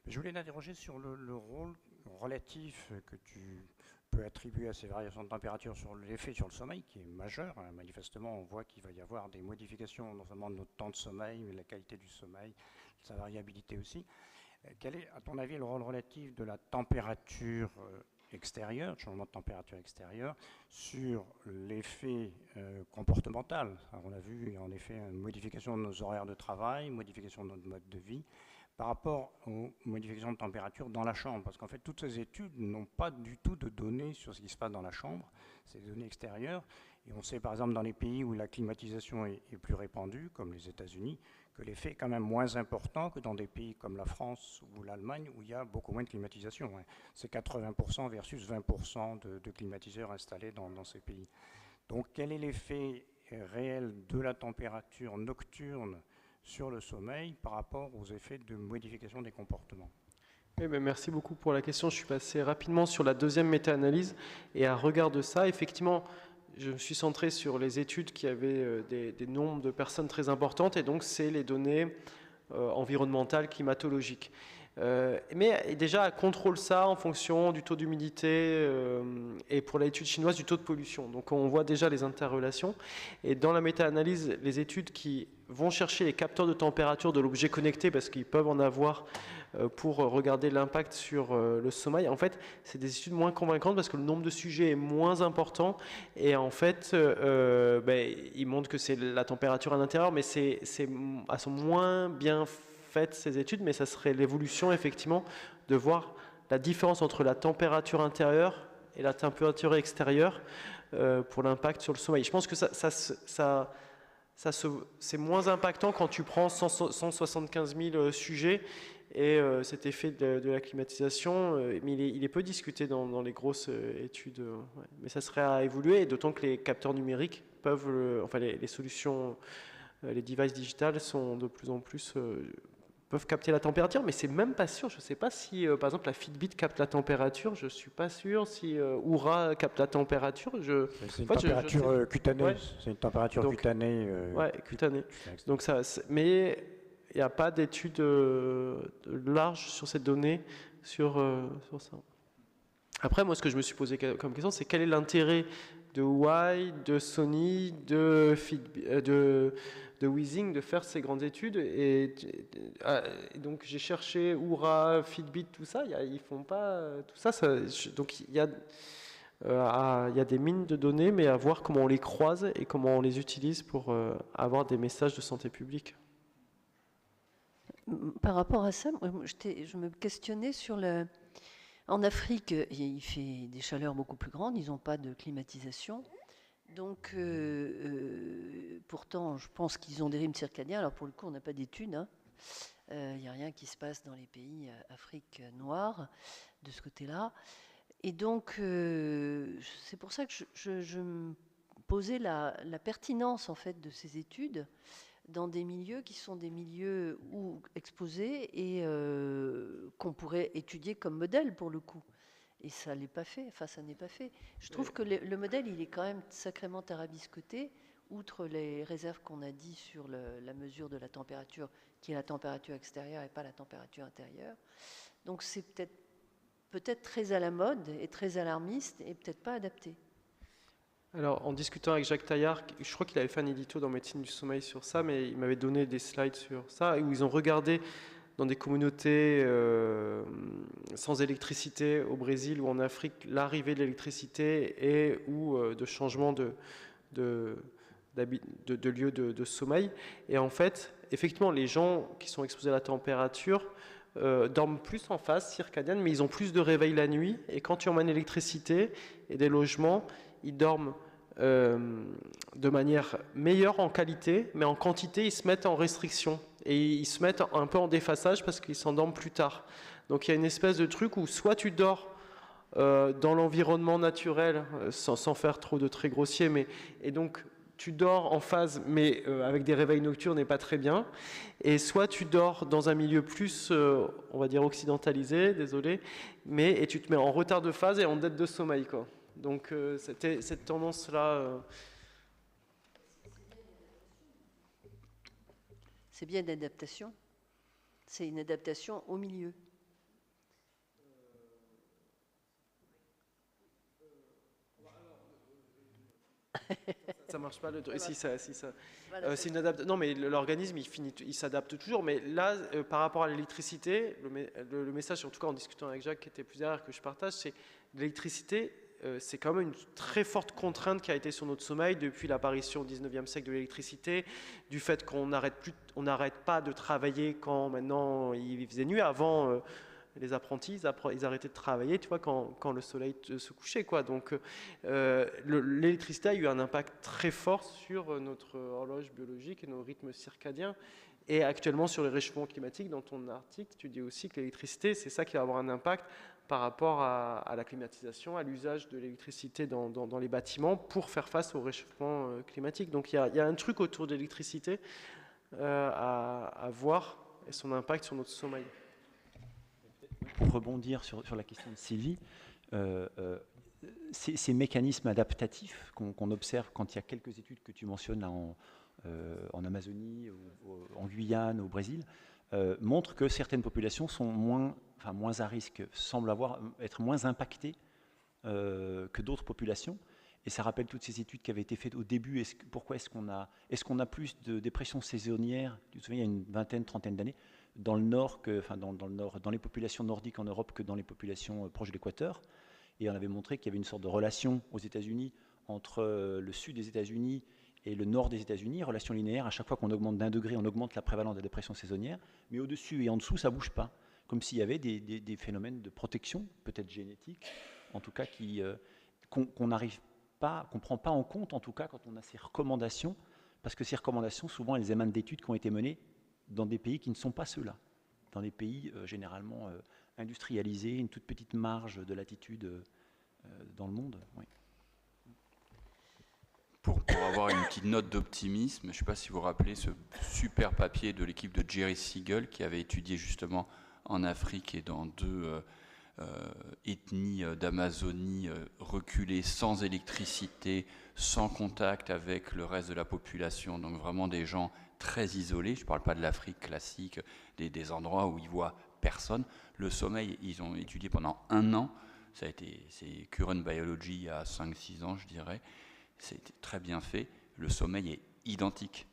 K: Mais je voulais t'interroger sur le rôle relatif que tu peux attribuer à ces variations de température sur l'effet sur le sommeil, qui est majeur. Manifestement, on voit qu'il va y avoir des modifications, non seulement de notre temps de sommeil, mais de la qualité du sommeil, sa variabilité aussi. Quel est, à ton avis, le rôle relatif de la température extérieure, changement de température extérieure, sur l'effet comportemental? Alors, on a vu en effet une modification de nos horaires de travail, une modification de notre mode de vie, par rapport aux modifications de température dans la chambre. Parce qu'en fait, toutes ces études n'ont pas du tout de données sur ce qui se passe dans la chambre, c'est des données extérieures. Et on sait par exemple dans les pays où la climatisation est plus répandue, comme les États-Unis, que l'effet est quand même moins important que dans des pays comme la France ou l'Allemagne, où il y a beaucoup moins de climatisation. C'est 80% versus 20% de climatiseurs installés dans ces pays. Donc quel est l'effet réel de la température nocturne sur le sommeil par rapport aux effets de modification des comportements?
E: Oui, ben merci beaucoup pour la question. Je suis passé rapidement sur la deuxième méta-analyse et à regard de ça, effectivement, je me suis centré sur les études qui avaient des nombres de personnes très importantes et donc c'est les données environnementales, climatologiques. Mais déjà, elle contrôle ça en fonction du taux d'humidité et pour l'étude chinoise du taux de pollution. Donc on voit déjà les interrelations. Et dans la méta-analyse, les études qui vont chercher les capteurs de température de l'objet connecté, parce qu'ils peuvent en avoir pour regarder l'impact sur le sommeil, en fait, c'est des études moins convaincantes parce que le nombre de sujets est moins important. Et en fait, ils montrent que c'est la température à l'intérieur, mais elles sont moins bien faites ces études, mais ça serait l'évolution effectivement de voir la différence entre la température intérieure et la température extérieure pour l'impact sur le sommeil. Je pense que c'est moins impactant quand tu prends 175 000 sujets et cet effet de la climatisation, mais il est peu discuté dans les grosses études. Ouais. Mais ça serait à évoluer, d'autant que les capteurs numériques peuvent, les solutions, les devices digitales sont de plus en plus peuvent capter la température, mais c'est même pas sûr. Je ne sais pas si, par exemple, la Fitbit capte la température. Je ne suis pas sûr si Oura capte la température.
K: C'est une température cutanée. Ouais. C'est une température cutanée.
E: Ouais, cutanée. Donc mais il n'y a pas d'études larges sur cette donnée, sur ça. Après, moi, ce que je me suis posé comme question, c'est quel est l'intérêt de Huawei, de Sony, de Weezing de faire ces grandes études et donc j'ai cherché Oura, Fitbit, tout ça, ils font pas tout ça, donc il y a des mines de données, mais à voir comment on les croise et comment on les utilise pour avoir des messages de santé publique.
A: Par rapport à ça, je me questionnais sur en Afrique, il fait des chaleurs beaucoup plus grandes, ils n'ont pas de climatisation. Donc, pourtant, je pense qu'ils ont des rythmes circadiens. Alors, pour le coup, on n'a pas d'études. Il n'y a rien qui se passe dans les pays Afrique noire, de ce côté-là. Et donc, c'est pour ça que je me posais la pertinence, en fait, de ces études dans des milieux qui sont des milieux exposés et qu'on pourrait étudier comme modèle, pour le coup. Et ça n'est pas fait, ça n'est pas fait. Je trouve que le modèle, il est quand même sacrément tarabiscoté, outre les réserves qu'on a dit sur la mesure de la température, qui est la température extérieure et pas la température intérieure. Donc c'est peut-être très à la mode et très alarmiste et peut-être pas adapté.
E: Alors, en discutant avec Jacques Taillard, je crois qu'il avait fait un édito dans Médecine du sommeil sur ça, mais il m'avait donné des slides sur ça, où ils ont regardé dans des communautés sans électricité au Brésil ou en Afrique, l'arrivée de l'électricité et ou de changement de lieu de sommeil. Et en fait, effectivement, les gens qui sont exposés à la température dorment plus en phase circadienne, mais ils ont plus de réveil la nuit. Et quand tu emmènes l'électricité et des logements, ils dorment de manière meilleure en qualité, mais en quantité, ils se mettent en restriction. Et ils se mettent un peu en déphasage parce qu'ils s'endorment plus tard. Donc il y a une espèce de truc où soit tu dors dans l'environnement naturel, sans faire trop de traits grossiers, et donc tu dors en phase, mais avec des réveils nocturnes et pas très bien, et soit tu dors dans un milieu plus, on va dire, occidentalisé, désolé, et tu te mets en retard de phase et en dette de sommeil, quoi. Donc c'était cette tendance-là...
A: C'est bien une adaptation. C'est une adaptation au milieu.
E: Ça marche pas. C'est une adaptation. Non, mais l'organisme, il s'adapte toujours. Mais là, par rapport à l'électricité, le message, en tout cas en discutant avec Jacques, qui était plus derrière, que je partage, c'est l'électricité. C'est quand même une très forte contrainte qui a été sur notre sommeil depuis l'apparition au 19e siècle de l'électricité, du fait qu'on n'arrête pas de travailler quand maintenant il faisait nuit. Avant, les apprentis, ils arrêtaient de travailler, tu vois, quand le soleil se couchait, quoi. Donc, l'électricité a eu un impact très fort sur notre horloge biologique et nos rythmes circadiens. Et actuellement, sur le réchauffement climatique, dans ton article, tu dis aussi que l'électricité, c'est ça qui va avoir un impact par rapport à la climatisation, à l'usage de l'électricité dans les bâtiments pour faire face au réchauffement climatique. Donc il y a un truc autour de l'électricité à voir et son impact sur notre sommeil.
D: pour rebondir sur la question de Sylvie, ces mécanismes adaptatifs qu'on observe quand il y a quelques études que tu mentionnes là, en Amazonie, en Guyane, au Brésil, montrent que certaines populations sont moins à risque, semblent être moins impactées que d'autres populations. Et ça rappelle toutes ces études qui avaient été faites au début. Pourquoi est-ce qu'on a plus de dépression saisonnière, tu te souviens, il y a une vingtaine, trentaine d'années, dans le nord, dans les populations nordiques en Europe que dans les populations proches de l'équateur. Et on avait montré qu'il y avait une sorte de relation aux États-Unis entre le sud des États-Unis et le nord des États-Unis, relation linéaire. À chaque fois qu'on augmente d'1 degré, on augmente la prévalence de la dépression saisonnière. Mais au-dessus et en dessous, ça ne bouge pas. Comme s'il y avait des phénomènes de protection, peut-être génétiques, en tout cas qu'on n'arrive pas, qu'on ne prend pas en compte, en tout cas quand on a ces recommandations, parce que ces recommandations, souvent, elles émanent d'études qui ont été menées dans des pays qui ne sont pas ceux-là, dans des pays généralement industrialisés, une toute petite marge de latitude dans le monde. Oui.
J: Pour avoir une petite note d'optimisme, je ne sais pas si vous vous rappelez ce super papier de l'équipe de Jerry Siegel qui avait étudié justement en Afrique et dans 2 ethnies d'Amazonie reculées, sans électricité, sans contact avec le reste de la population, donc vraiment des gens très isolés. Je ne parle pas de l'Afrique classique, des endroits où ils voient personne. Le sommeil, ils ont étudié pendant 1 an. C'est Current Biology il y a 5-6 ans, je dirais. C'était très bien fait. Le sommeil est identique.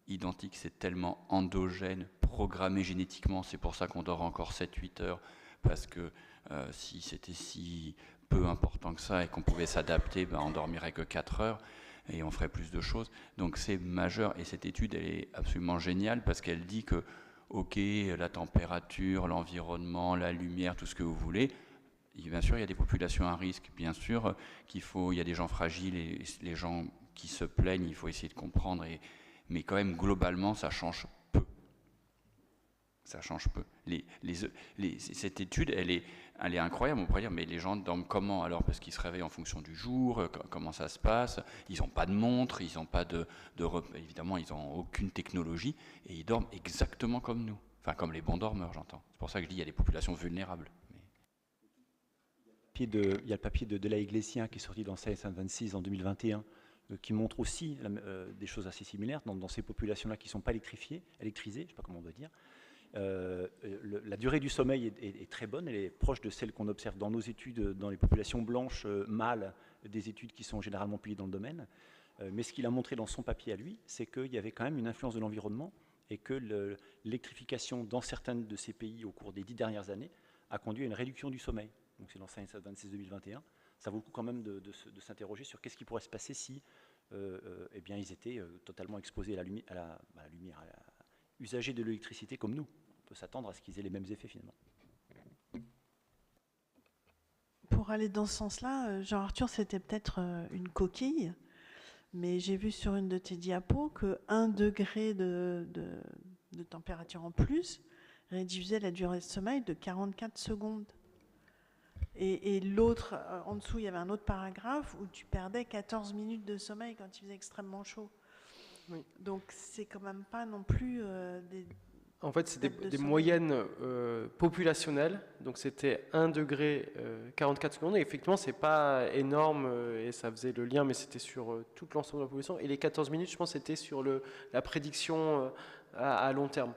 J: Identique, c'est tellement endogène, programmé génétiquement. C'est pour ça qu'on dort encore 7-8 heures. Parce que si c'était si peu important que ça et qu'on pouvait s'adapter, on dormirait que 4 heures et on ferait plus de choses. Donc c'est majeur. Et cette étude, elle est absolument géniale parce qu'elle dit que, ok, la température, l'environnement, la lumière, tout ce que vous voulez, bien sûr, il y a des populations à risque. Bien sûr, il y a des gens fragiles et les gens qui se plaignent, il faut essayer de comprendre. Mais quand même, globalement, ça change peu. Ça change peu. Cette étude, elle est incroyable. On pourrait dire, mais les gens dorment comment alors? Parce qu'ils se réveillent en fonction du jour, comment ça se passe? Ils n'ont pas de montre, ils n'ont pas évidemment, ils n'ont aucune technologie et ils dorment exactement comme nous. Enfin, comme les bons dormeurs, j'entends. C'est pour ça que je dis qu'il y a des populations vulnérables.
D: Il y a le papier de la Iglesia qui est sorti dans Science Advances en 2021, qui montre aussi des choses assez similaires dans ces populations-là qui ne sont pas électrisées, je ne sais pas comment on doit dire. La durée du sommeil est très bonne, elle est proche de celle qu'on observe dans nos études, dans les populations blanches mâles, des études qui sont généralement publiées dans le domaine. Mais ce qu'il a montré dans son papier à lui, c'est qu'il y avait quand même une influence de l'environnement et que l'électrification dans certains de ces pays au cours des 10 dernières années a conduit à une réduction du sommeil. Donc c'est dans Science Advances 2021. Ça vaut le coup quand même de s'interroger sur qu'est-ce qui pourrait se passer si ils étaient totalement exposés à la lumière, usagers de l'électricité comme nous. On peut s'attendre à ce qu'ils aient les mêmes effets finalement.
L: Pour aller dans ce sens-là, Jean-Arthur, c'était peut-être une coquille, mais j'ai vu sur une de tes diapos que 1 degré de température en plus réduisait la durée de sommeil de 44 secondes. Et l'autre, en dessous, il y avait un autre paragraphe où tu perdais 14 minutes de sommeil quand il faisait extrêmement chaud. Oui. Donc, c'est quand même pas non plus des...
E: En fait, c'est des moyennes populationnelles. Donc, c'était 1 degré 44 secondes. Et effectivement, c'est pas énorme et ça faisait le lien, mais c'était sur tout l'ensemble de la population. Et les 14 minutes, je pense, c'était sur la prédiction à long terme.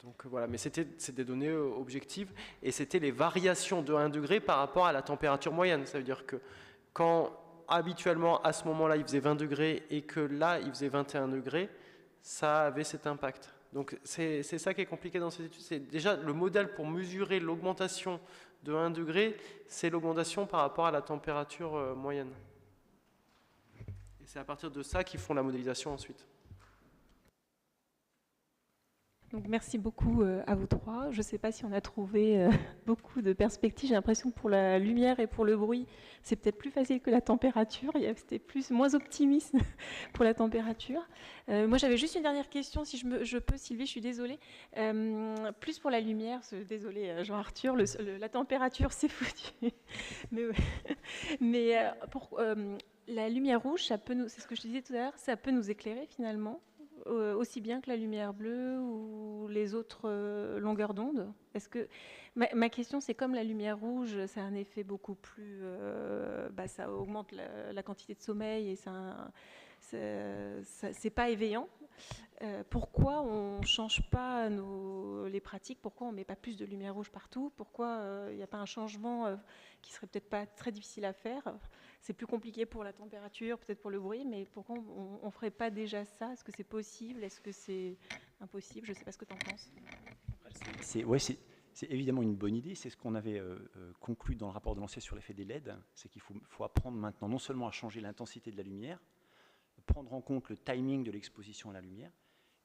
E: Donc voilà, mais c'est des données objectives et c'était les variations de 1 degré par rapport à la température moyenne. Ça veut dire que quand habituellement à ce moment-là il faisait 20 degrés et que là il faisait 21 degrés, ça avait cet impact. Donc c'est ça qui est compliqué dans ces études. C'est déjà le modèle pour mesurer l'augmentation de 1 degré, c'est l'augmentation par rapport à la température moyenne. Et c'est à partir de ça qu'ils font la modélisation ensuite.
B: Donc merci beaucoup à vous trois. Je ne sais pas si on a trouvé beaucoup de perspectives. J'ai l'impression que pour la lumière et pour le bruit, c'est peut-être plus facile que la température. C'était moins optimiste pour la température. Moi, j'avais juste une dernière question, si je peux, Sylvie, je suis désolée. Plus pour la lumière, désolée Jean-Arthur, la température, c'est foutu. Mais pour la lumière rouge, c'est ce que je disais tout à l'heure, ça peut nous éclairer finalement. aussi bien que la lumière bleue ou les autres longueurs d'onde? Est-ce que ma question, c'est comme la lumière rouge, ça a un effet beaucoup plus, ça augmente la quantité de sommeil et c'est pas éveillant. Pourquoi on ne change pas les pratiques? Pourquoi on ne met pas plus de lumière rouge partout? Pourquoi il n'y a pas un changement qui serait peut-être pas très difficile à faire? C'est plus compliqué pour la température, peut-être pour le bruit, mais pourquoi on ne ferait pas déjà ça? Est-ce que c'est possible? Est-ce que c'est impossible? Je ne sais pas ce que tu en penses.
D: C'est évidemment une bonne idée. C'est ce qu'on avait conclu dans le rapport de Lancet sur l'effet des LED. C'est qu'il faut apprendre maintenant non seulement à changer l'intensité de la lumière, prendre en compte le timing de l'exposition à la lumière,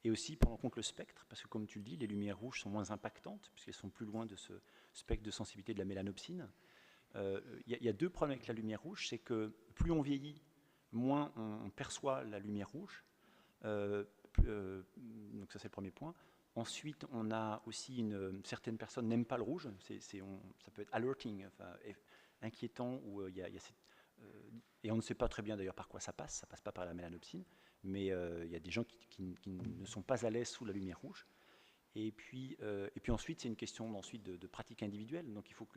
D: et aussi prendre en compte le spectre, parce que comme tu le dis, les lumières rouges sont moins impactantes, puisqu'elles sont plus loin de ce spectre de sensibilité de la mélanopsine. Il y a deux problèmes avec la lumière rouge, c'est que plus on vieillit, moins on perçoit la lumière rouge. Donc ça c'est le premier point. Ensuite, on a aussi certaines personnes n'aiment pas le rouge, ça peut être alerting, enfin, inquiétant, où il y a et on ne sait pas très bien d'ailleurs par quoi ça passe pas par la mélanopsine, mais il y a des gens qui ne sont pas à l'aise sous la lumière rouge. Et puis ensuite, c'est une question de pratique individuelle. Donc il faut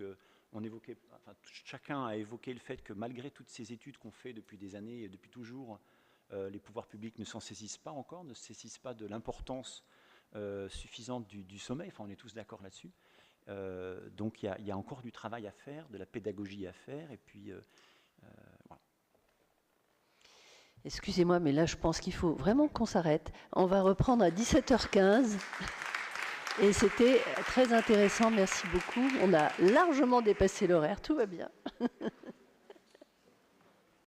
D: chacun a évoqué le fait que malgré toutes ces études qu'on fait depuis des années et depuis toujours, les pouvoirs publics ne s'en saisissent pas encore, ne saisissent pas de l'importance suffisante du sommeil. Enfin, on est tous d'accord là-dessus. Donc il y a encore du travail à faire, de la pédagogie à faire, et puis voilà.
A: Excusez-moi, mais là, je pense qu'il faut vraiment qu'on s'arrête. On va reprendre à 17h15. Et c'était très intéressant, merci beaucoup. On a largement dépassé l'horaire, tout va bien.